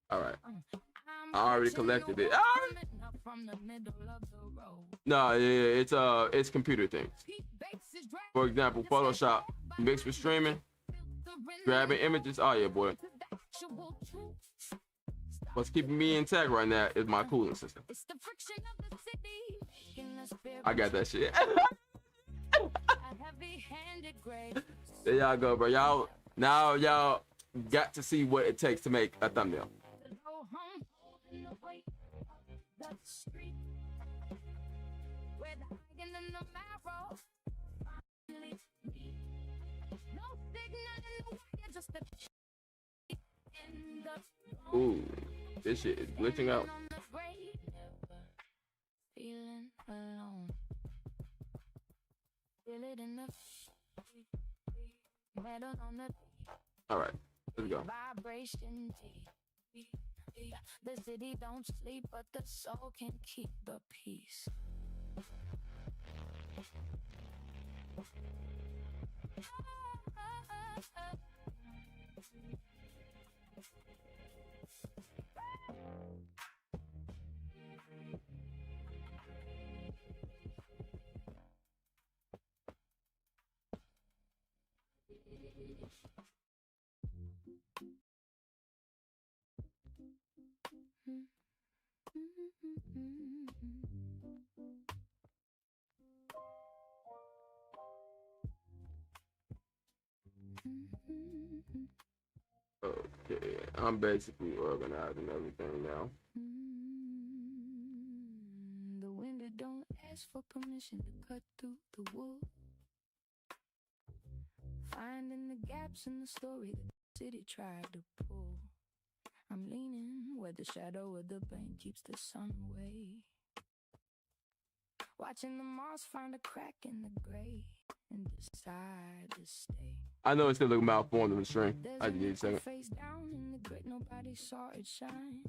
All right. I'm I already catching collected you it. Ah! coming up from the middle of the road. No, yeah, it's computer things. Pete Bakes is dragging For example, Photoshop mixed with streaming, grabbing images. Oh yeah, boy. to the actual truth. What's keeping me intact right now is my cooling system. It's the friction of the city making the spirit I got that shit. a heavy-handed grave. There y'all go, bro. Y'all got to see what it takes to make a thumbnail. The low hum holding the weight of the street. Where the iron and the marrow finally meet. No signal in the wire, just the in the Ooh, this shit is glitching out. on the grave, never feeling alone. Feel it in the metal on the All right, let's go. vibration. The city don't sleep, but the soul can keep the peace. Okay, I'm basically organizing everything now. The window don't ask for permission to cut through the wood. Finding the gaps in the story that the city tried to pull. I'm leaning where the shadow of the bank keeps the sun away. Watching the moss find a crack in the gray and decide to stay. I know it's still looking malformed in the stream. There's I just need a nickel second. face down in the grit, nobody saw it shine.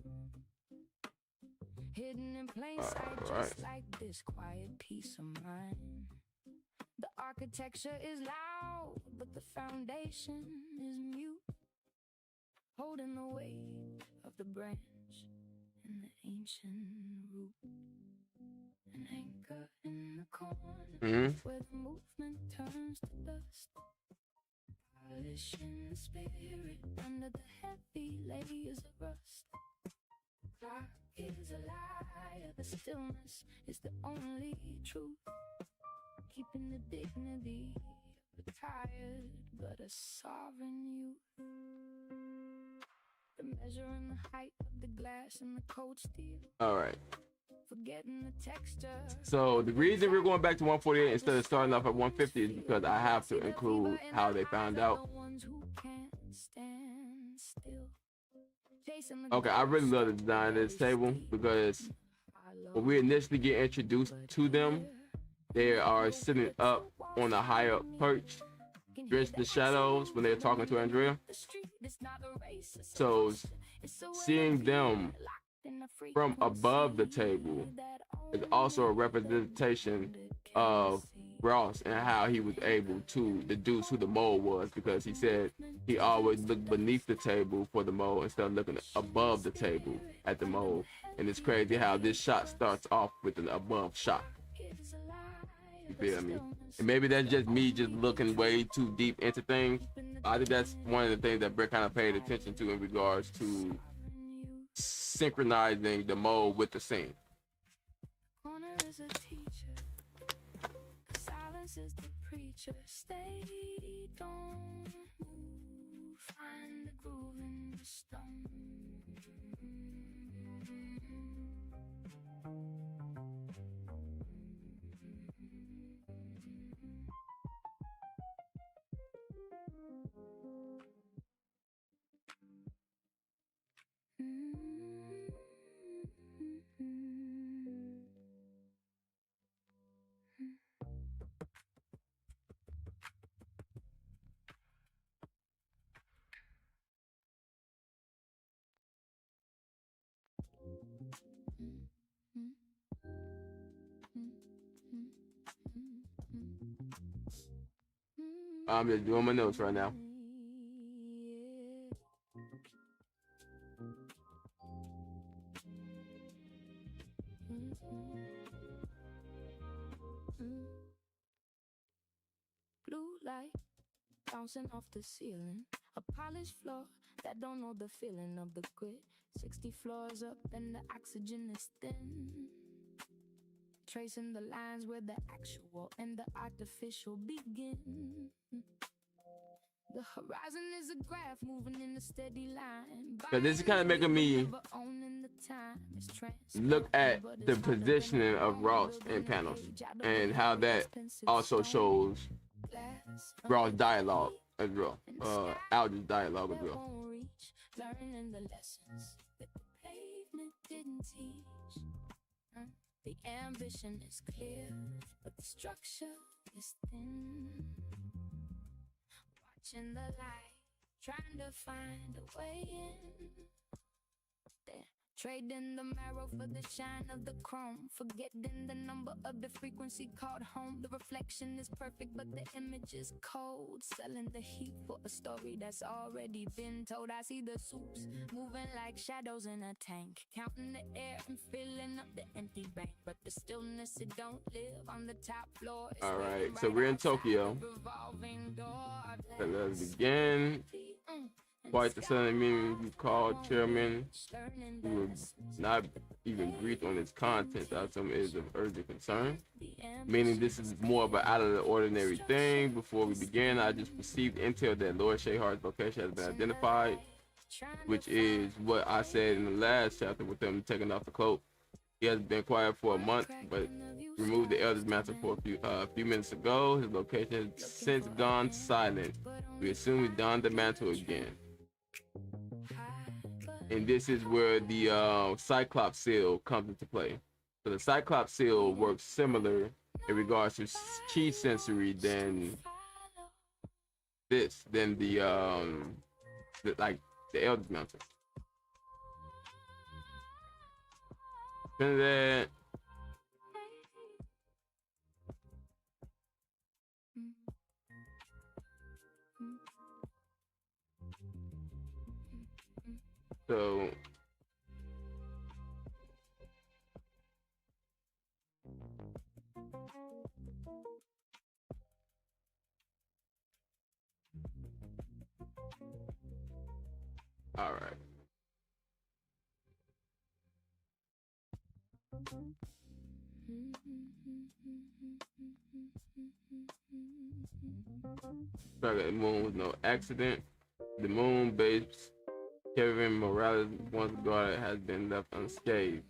Hidden in plain sight, just like this quiet peace of mind. The architecture is loud, but the foundation is mute. Holding the weight of the branch and the ancient root. An anchor in the corner where the movement turns to dust. Polishing the spirit under the heavy layers of rust. Clock is a liar, the stillness is the only truth. Keeping the dignity of a tired but a sovereign youth. The measure and the height of the glass and the cold steel. All right. Forgetting the texture. So the reason we're going back to 148 instead of starting off at 150 is because I have to include how they found out. The ones who can't stand still. Okay, I really love the design of this table because when we initially get introduced to them, they are sitting up on a higher perch, drenched in the shadows when they're talking to Andrea. So seeing them from above the table is also a representation of Ross and how he was able to deduce who the mole was, because he said he always looked beneath the table for the mole instead of looking above the table at the mole. And it's crazy how this shot starts off with an above shot. You feel me? And maybe that's just me just looking way too deep into things. I think that's one of the things that Brett kind of paid attention to in regards to synchronizing the mole with the scene. Is the preacher, stay, don't move, find the groove in the stone. I'm just doing my notes right now. Blue light bouncing off the ceiling, a polished floor that don't know the feeling of the grit. 60 floors up and the oxygen is thin, tracing the lines where the actual and the artificial begin. The horizon is a graph moving in a steady line. But this is kind of making me look at the positioning of Ross in panels and how that also shows Ross dialogue as well, Aldridge's dialogue as well. Learning the lessons that the pavement didn't teach. The ambition is clear, but the structure is thin. Watching the light, trying to find a way in. There, trading the marrow for the shine of the chrome, forgetting the number of the frequency called home. The reflection is perfect, but the image is cold. Selling the heat for a story that's already been told. I see the soups moving like shadows in a tank, counting the air and filling up the empty bank. But the stillness, it don't live on the top floor. All right, so we're in Tokyo. So let's begin. Quite the sudden meeting you called chairman, who would not even brief on its contents as some is of urgent concern. Meaning this is more of an out of the ordinary thing. Before we begin, I just received intel that Lord Shehar's location has been identified, which is what I said in the last chapter with them taking off the cloak. He has been quiet for a month, but removed the elder's mantle for a few minutes ago. His location has since gone silent. We assume he donned the mantle again. And this is where the Cyclops seal comes into play. So the Cyclops seal works similar in regards to chi sensory than the Elder's Mantle. Trinidad. So all right. The moon was no accident. The moon base Kevin Morales once guarded has been left unscathed.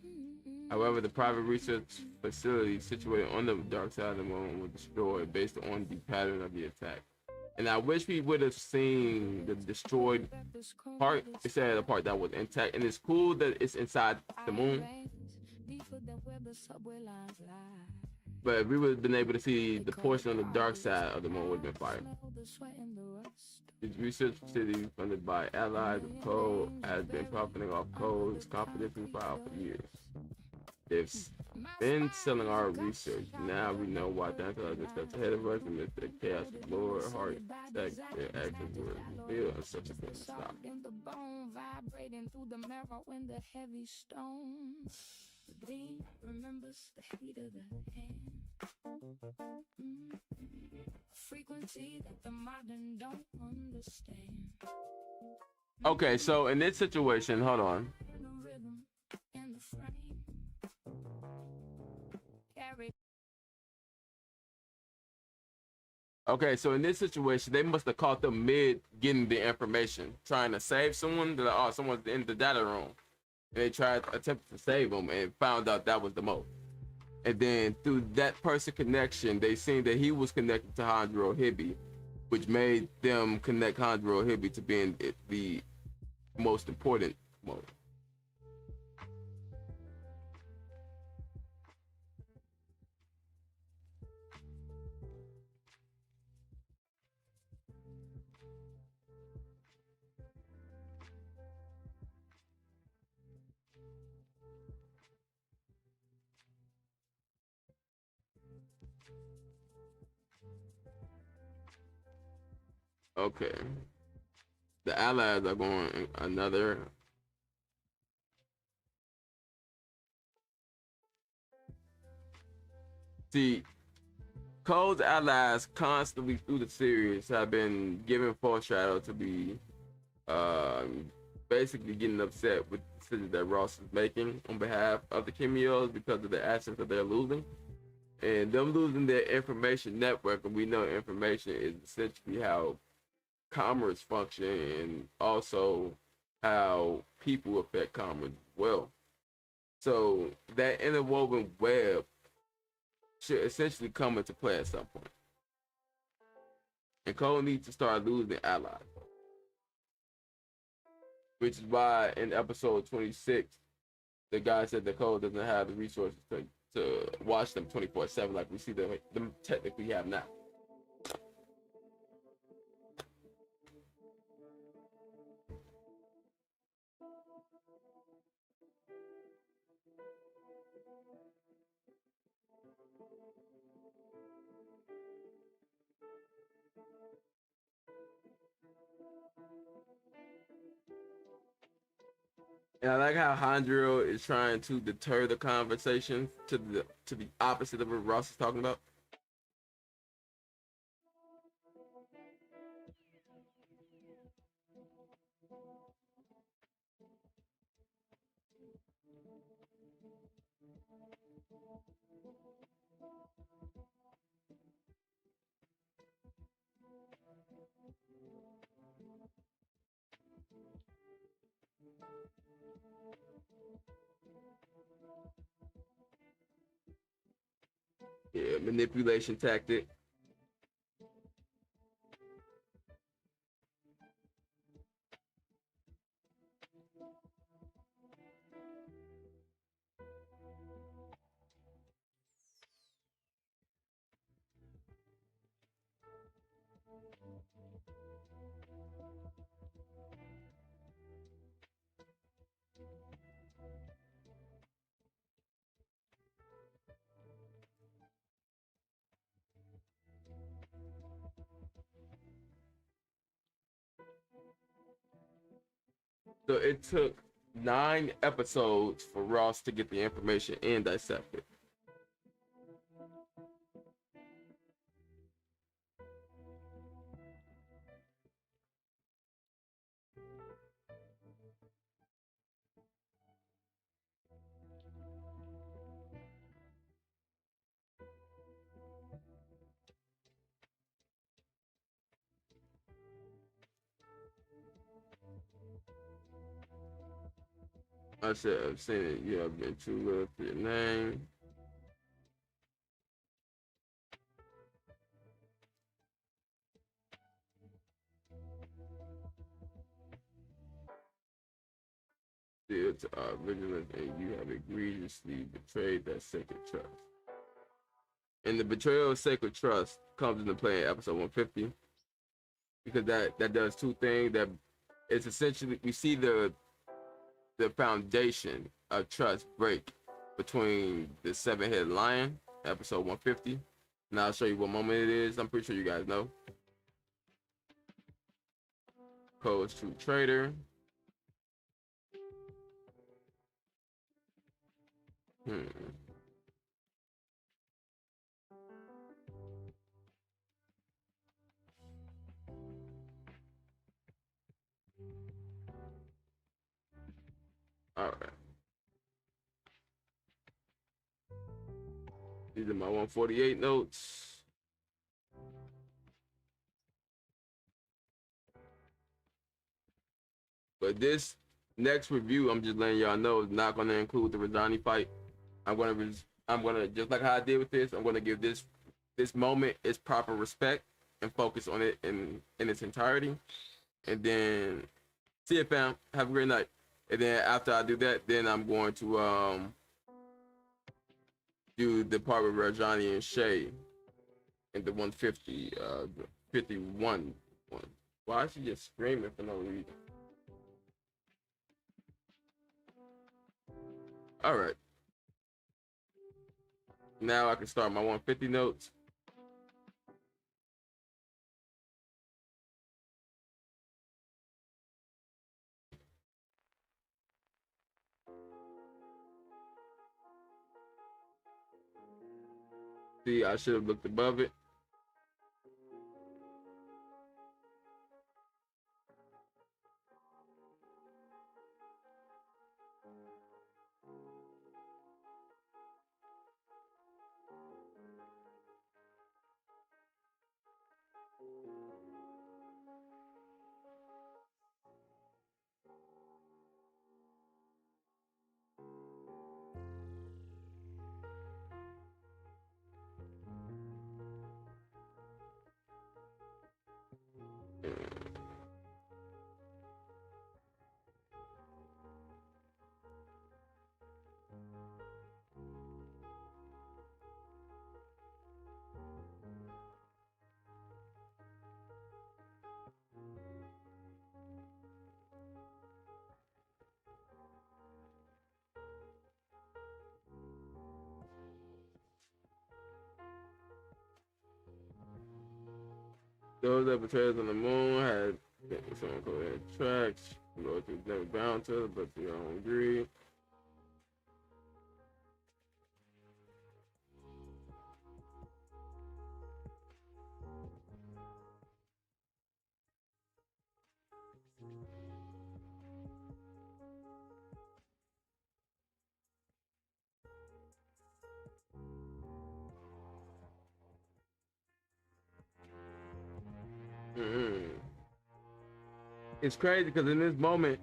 However, the private research facility situated on the dark side of the moon was destroyed based on the pattern of the attack. And I wish we would have seen the destroyed part instead of the part that was intact. And it's cool that it's inside the moon. But if we would have been able to see the portion on the dark side of the moon, would have been fire. His research facility funded by allies of K.O.D.E has been profiting off K.O.D.E's confidential file for years. They've been selling our research. Now we know why the intelligence steps ahead of us and Mr. Chaos Lord Heart that their actions were revealed and such a thing stop. Frequency that the modern don't understand. Okay, so in this situation, hold on. Okay, so in this situation, they must have caught them mid getting the information, trying to save someone. They're like, oh, someone's in the data room. And they tried attempted to save them and found out that was the Mo. And then through that person connection, they seen that he was connected to Hondro Hibby, which made them connect Hondro Hibby to being the most important Mo. Okay. The allies are going another. See, K.O.D.E's allies constantly through the series have been given foreshadow to be basically getting upset with the decisions that Ross is making on behalf of the Kimyos because of the assets that they're losing. And them losing their information network, and we know information is essentially how commerce function and also how people affect commerce as well. So that interwoven web should essentially come into play at some point. And K.O.D.E needs to start losing allies. Which is why in episode 26, the guy said that K.O.D.E doesn't have the resources to watch them 24/7 like we see them technically have now. And I like how Hondro is trying to deter the conversation to the opposite of what Ross is talking about. Yeah, manipulation tactic. So it took 9 episodes for Ross to get the information and dissect it. I said, I've seen it. You have been too good for your name. still to our vigilance, and you have egregiously betrayed that sacred trust. And the betrayal of sacred trust comes into play in episode 150 because that does two things. That it's essentially we see the foundation of trust break between the seven-headed lion, episode 150. And I'll show you what moment it is. I'm pretty sure you guys know. K.O.D.E true traitor. All right. These are my 148 notes. But this next review, I'm just letting y'all know, is not going to include the Rajani fight. I'm gonna just like how I did with this. I'm gonna give this moment its proper respect and focus on it in its entirety. And then see you, fam. Have a great night. And then after I do that, then I'm going to do the part with Rajani and Shay in the 150, 51 one. Why is she just screaming for no reason? All right. Now I can start my 150 notes. See, I should have looked above it. Those that betrayers on the moon had someone go ahead tracks. Lord is never bound to it, but your own greed. Mm-hmm. It's crazy because in this moment,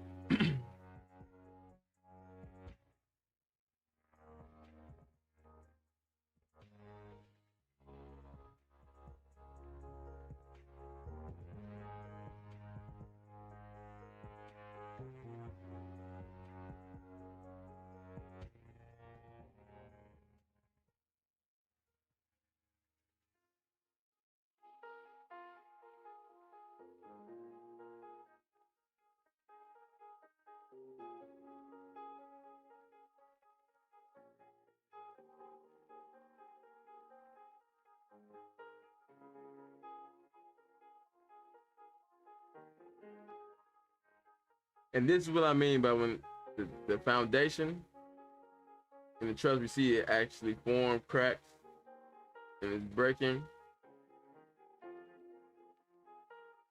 and this is what I mean by when the foundation and the trust we see it actually form cracks and it's breaking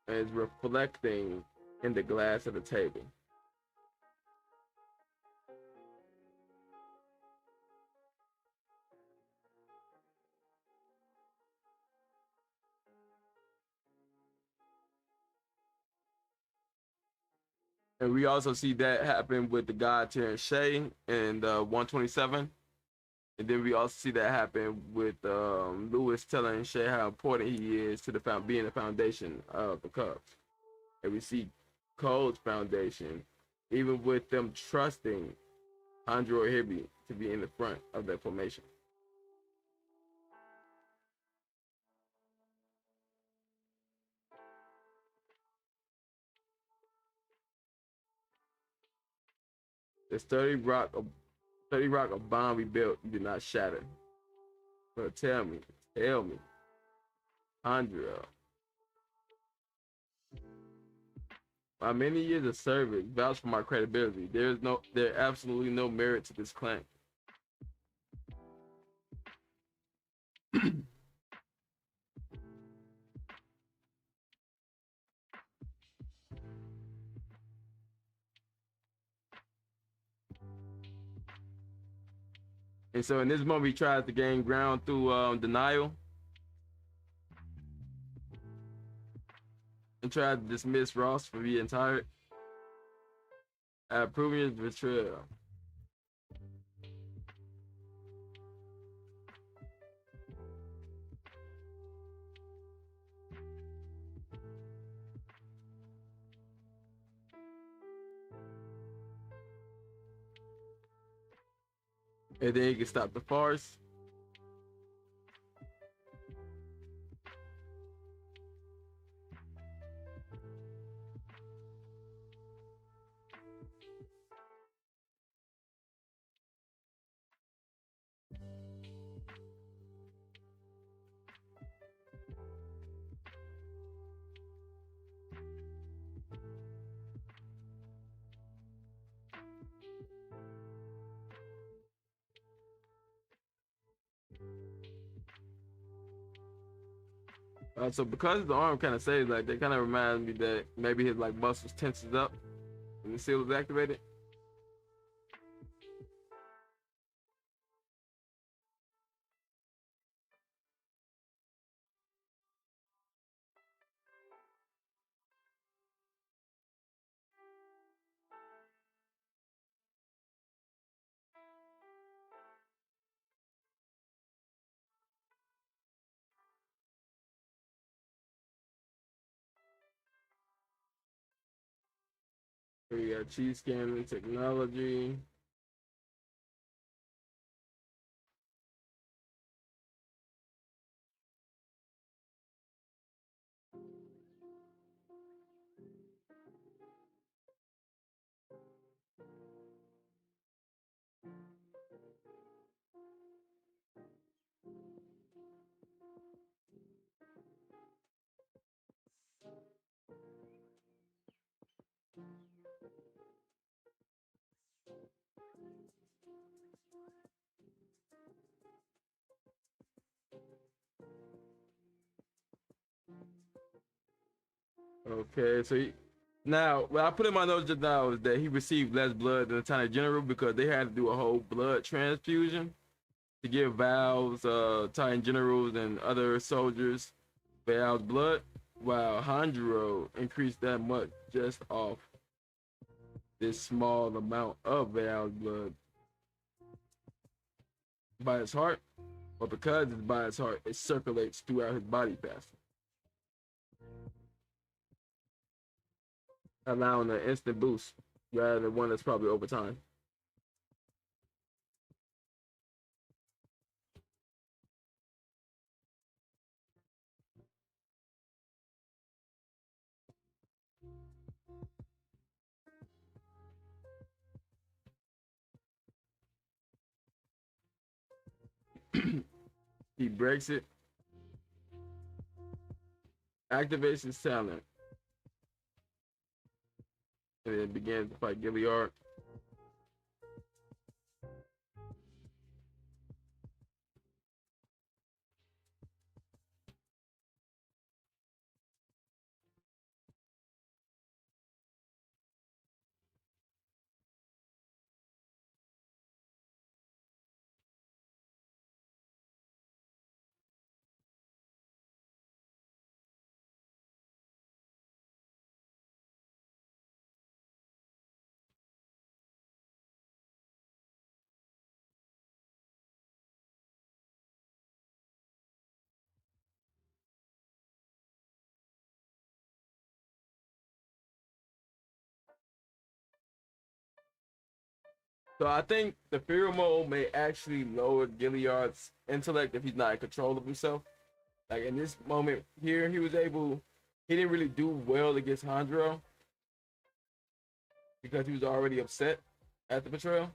and it's reflecting in the glass of the table. And we also see that happen with the God tier and Shay in 127. And then we also see that happen with Lewis telling Shay how important he is to being the foundation of the Cubs. And we see K.O.D.E foundation even with them trusting Andrew or Hibby to be in the front of that formation. The sturdy rock of bond we built, you did not shatter. But tell me, Andrea, my many years of service vouch for my credibility. There absolutely no merit to this claim. And so in this moment, he tries to gain ground through denial and tried to dismiss Ross for being tired, proving his betrayal. And then he can stop the farce. So because the arm kind of saves, like, that kind of reminds me that maybe his like muscles tenses up when the seal is activated. We got cheese scanning technology. Okay, so now what I put in my notes just now is that he received less blood than the Lieutenant General because they had to do a whole blood transfusion to give Val's, Titan Generals, and other soldiers Val's blood, while Hanjiro increased that much just off this small amount of Val's blood by his heart, but because it's by his heart, it circulates throughout his body faster, allowing an instant boost rather than one that's probably over time. He breaks it, activates his talent, and then begins to fight Gilliard. So I think the fear mode may actually lower Gilead's intellect if he's not in control of himself. Like in this moment here, he didn't really do well against Hondro because he was already upset at the betrayal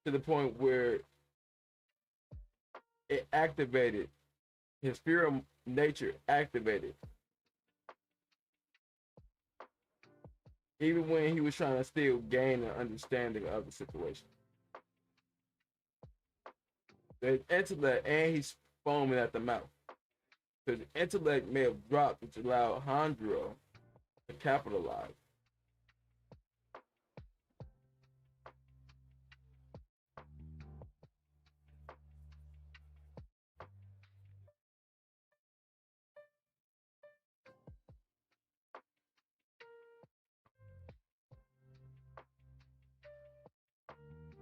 to the point where it activated his fear of nature, activated even when he was trying to still gain an understanding of the situation. The intellect, and he's foaming at the mouth. So the intellect may have dropped, which allowed Hondro to capitalize.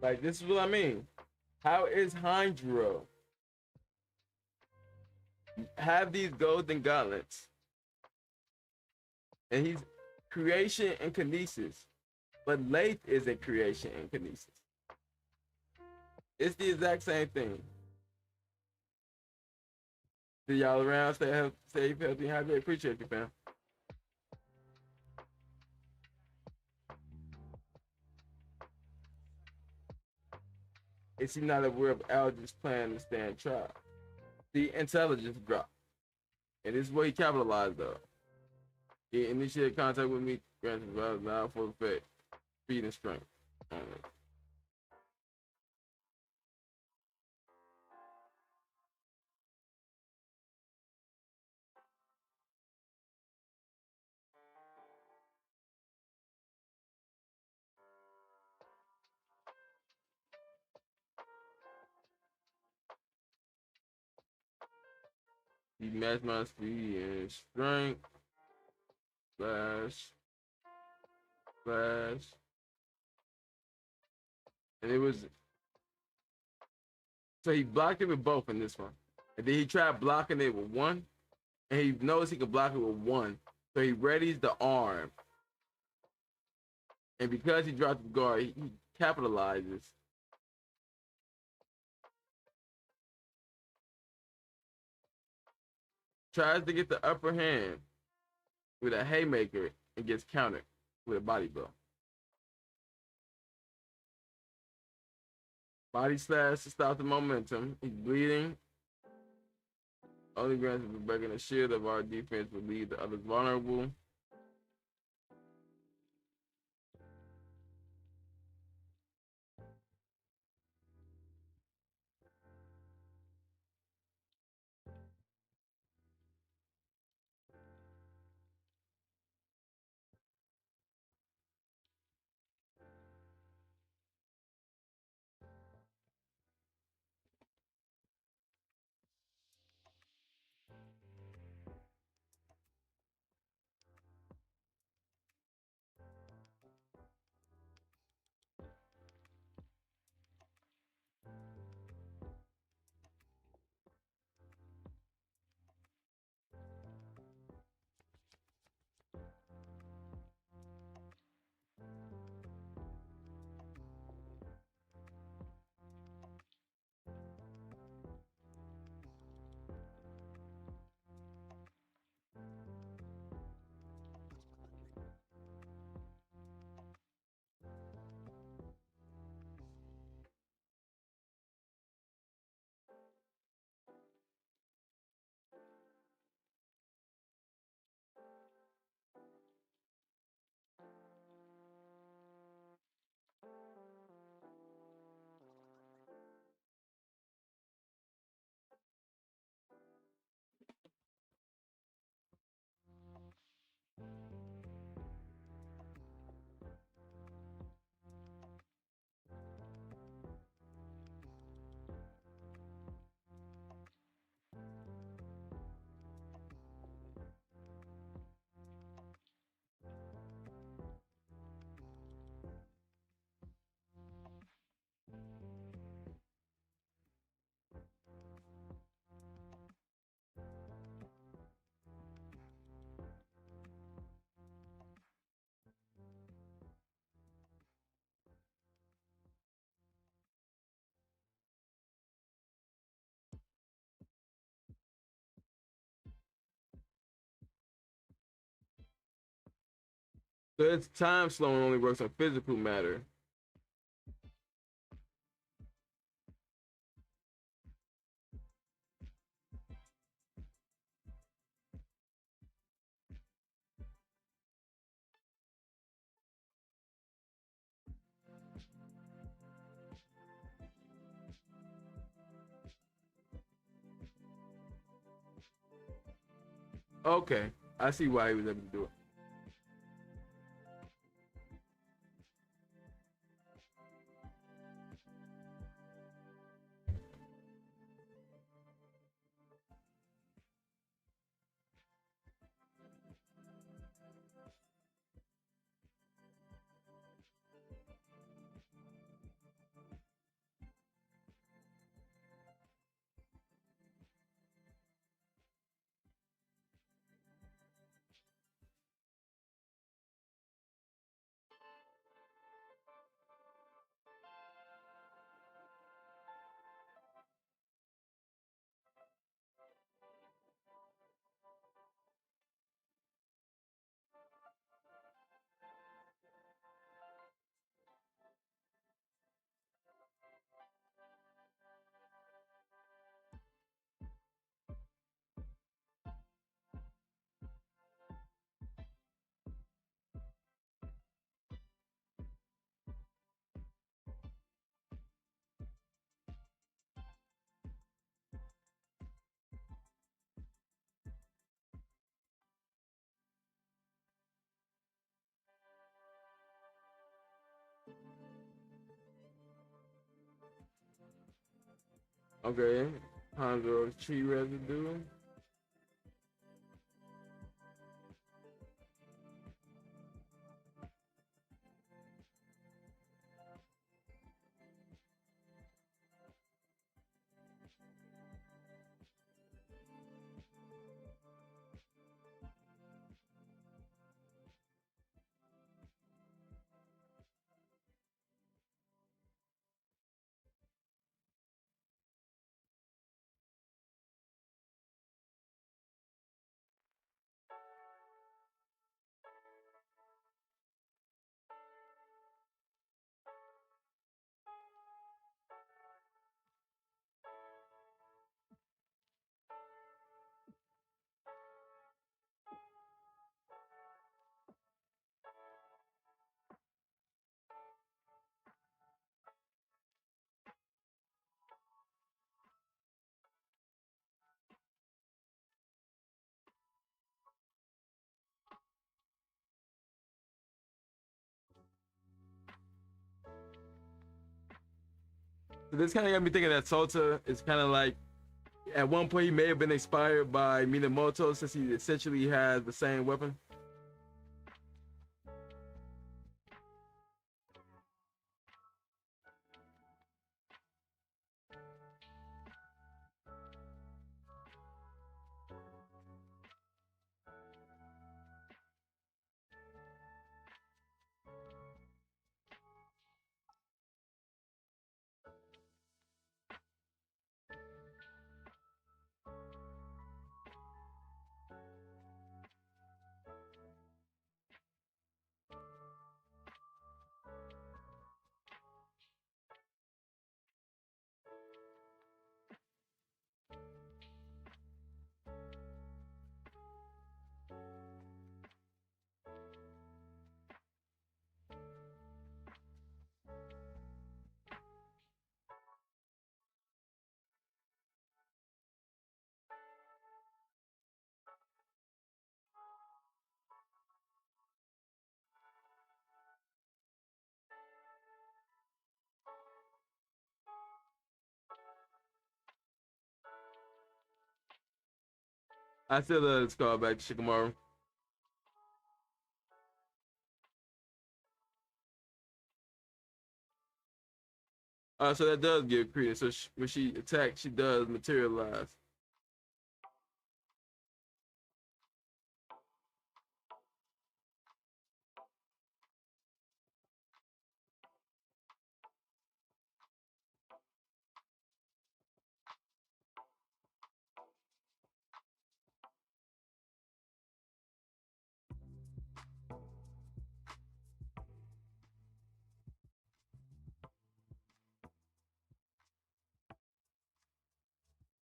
Like, this is what I mean. How is Hondro have these golden gauntlets and he's creation and kinesis, but Lath isn't creation and kinesis. It's the exact same thing. See y'all around. Stay safe, healthy, and hydrated. Appreciate you, fam. Is he not aware of Aldrich's plan to stand trial? The intelligence drop. And this is what he capitalized on. He initiated contact with me, granted well now for effect, speed and strength. He matched my speed and strength. Flash. Flash. And it was, so he blocked it with both in this one. And then he tried blocking it with one. And he knows he can block it with one. So he readies the arm. And because he dropped the guard, he capitalizes. Tries to get the upper hand with a haymaker and gets countered with a body blow. Body slash to stop the momentum. He's bleeding. Only grants for breaking the shield of our defense will leave the others vulnerable. So its time slowing only works on physical matter. Okay, I see why he was able to do it. Okay, Hanzo tree residue. So this kind of got me thinking that Sota is kind of like, at one point he may have been inspired by Minamoto since he essentially has the same weapon. I still let's call back to Shikamaru. So that does give credence. So when she attacks, she does materialize.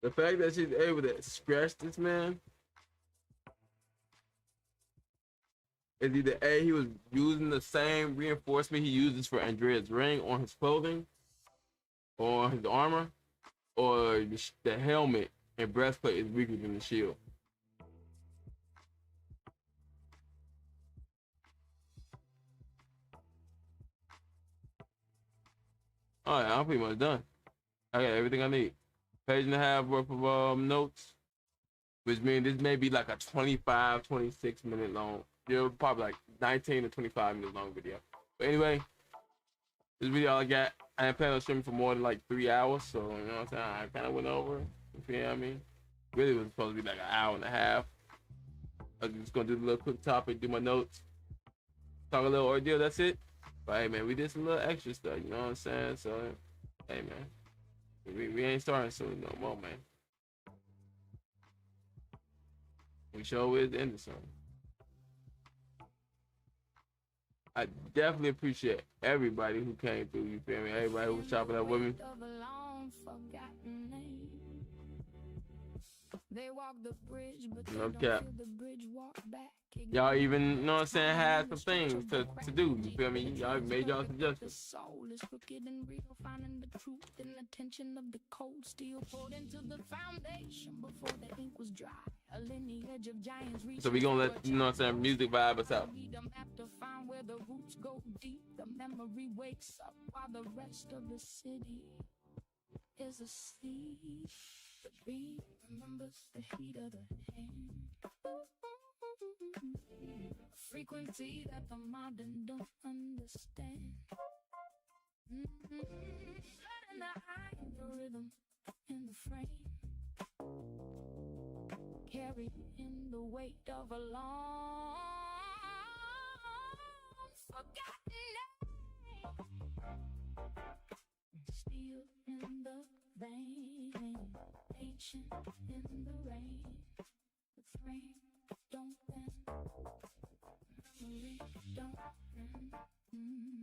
The fact that she's able to scratch this man is either A, he was using the same reinforcement he uses for Andrea's ring on his clothing or on his armor, or the helmet and breastplate is weaker than the shield. All right, I'm pretty much done. I got everything I need. Page and a half worth of notes, which means this may be like a 25, 26 minute long, probably like 19 to 25 minutes long video. But anyway, this video all I got. I didn't plan on streaming for more than like 3 hours, so you know what I'm saying? I kind of went over. You feel me? Really was supposed to be like an hour and a half. I was just gonna do the little quick topic, do my notes, talk a little ordeal. That's it. But hey, man, we did some little extra stuff. You know what I'm saying? So, hey, man, we ain't starting soon no more, man. We sure is the end of something. I definitely appreciate everybody who came through. You feel me? Everybody who was chopping up with me. They walk the bridge, but they No don't cap. feel the bridge walk back. Y'all even, you know what I'm saying, had some things to do. You feel me? Y'all made y'all suggestions. The soul is crooked and real, finding the truth in the tension of the cold steel poured into the foundation before the ink was dry. A lineage of giants. So we gonna let, you know what I'm saying, music vibe us out. To find where the roots go deep, the memory wakes up while the rest of the city is asleep. The beat remembers the heat of the hand. A frequency that the modern don't understand. Blood in the eye, the rhythm in the frame. Carrying the weight of a long forgotten name. Steel in the vein, ancient in the rain. The frame don't bend, memory don't bend.